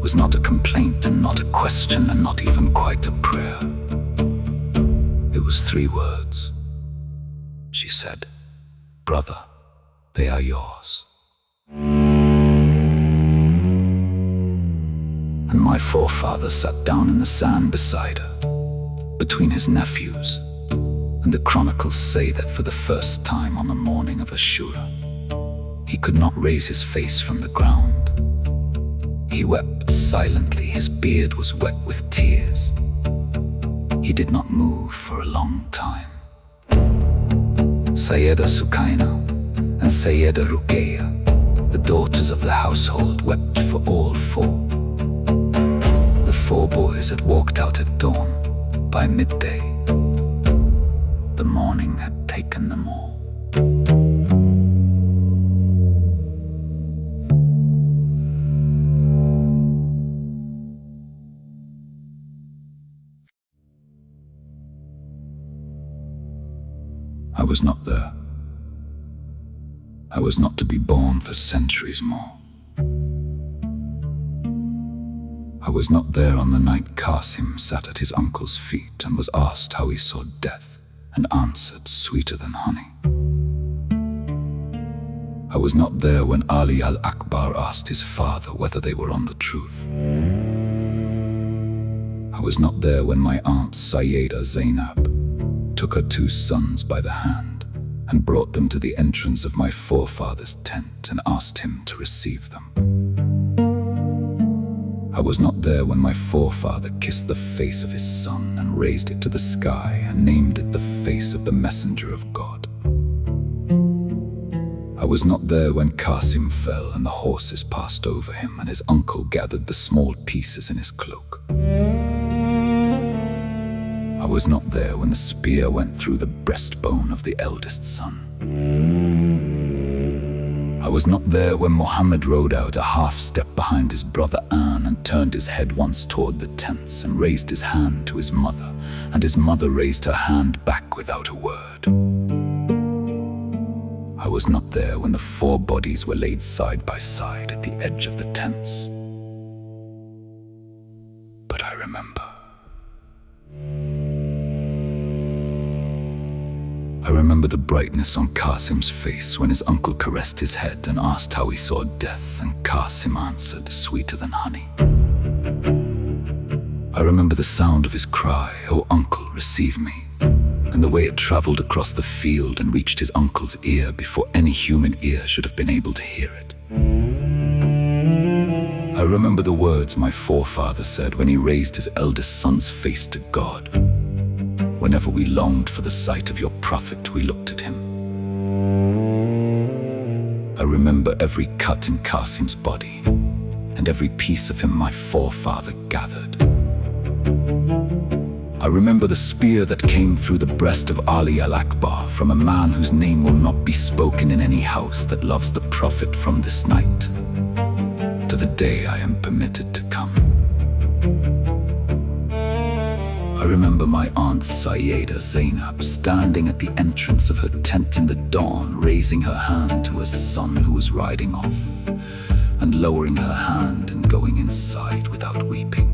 [SPEAKER 6] was not a complaint and not a question and not even quite a prayer. It was 3 words. She said, "Brother, they are yours." And my forefather sat down in the sand beside her, between his nephews, and the chronicles say that for the first time on the morning of Ashura, he could not raise his face from the ground. He wept silently, his beard was wet with tears. He did not move for a long time. Sayyida Sukaina and Sayyida Ruqayya, the daughters of the household, wept for all 4. The 4 boys had walked out at dawn. By midday, the morning had taken them all. I was not there. I was not to be born for centuries more. I was not there on the night Qasim sat at his uncle's feet and was asked how he saw death, and answered, sweeter than honey. I was not there when Ali al-Akbar asked his father whether they were on the truth. I was not there when my aunt Sayyida Zainab took her 2 sons by the hand and brought them to the entrance of my forefather's tent and asked him to receive them. I was not there when my forefather kissed the face of his son and raised it to the sky and named it the face of the messenger of God. I was not there when Qasim fell and the horses passed over him and his uncle gathered the small pieces in his cloak. I was not there when the spear went through the breastbone of the eldest son. I was not there when Muhammad rode out a half step behind his brother Aun and turned his head once toward the tents and raised his hand to his mother, and his mother raised her hand back without a word. I was not there when the 4 bodies were laid side by side at the edge of the tents. But I remember. I remember the brightness on Qasim's face when his uncle caressed his head and asked how he saw death, and Qasim answered, sweeter than honey. I remember the sound of his cry, "Oh uncle, receive me," and the way it traveled across the field and reached his uncle's ear before any human ear should have been able to hear it. I remember the words my forefather said when he raised his eldest son's face to God. Whenever we longed for the sight of your prophet, we looked at him. I remember every cut in Qasim's body, and every piece of him my forefather gathered. I remember the spear that came through the breast of Ali al-Akbar from a man whose name will not be spoken in any house that loves the prophet from this night to the day I am permitted to come. I remember my aunt Sayyida Zainab standing at the entrance of her tent in the dawn, raising her hand to her son who was riding off, and lowering her hand and going inside without weeping,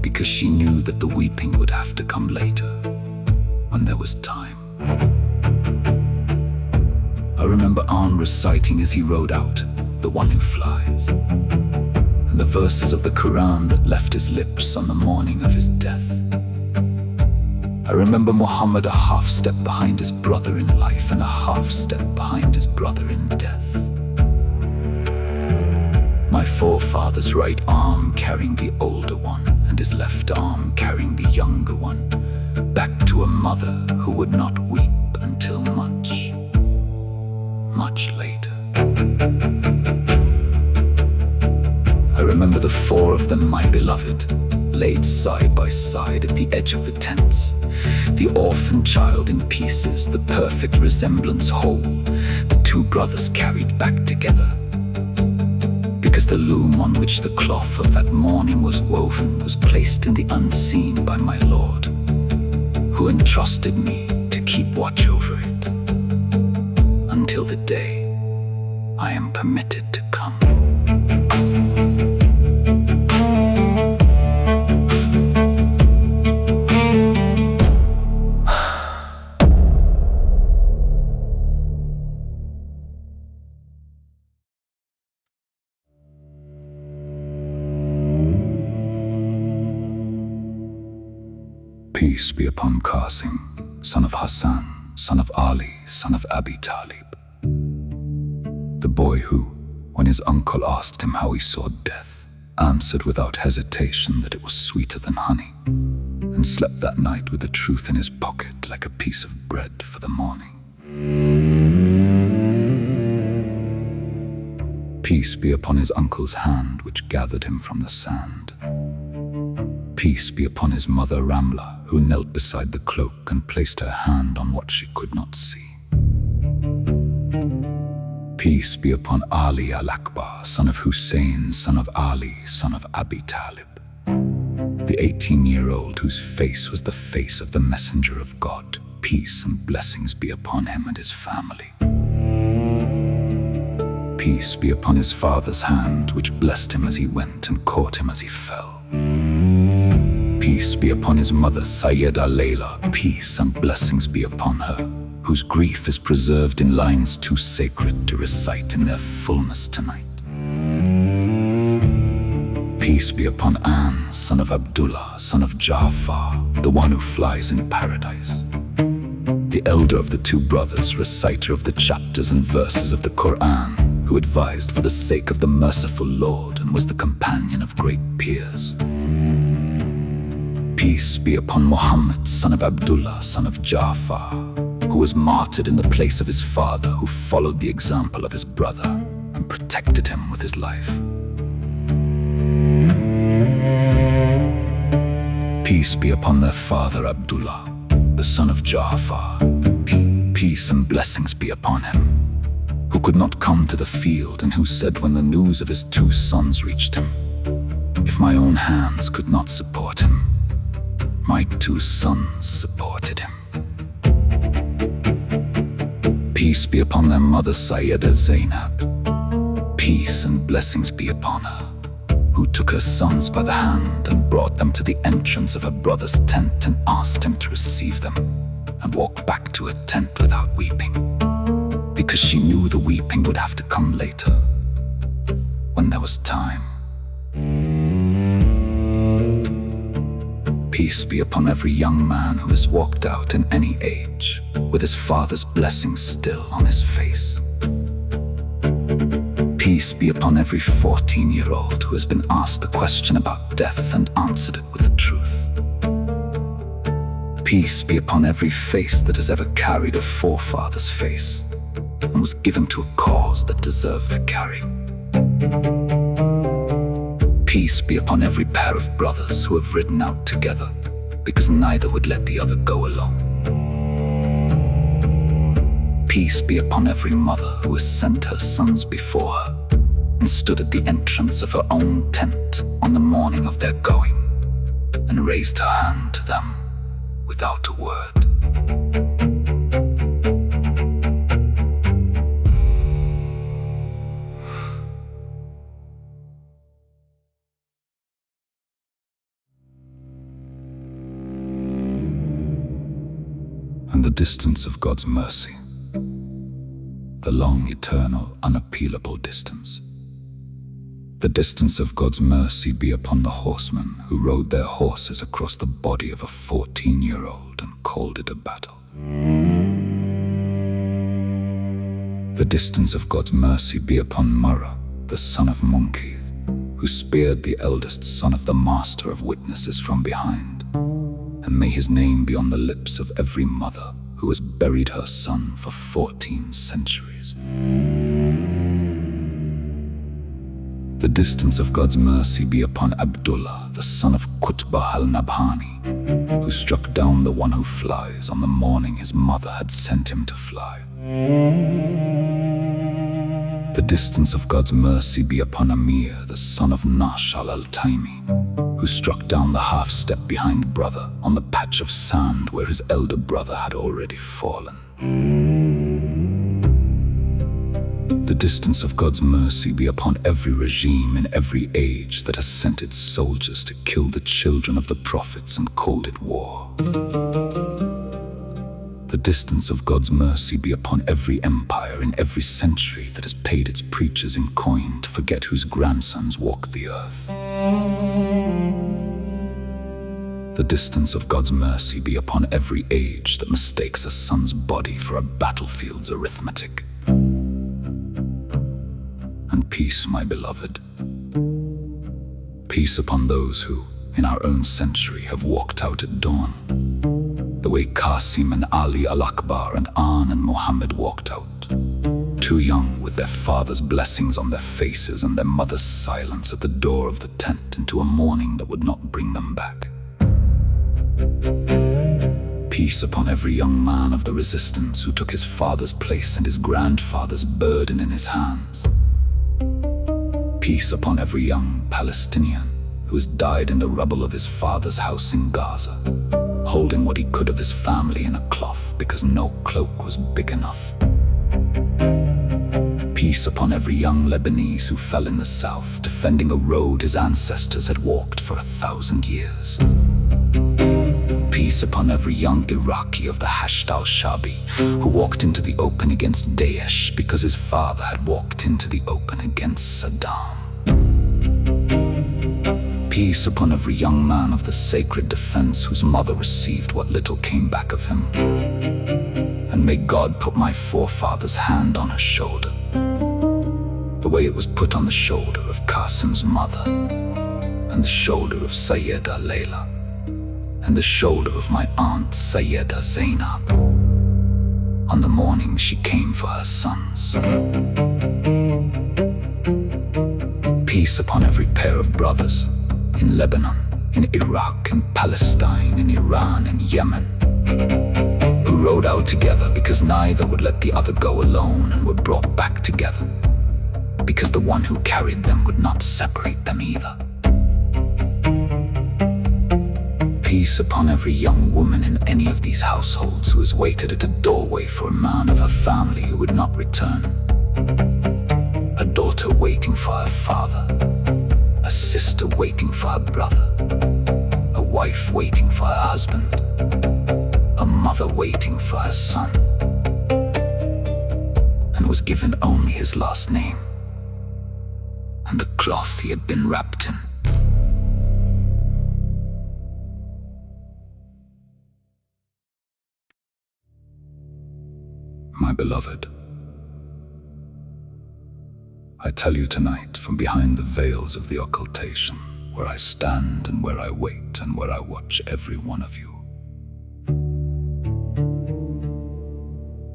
[SPEAKER 6] because she knew that the weeping would have to come later, when there was time. I remember Aun reciting as he rode out, "The one who flies," and the verses of the Quran that left his lips on the morning of his death. I remember Muhammad a half step behind his brother in life and a half step behind his brother in death. My forefather's right arm carrying the older one and his left arm carrying the younger one, back to a mother who would not weep until much, much later. I remember the 4 of them, my beloved, laid side by side at the edge of the tents, the orphan child in pieces, the perfect resemblance whole, the 2 brothers carried back together, because the loom on which the cloth of that morning was woven was placed in the unseen by my Lord, who entrusted me to keep watch over it until the day I am permitted to come. Peace be upon Qasim, son of Hassan, son of Ali, son of Abi Talib. The boy who, when his uncle asked him how he saw death, answered without hesitation that it was sweeter than honey, and slept that night with the truth in his pocket like a piece of bread for the morning. Peace be upon his uncle's hand which gathered him from the sand. Peace be upon his mother Ramla, who knelt beside the cloak and placed her hand on what she could not see. Peace be upon Ali al-Akbar, son of Hussein, son of Ali, son of Abi Talib, the 18-year-old whose face was the face of the messenger of God. Peace and blessings be upon him and his family. Peace be upon his father's hand, which blessed him as he went and caught him as he fell. Peace be upon his mother Sayyida Layla, peace and blessings be upon her, whose grief is preserved in lines too sacred to recite in their fullness tonight. Peace be upon An, son of Abdullah, son of Ja'far, the one who flies in paradise. The elder of the two brothers, reciter of the chapters and verses of the Quran, who advised for the sake of the merciful Lord and was the companion of great peers. Peace be upon Muhammad, son of Abdullah, son of Ja'far, who was martyred in the place of his father, who followed the example of his brother and protected him with his life. Peace be upon their father Abdullah, the son of Ja'far. Peace and blessings be upon him, who could not come to the field and who said when the news of his two sons reached him, "If my own hands could not support him, my two sons supported him." Peace be upon their mother Sayyida Zainab. Peace and blessings be upon her, who took her sons by the hand and brought them to the entrance of her brother's tent and asked him to receive them and walk back to her tent without weeping, because she knew the weeping would have to come later, when there was time. Peace be upon every young man who has walked out in any age, with his father's blessings still on his face. Peace be upon every 14-year-old who has been asked a question about death and answered it with the truth. Peace be upon every face that has ever carried a forefather's face and was given to a cause that deserved the carrying. Peace be upon every pair of brothers who have ridden out together because neither would let the other go alone. Peace be upon every mother who has sent her sons before her and stood at the entrance of her own tent on the morning of their going and raised her hand to them without a word. And the distance of God's mercy, the long, eternal, unappealable distance. The distance of God's mercy be upon the horsemen who rode their horses across the body of a 14-year-old and called it a battle. The distance of God's mercy be upon Murrah, the son of Munkith, who speared the eldest son of the master of witnesses from behind. And may his name be on the lips of every mother who has buried her son for 14 centuries. The distance of God's mercy be upon Abdullah, the son of Qutbah al-Nabhani, who struck down the one who flies on the morning his mother had sent him to fly. The distance of God's mercy be upon Amir, the son of Nashal al-Taimi, who struck down the half-step behind brother on the patch of sand where his elder brother had already fallen. The distance of God's mercy be upon every regime in every age that has sent its soldiers to kill the children of the prophets and called it war. The distance of God's mercy be upon every empire in every century that has paid its preachers in coin to forget whose grandsons walk the earth. The distance of God's mercy be upon every age that mistakes a son's body for a battlefield's arithmetic. And peace, my beloved. Peace upon those who, in our own century, have walked out at dawn, the way Qasim and Ali al-Akbar and Aun and Muhammad walked out, too young, with their father's blessings on their faces and their mother's silence at the door of the tent, into a morning that would not bring them back. Peace upon every young man of the resistance who took his father's place and his grandfather's burden in his hands. Peace upon every young Palestinian who has died in the rubble of his father's house in Gaza, holding what he could of his family in a cloth because no cloak was big enough. Peace upon every young Lebanese who fell in the south, defending a road his ancestors had walked for 1,000 years. Peace upon every young Iraqi of the Hashd al-Shabi who walked into the open against Daesh because his father had walked into the open against Saddam. Peace upon every young man of the sacred defense whose mother received what little came back of him. And may God put my forefather's hand on her shoulder, the way it was put on the shoulder of Qasim's mother, and the shoulder of Sayyida Layla, and the shoulder of my aunt Sayyida Zainab, on the morning she came for her sons. Peace upon every pair of brothers in Lebanon, in Iraq, in Palestine, in Iran, in Yemen, who rode out together because neither would let the other go alone, and were brought back together because the one who carried them would not separate them either. Peace upon every young woman in any of these households who has waited at a doorway for a man of her family who would not return. A daughter waiting for her father, a sister waiting for her brother, a wife waiting for her husband, a mother waiting for her son, and was given only his last name and the cloth he had been wrapped in. My beloved, I tell you tonight from behind the veils of the occultation, where I stand and where I wait and where I watch every one of you.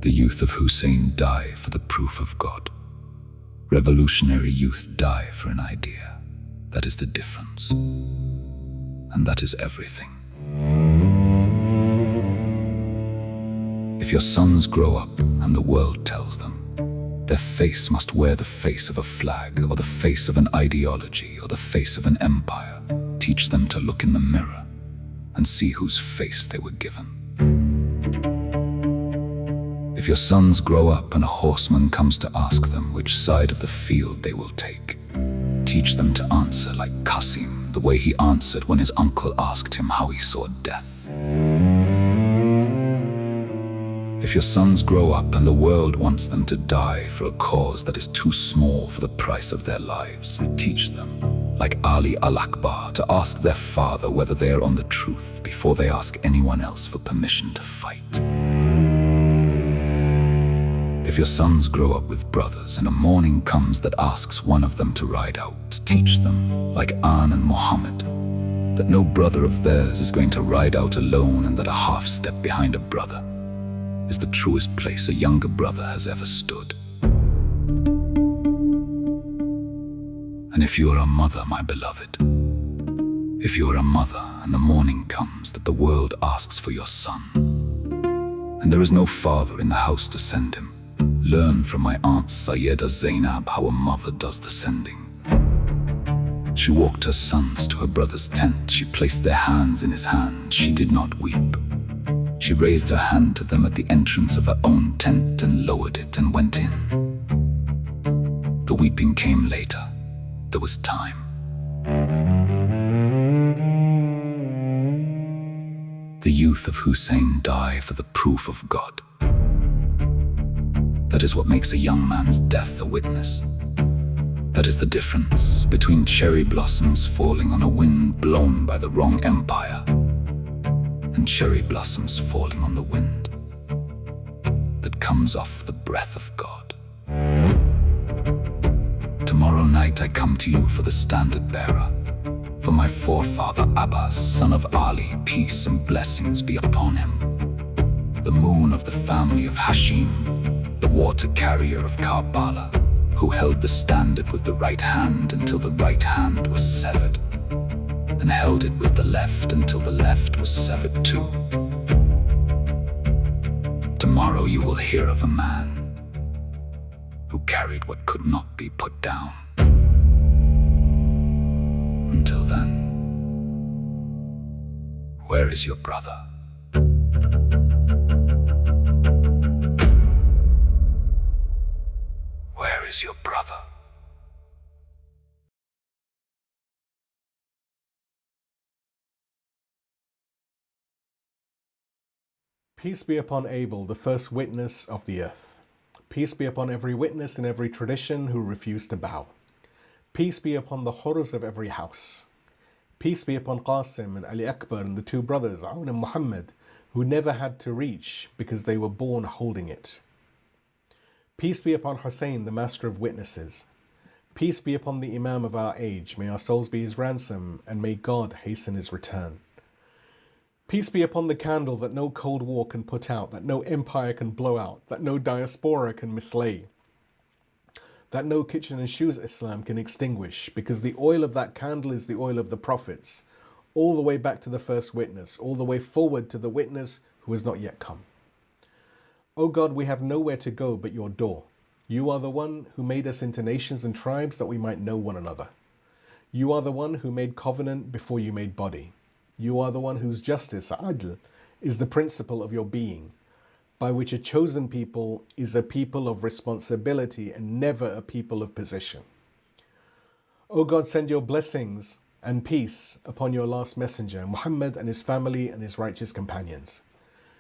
[SPEAKER 6] The youth of Hussein die for the proof of God. Revolutionary youth die for an idea. That is the difference. And that is everything. If your sons grow up and the world tells them their face must wear the face of a flag, or the face of an ideology, or the face of an empire, teach them to look in the mirror and see whose face they were given. If your sons grow up and a horseman comes to ask them which side of the field they will take, teach them to answer like Qasim, the way he answered when his uncle asked him how he saw death. If your sons grow up and the world wants them to die for a cause that is too small for the price of their lives, teach them, like Ali al-Akbar, to ask their father whether they are on the truth before they ask anyone else for permission to fight. If your sons grow up with brothers and a morning comes that asks one of them to ride out, teach them, like Aun and Muhammad, that no brother of theirs is going to ride out alone, and that a half step behind a brother is the truest place a younger brother has ever stood. And if you are a mother, my beloved, if you are a mother and the morning comes that the world asks for your son, and there is no father in the house to send him, learn from my aunt Sayyida Zainab how a mother does the sending. She walked her sons to her brother's tent. She placed their hands in his hand. She did not weep. She raised her hand to them at the entrance of her own tent and lowered it and went in. The weeping came later. There was time. The youth of Hussein die for the proof of God. That is what makes a young man's death a witness. That is the difference between cherry blossoms falling on a wind blown by the wrong empire and cherry blossoms falling on the wind that comes off the breath of God. Tomorrow night I come to you for the standard bearer, for my forefather Abbas, son of Ali, peace and blessings be upon him, the moon of the family of Hashim, the water carrier of Karbala, who held the standard with the right hand until the right hand was severed, and held it with the left until the left was severed too. Tomorrow you will hear of a man who carried what could not be put down. Until then, where is your brother? Where is is your brother.
[SPEAKER 4] Peace be upon Abel, the first witness of the earth. Peace be upon every witness in every tradition who refused to bow. Peace be upon the horrors of every house. Peace be upon Qasim and al-Akbar and the two brothers, Aun and Muhammad, who never had to reach because they were born holding it. Peace be upon Hussein, the master of witnesses. Peace be upon the Imam of our age. May our souls be his ransom, and may God hasten his return. Peace be upon the candle that no Cold War can put out, that no empire can blow out, that no diaspora can mislay, that no kitchen and shoes Islam can extinguish, because the oil of that candle is the oil of the prophets, all the way back to the first witness, all the way forward to the witness who has not yet come. O God, we have nowhere to go but your door. You are the one who made us into nations and tribes that we might know one another. You are the one who made covenant before you made body. You are the one whose justice, adl, is the principle of your being, by which a chosen people is a people of responsibility and never a people of position. O God, send your blessings and peace upon your last messenger, Muhammad, and his family and his righteous companions.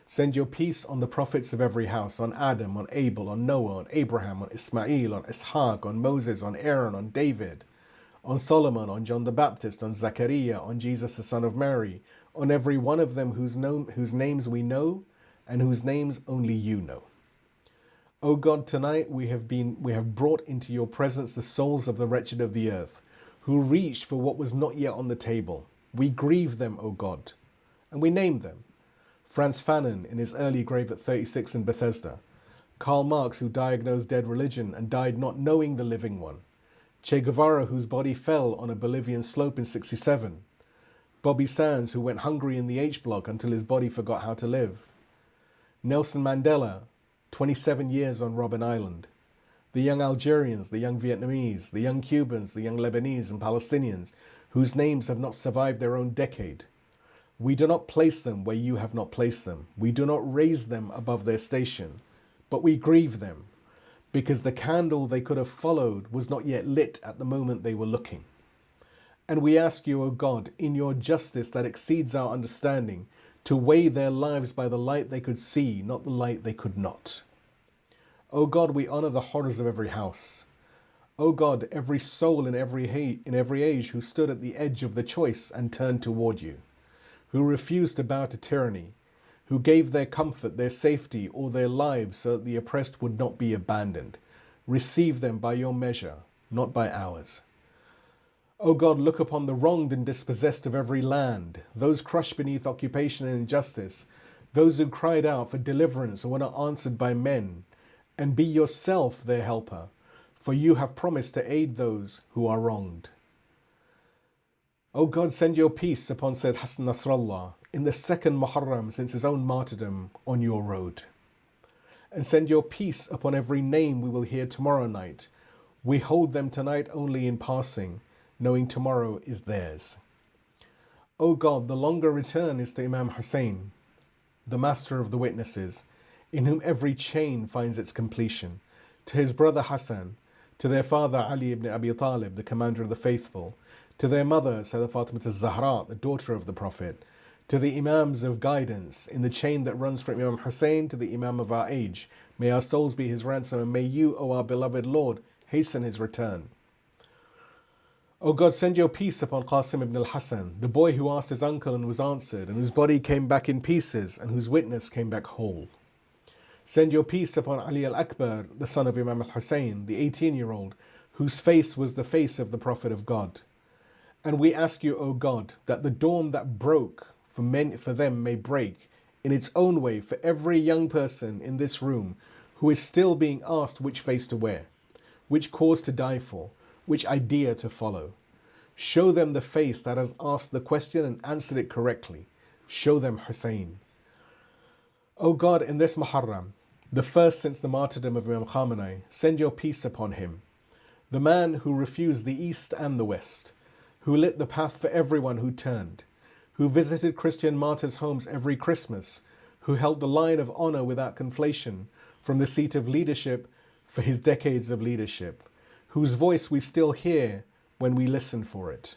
[SPEAKER 4] Send your peace on the prophets of every house, on Adam, on Abel, on Noah, on Abraham, on Ismail, on Ishaq, on Moses, on Aaron, on David, on Solomon, on John the Baptist, on Zachariah, on Jesus the son of Mary, on every one of them whose names we know and whose names only you know. O God, tonight we have brought into your presence the souls of the wretched of the earth, who reached for what was not yet on the table. We grieve them, O God, and we name them. Franz Fanon in his early grave at 36 in Bethesda, Karl Marx, who diagnosed dead religion and died not knowing the living one, Che Guevara, whose body fell on a Bolivian slope in 67, Bobby Sands, who went hungry in the H-block until his body forgot how to live, Nelson Mandela, 27 years on Robben Island, the young Algerians, the young Vietnamese, the young Cubans, the young Lebanese and Palestinians, whose names have not survived their own decade. We do not place them where you have not placed them. We do not raise them above their station, but we grieve them, because the candle they could have followed was not yet lit at the moment they were looking. And we ask you, O God, in your justice that exceeds our understanding, to weigh their lives by the light they could see, not the light they could not. O God, we honor the horrors of every house. O God, every soul in every age who stood at the edge of the choice and turned toward you, who refused to bow to tyranny, who gave their comfort, their safety, or their lives so that the oppressed would not be abandoned. Receive them by your measure, not by ours. O God, look upon the wronged and dispossessed of every land, those crushed beneath occupation and injustice, those who cried out for deliverance and were not answered by men, and be yourself their helper, for you have promised to aid those who are wronged. O God, send your peace upon Sayyid Hassan Nasrallah in the second Muharram since his own martyrdom on your road. And send your peace upon every name we will hear tomorrow night. We hold them tonight only in passing, knowing tomorrow is theirs. O God, the longer return is to Imam Hussein, the master of the witnesses, in whom every chain finds its completion, to his brother Hassan, to their father Ali ibn Abi Talib, the commander of the faithful, to their mother Sayyidah Fatima al-Zahra, the daughter of the Prophet, to the Imams of guidance in the chain that runs from Imam Hussein to the Imam of our age. May our souls be his ransom, and may you, O our beloved Lord, hasten his return. O God, send your peace upon Qasim ibn Hasan, the boy who asked his uncle and was answered, and whose body came back in pieces, and whose witness came back whole. Send your peace upon Ali al-Akbar, the son of Imam al-Hussein, the 18-year-old, whose face was the face of the Prophet of God. And we ask you, O God, that the dawn that broke for them may break in its own way for every young person in this room who is still being asked which face to wear, which cause to die for, which idea to follow. Show them the face that has asked the question and answered it correctly. Show them Hussein. O God, in this Muharram, the first since the martyrdom of Imam Khamenei, send your peace upon him, the man who refused the East and the West, who lit the path for everyone who turned, who visited Christian martyrs' homes every Christmas, who held the line of honor without conflation from the seat of leadership, for his decades of leadership, whose voice we still hear when we listen for it.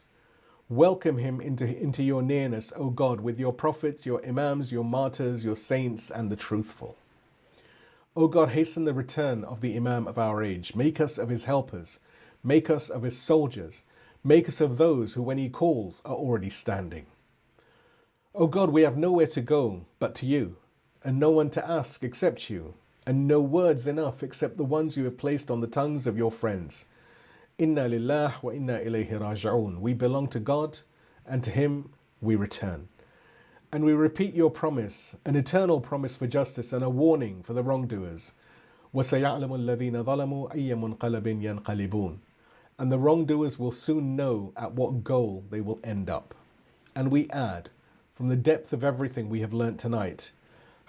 [SPEAKER 4] Welcome him into your nearness, O God, with your prophets, your imams, your martyrs, your saints, and the truthful. O God, hasten the return of the Imam of our age. Make us of his helpers. Make us of his soldiers. Make us of those who, when he calls, are already standing. O God, we have nowhere to go but to you, and no one to ask except you, and no words enough except the ones you have placed on the tongues of your friends. Inna lillah wa inna ilayhi raji'un. We belong to God, and to him we return. And we repeat your promise, an eternal promise for justice and a warning for the wrongdoers. وَسَيَعْلَمُ الَّذِينَ ظَلَمُوا أَيَّ مُنْقَلَبٍ يَنْقَلِبُونَ. And the wrongdoers will soon know at what goal they will end up. And we add, from the depth of everything we have learnt tonight,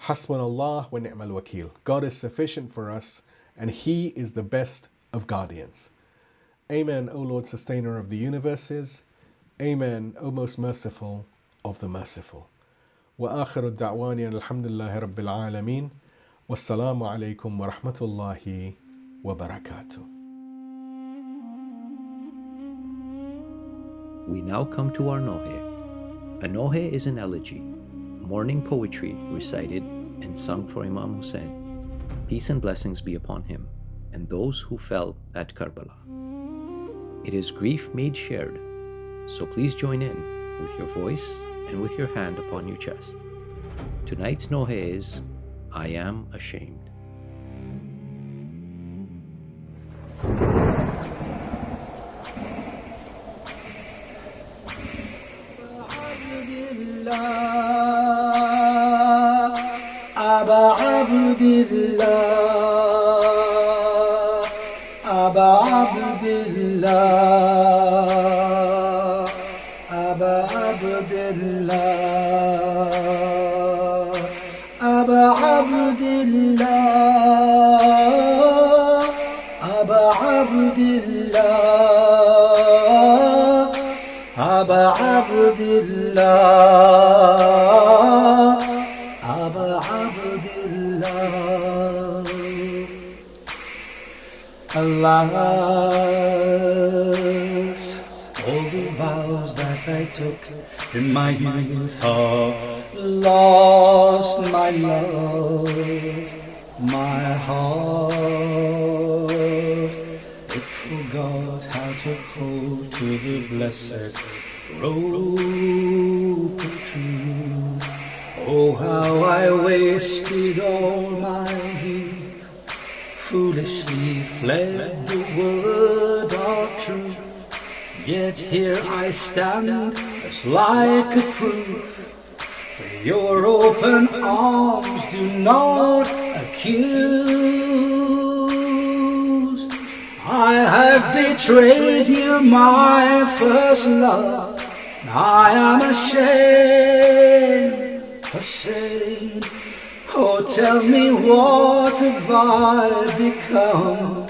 [SPEAKER 4] Hasbunallah wa ni'mal wakil. God is sufficient for us, and he is the best of guardians. Amen, O Lord, sustainer of the universes. Amen, O most merciful of the merciful. وآخر الدعواني الحمد لله رب العالمين والسلام عليكم ورحمة الله وبركاته.
[SPEAKER 1] We now come to our Nohe. A Nohe is an elegy, mourning poetry recited and sung for Imam Hussein. Peace and blessings be upon him and those who fell at Karbala. It is grief made shared, so please join in with your voice and with your hand upon your chest. Tonight's Nohe is, I Am Ashamed.
[SPEAKER 7] أبا عبد الله أبا عبد الله أبا عبد الله أبا عبد الله أبا عبد الله أبا عبد الله أبا عبد الله Alas, all the vows that I took in my youth are lost, my love, my heart. It forgot how to hold to the blessed rope of truth. Oh, how I wasted all my youth, foolishly fled the word of truth. Yet here I stand as like a proof. For your open arms do not accuse. I have betrayed you, my first love. I am ashamed, ashamed. Oh, tell me, what have I become?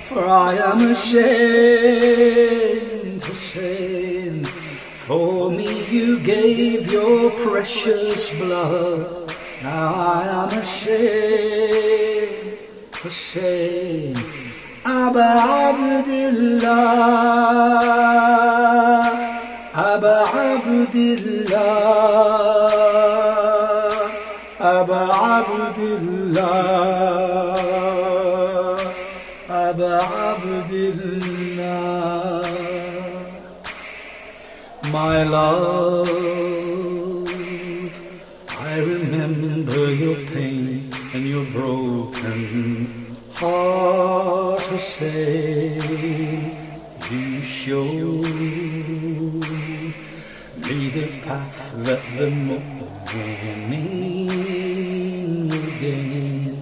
[SPEAKER 7] For I am ashamed, ashamed. For me you gave your precious blood. Now I am ashamed, ashamed. Aba Abdillah, Aba Abdillah, Aba Abdillah, Aba Abdillah. My love, I remember your pain and your broken heart, Hussein. You showed me the path that the morning will gain.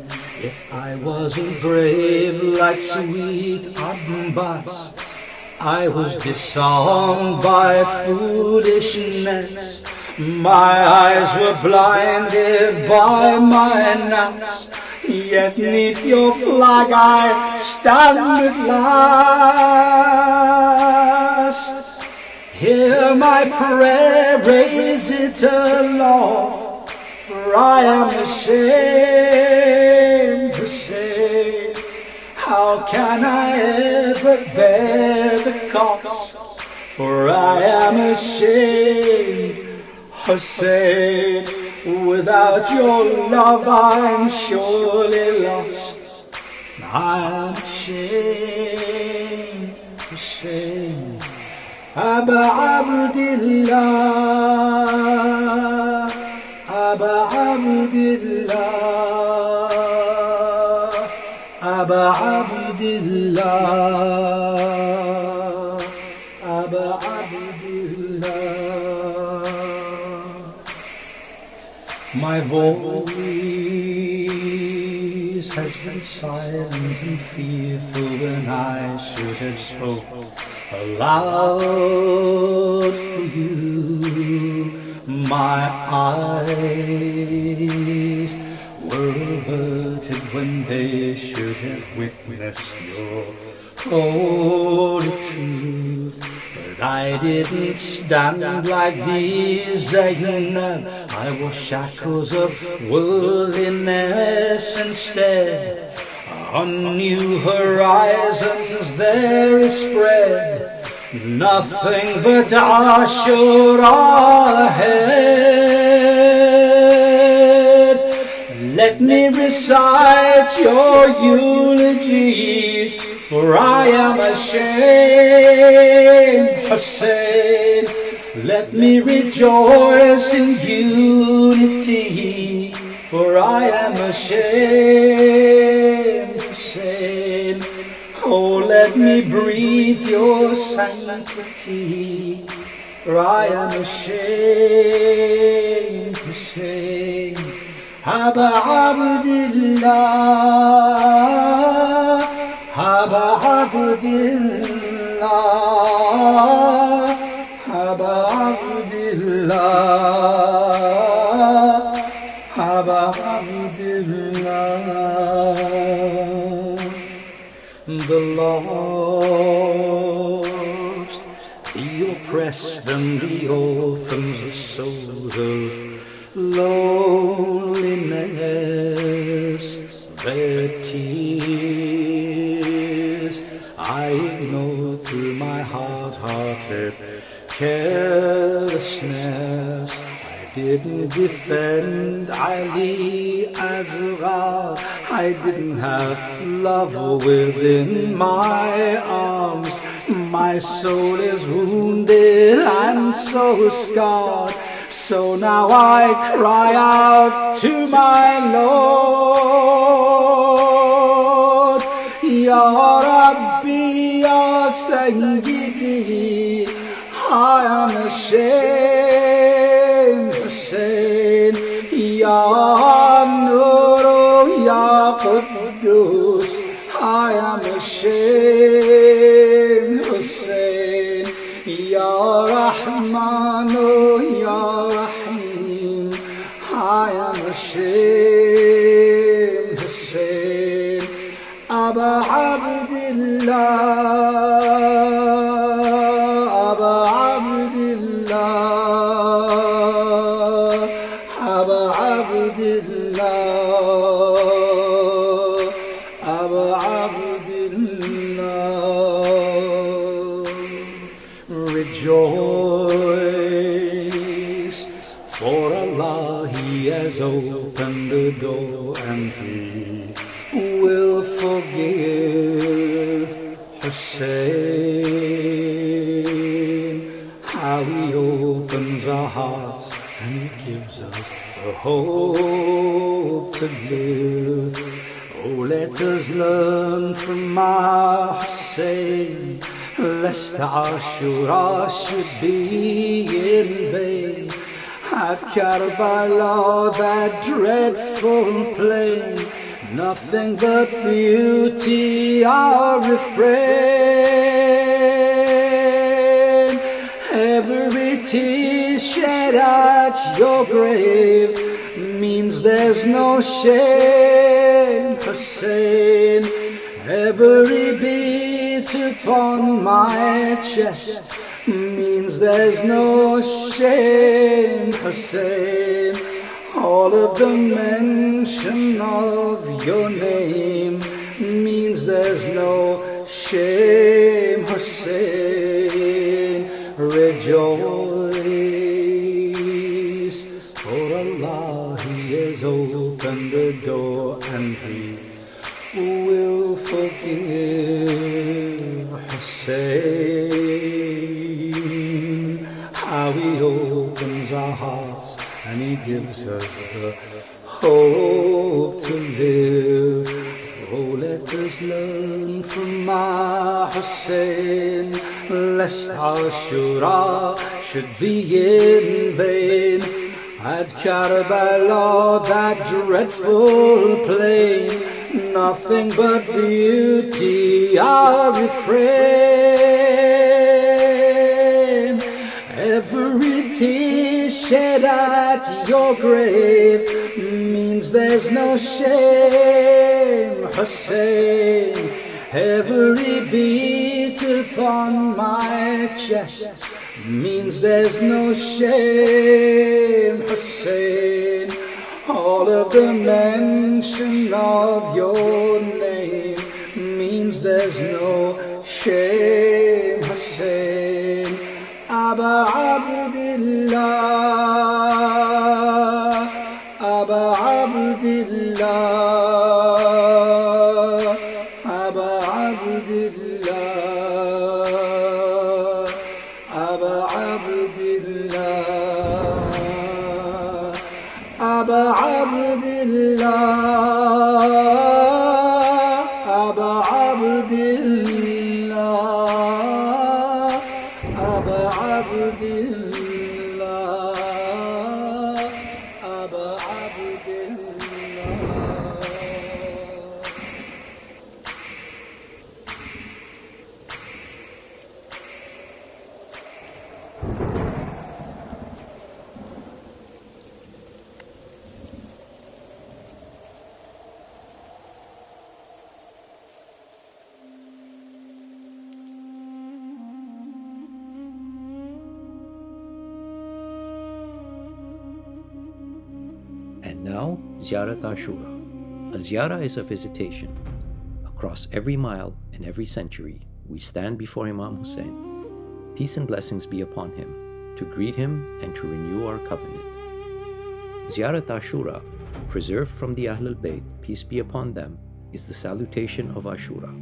[SPEAKER 7] Yet I wasn't brave like sweet Abbas. I was disarmed by foolishness. My eyes were blinded by my nafs. Yet neath your flag I stand at last. Hear my prayer, raise it aloft, for I am ashamed to say how how can I ever bear the cost? For I am ashamed, Hussein. Without your love I'm surely lost. I am ashamed, Hussein. Aba Abdillah, Aba Abdillah, Aba Abdillah, Aba Abdillah. My voice has been silent and fearful when I should have spoken aloud for you. My eyes were averted when they should have witnessed your holy truth. But I didn't stand like these Zainab. I wore shackles of worldliness instead. On new horizons there is spread nothing but Ashura ahead. Let me recite your eulogies, for I am ashamed, Hussein. Let me rejoice in unity, for I am ashamed, Hussein. Oh, let me breathe your sanctity, for I am ashamed, Hussein. Aba Abdillah, Aba Abdillah, Aba Abdillah, Aba Abdillah. The lost, the oppressed and the orphans, the souls of loneliness, their tears I ignored through my hard-hearted carelessness. I didn't defend Ali Azra. I didn't have love within my arms. My soul is wounded and so scarred. So now I cry out to my Lord, Ya Rabbi, Ya Sayyidi, I am ashamed, Hussein. Ya Nur, Ya Quddus, I am ashamed, Hussein. Ya Rahman, Ya Rahim, I am ashamed, Hussein. Aba Abdillah, Aba Abdillah, Aba Abdillah, Aba Abdillah. Rejoice, for Allah, He has opened the door and He will forgive. Hussein, how He opens our hearts and He gives us the hope to live. Oh, let us learn from our Hussein, lest Ashura should be in vain. At Karbala, that dreadful plain, nothing but beauty, our refrain. Every tear shed at your grave means there's no shame, Hussein. Every beat upon my chest means there's no shame, Hussein. All of the mention of your name means there's no shame. Hussein, rejoice, for Allah, He has opened the door and He will forgive. Hussein, how He opens our hearts and He gives us the hope to live. Oh, let us learn from our Hussein, lest Ashura should be in vain. At Karbala, that dreadful plain, nothing but beauty our refrain. Every tear shed at your grave means there's no shame. Hussein, every beat upon my chest means there's no shame. Hussein, all of the mention of your name means there's no shame. Hussein, Aba Abdillah, Aba Abdillah, Aba Abdillah, Aba Abdillah, Aba Abdillah, Aba Abdillah, Aba Abdillah, Aba Abdillah.
[SPEAKER 1] And now, Ziyarat Ashura. A ziyarah is a visitation. Across every mile and every century, we stand before Imam Hussein. Peace and blessings be upon him, to greet him and to renew our covenant. Ziyarat Ashura, preserved from the Ahlul Bayt, peace be upon them, is the salutation of Ashura.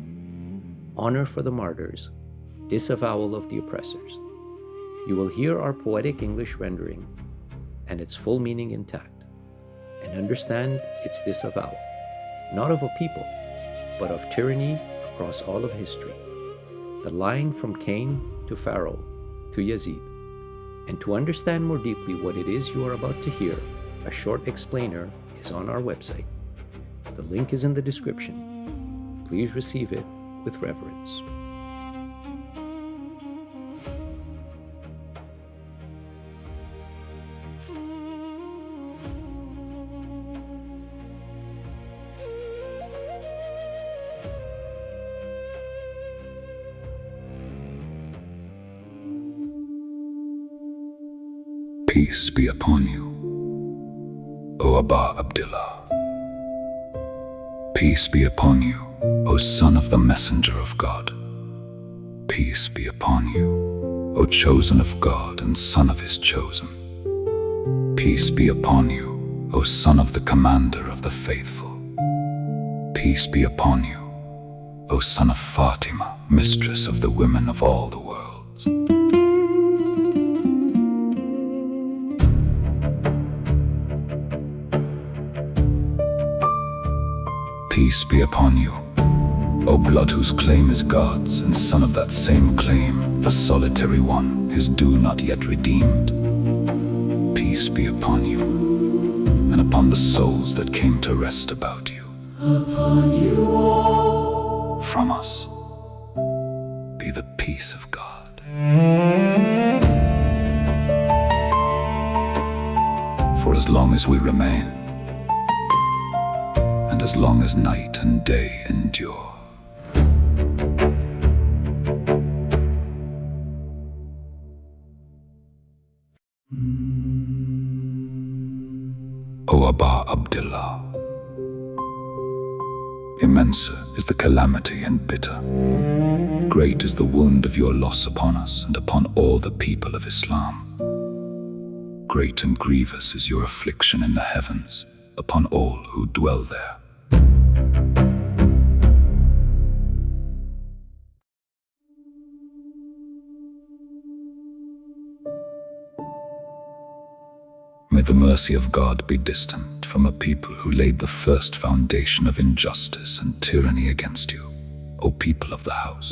[SPEAKER 1] Honor for the martyrs, disavowal of the oppressors. You will hear our poetic English rendering and its full meaning intact, and understand its disavowal, not of a people, but of tyranny across all of history. The line from Cain to Pharaoh to Yazid. And to understand more deeply what it is you are about to hear, a short explainer is on our website. The link is in the description. Please receive it with reverence.
[SPEAKER 6] Peace be upon you, O Aba Abdillah. Peace be upon you, O son of the messenger of God. Peace be upon you, O chosen of God and son of his chosen. Peace be upon you, O son of the commander of the faithful. Peace be upon you, O son of Fatima, mistress of the women of all the worlds. Peace be upon you, O blood whose claim is God's, and son of that same claim, the solitary one, his due not yet redeemed. Peace be upon you, and upon the souls that came to rest about you. Upon you all, from us, be the peace of God. For as long as we remain, and as long as night and day endure. O Aba Abdillah, immenser is the calamity and bitter. Great is the wound of your loss upon us and upon all the people of Islam. Great and grievous is your affliction in the heavens upon all who dwell there. May the mercy of God be distant from a people who laid the first foundation of injustice and tyranny against you, O people of the house.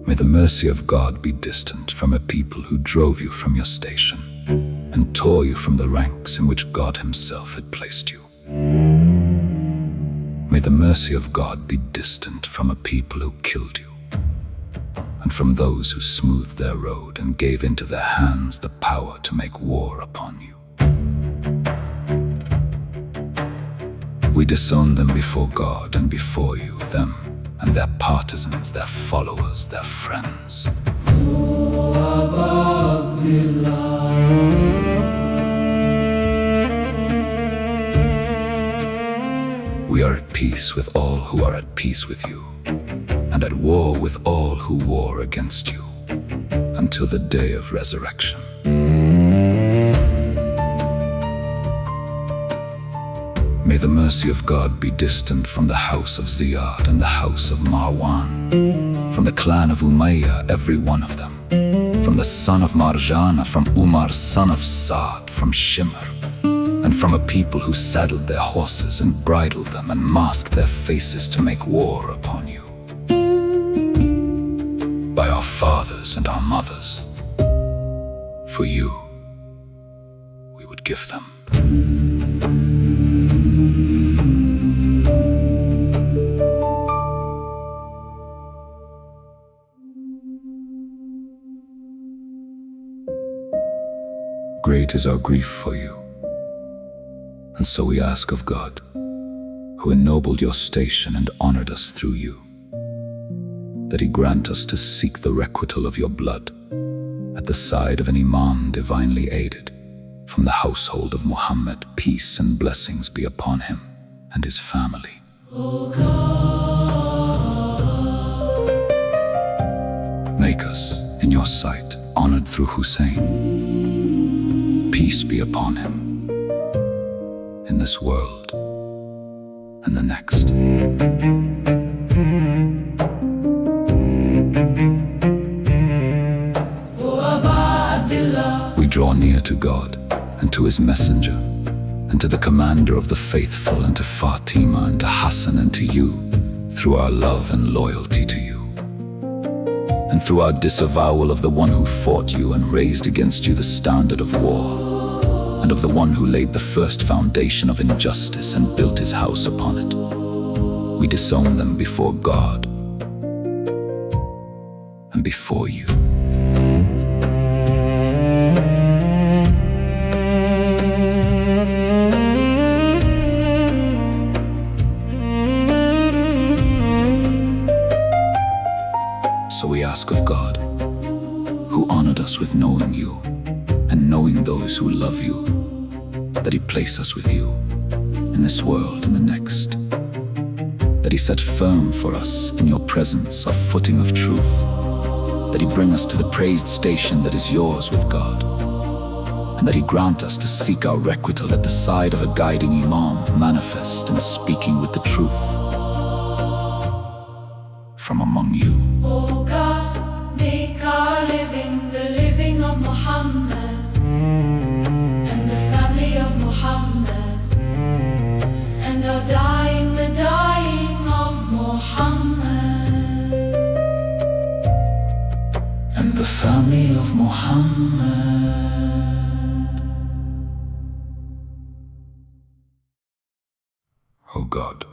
[SPEAKER 6] May the mercy of God be distant from a people who drove you from your station and tore you from the ranks in which God Himself had placed you. May the mercy of God be distant from a people who killed you, and from those who smoothed their road and gave into their hands the power to make war upon you. We disown them before God and before you, them and their partisans, their followers, their friends. We are at peace with all who are at peace with you, and at war with all who war against you, until the day of resurrection. May the mercy of God be distant from the house of Ziyad and the house of Marwan, from the clan of Umayyah, every one of them, from the son of Marjana, from Umar, son of Saad, from Shimr, and from a people who saddled their horses and bridled them and masked their faces to make war upon you. By our fathers and our mothers, for you, we would give them. Great is our grief for you, and so we ask of God, who ennobled your station and honored us through you, that He grant us to seek the requital of your blood at the side of an Imam divinely aided, from the household of Muhammad, peace and blessings be upon him and his family. Make us, in your sight, honored through Hussein. Peace be upon him, in this world and the next. We draw near to God and to His messenger and to the commander of the faithful and to Fatima and to Hassan and to you through our love and loyalty to you, and through our disavowal of the one who fought you and raised against you the standard of war, and of the one who laid the first foundation of injustice and built his house upon it. We disown them before God and before you. So we ask of God, who honored us with knowing you and knowing those who love you, that He place us with you in this world and the next, that He set firm for us in your presence a footing of truth, that He bring us to the praised station that is yours with God, and that He grant us to seek our requital at the side of a guiding Imam, manifest and speaking with the truth from among you.
[SPEAKER 8] O God, make our living the living of Muhammad and the family of Muhammad, and our dying the dying of Muhammad
[SPEAKER 6] and the family of Muhammad. O God,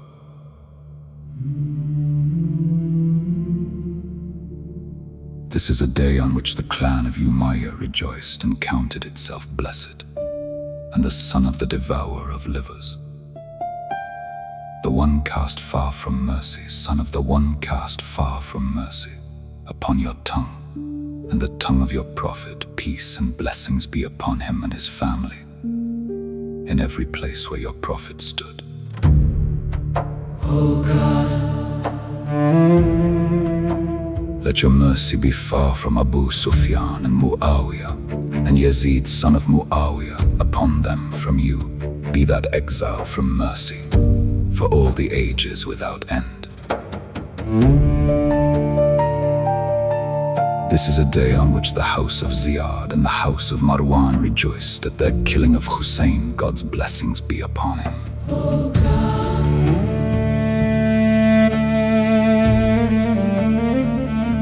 [SPEAKER 6] this is a day on which the clan of Umayyah rejoiced and counted itself blessed, and the son of the devourer of livers, the one cast far from mercy, son of the one cast far from mercy, upon your tongue, and the tongue of your prophet, peace and blessings be upon him and his family, in every place where your prophet stood. Let your mercy be far from Abu Sufyan and Muawiyah, and Yazid son of Muawiyah, upon them from you. Be that exile from mercy, for all the ages without end. This is a day on which the house of Ziyad and the house of Marwan rejoiced at their killing of Hussein. God's blessings be upon him.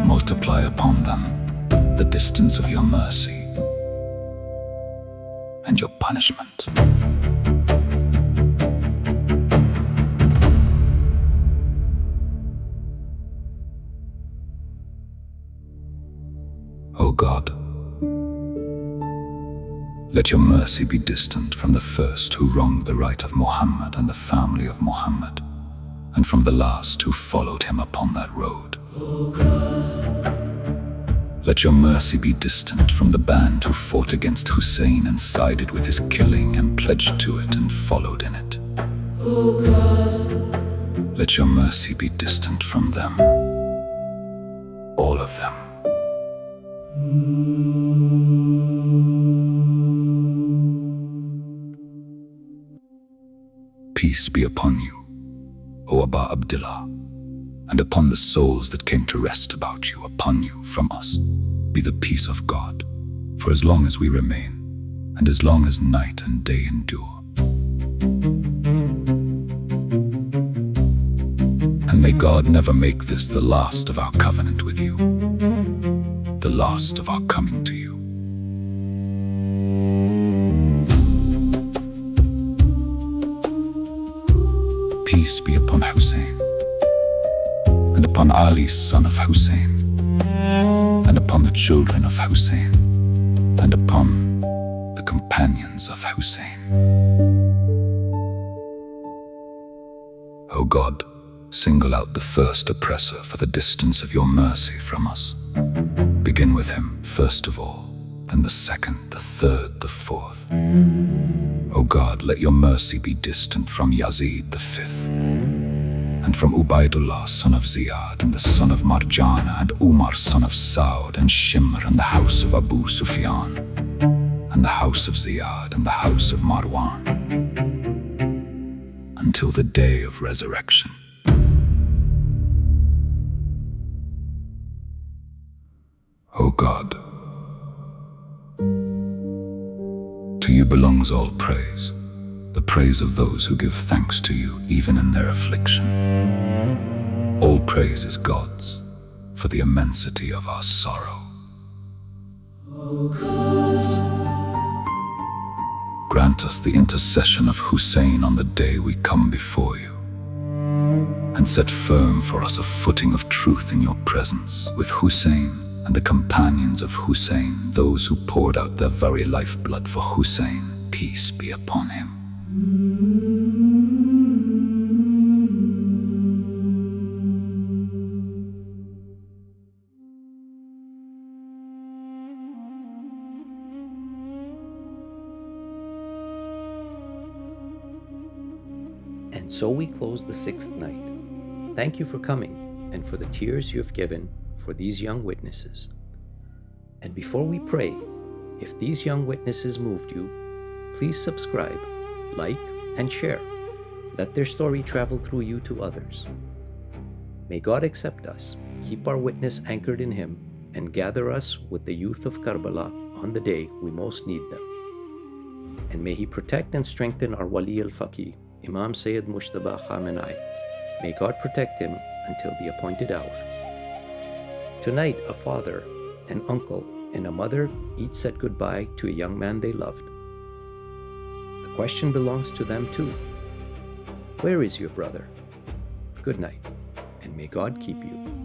[SPEAKER 6] Multiply upon them the distance of your mercy and your punishment. O God, let your mercy be distant from the first who wronged the right of Muhammad and the family of Muhammad, and from the last who followed him upon that road. Let your mercy be distant from the band who fought against Hussein and sided with his killing and pledged to it and followed in it. Let your mercy be distant from them, all of them. Peace be upon you, O Aba Abdullah, and upon the souls that came to rest about you. Upon you from us be the peace of God, for as long as we remain, and as long as night and day endure. And may God never make this the last of our covenant with you, the last of our coming to you. Peace be upon Hussein, and upon Ali son of Hussein, and upon the children of Hussein, and upon the companions of Hussein. O God, single out the first oppressor for the distance of your mercy from us. Begin with him first of all, then the second, the third, the fourth. O God, let your mercy be distant from Yazid the fifth, and from Ubaidullah son of Ziyad, and the son of Marjana, and Umar son of Saud, and Shimr, and the house of Abu Sufyan, and the house of Ziyad, and the house of Marwan, until the day of resurrection. O God, to you belongs all praise, the praise of those who give thanks to you even in their affliction. All praise is God's, for the immensity of our sorrow. Grant us the intercession of Hussein on the day we come before you, and set firm for us a footing of truth in your presence with Hussein and the companions of Hussein, those who poured out their very lifeblood for Hussein. Peace be upon him.
[SPEAKER 1] And so we close the sixth night. Thank you for coming and for the tears you have given for these young witnesses. And before we pray, if these young witnesses moved you, please subscribe, like, and share. Let their story travel through you to others. May God accept us, keep our witness anchored in Him, and gather us with the youth of Karbala on the day we most need them. And may He protect and strengthen our Wali al-Faqih, Imam Sayyid Mushtaba Khamenei. May God protect him until the appointed hour. Tonight, a father, an uncle, and a mother each said goodbye to a young man they loved. The question belongs to them too. Where is your brother? Good night, and may God keep you.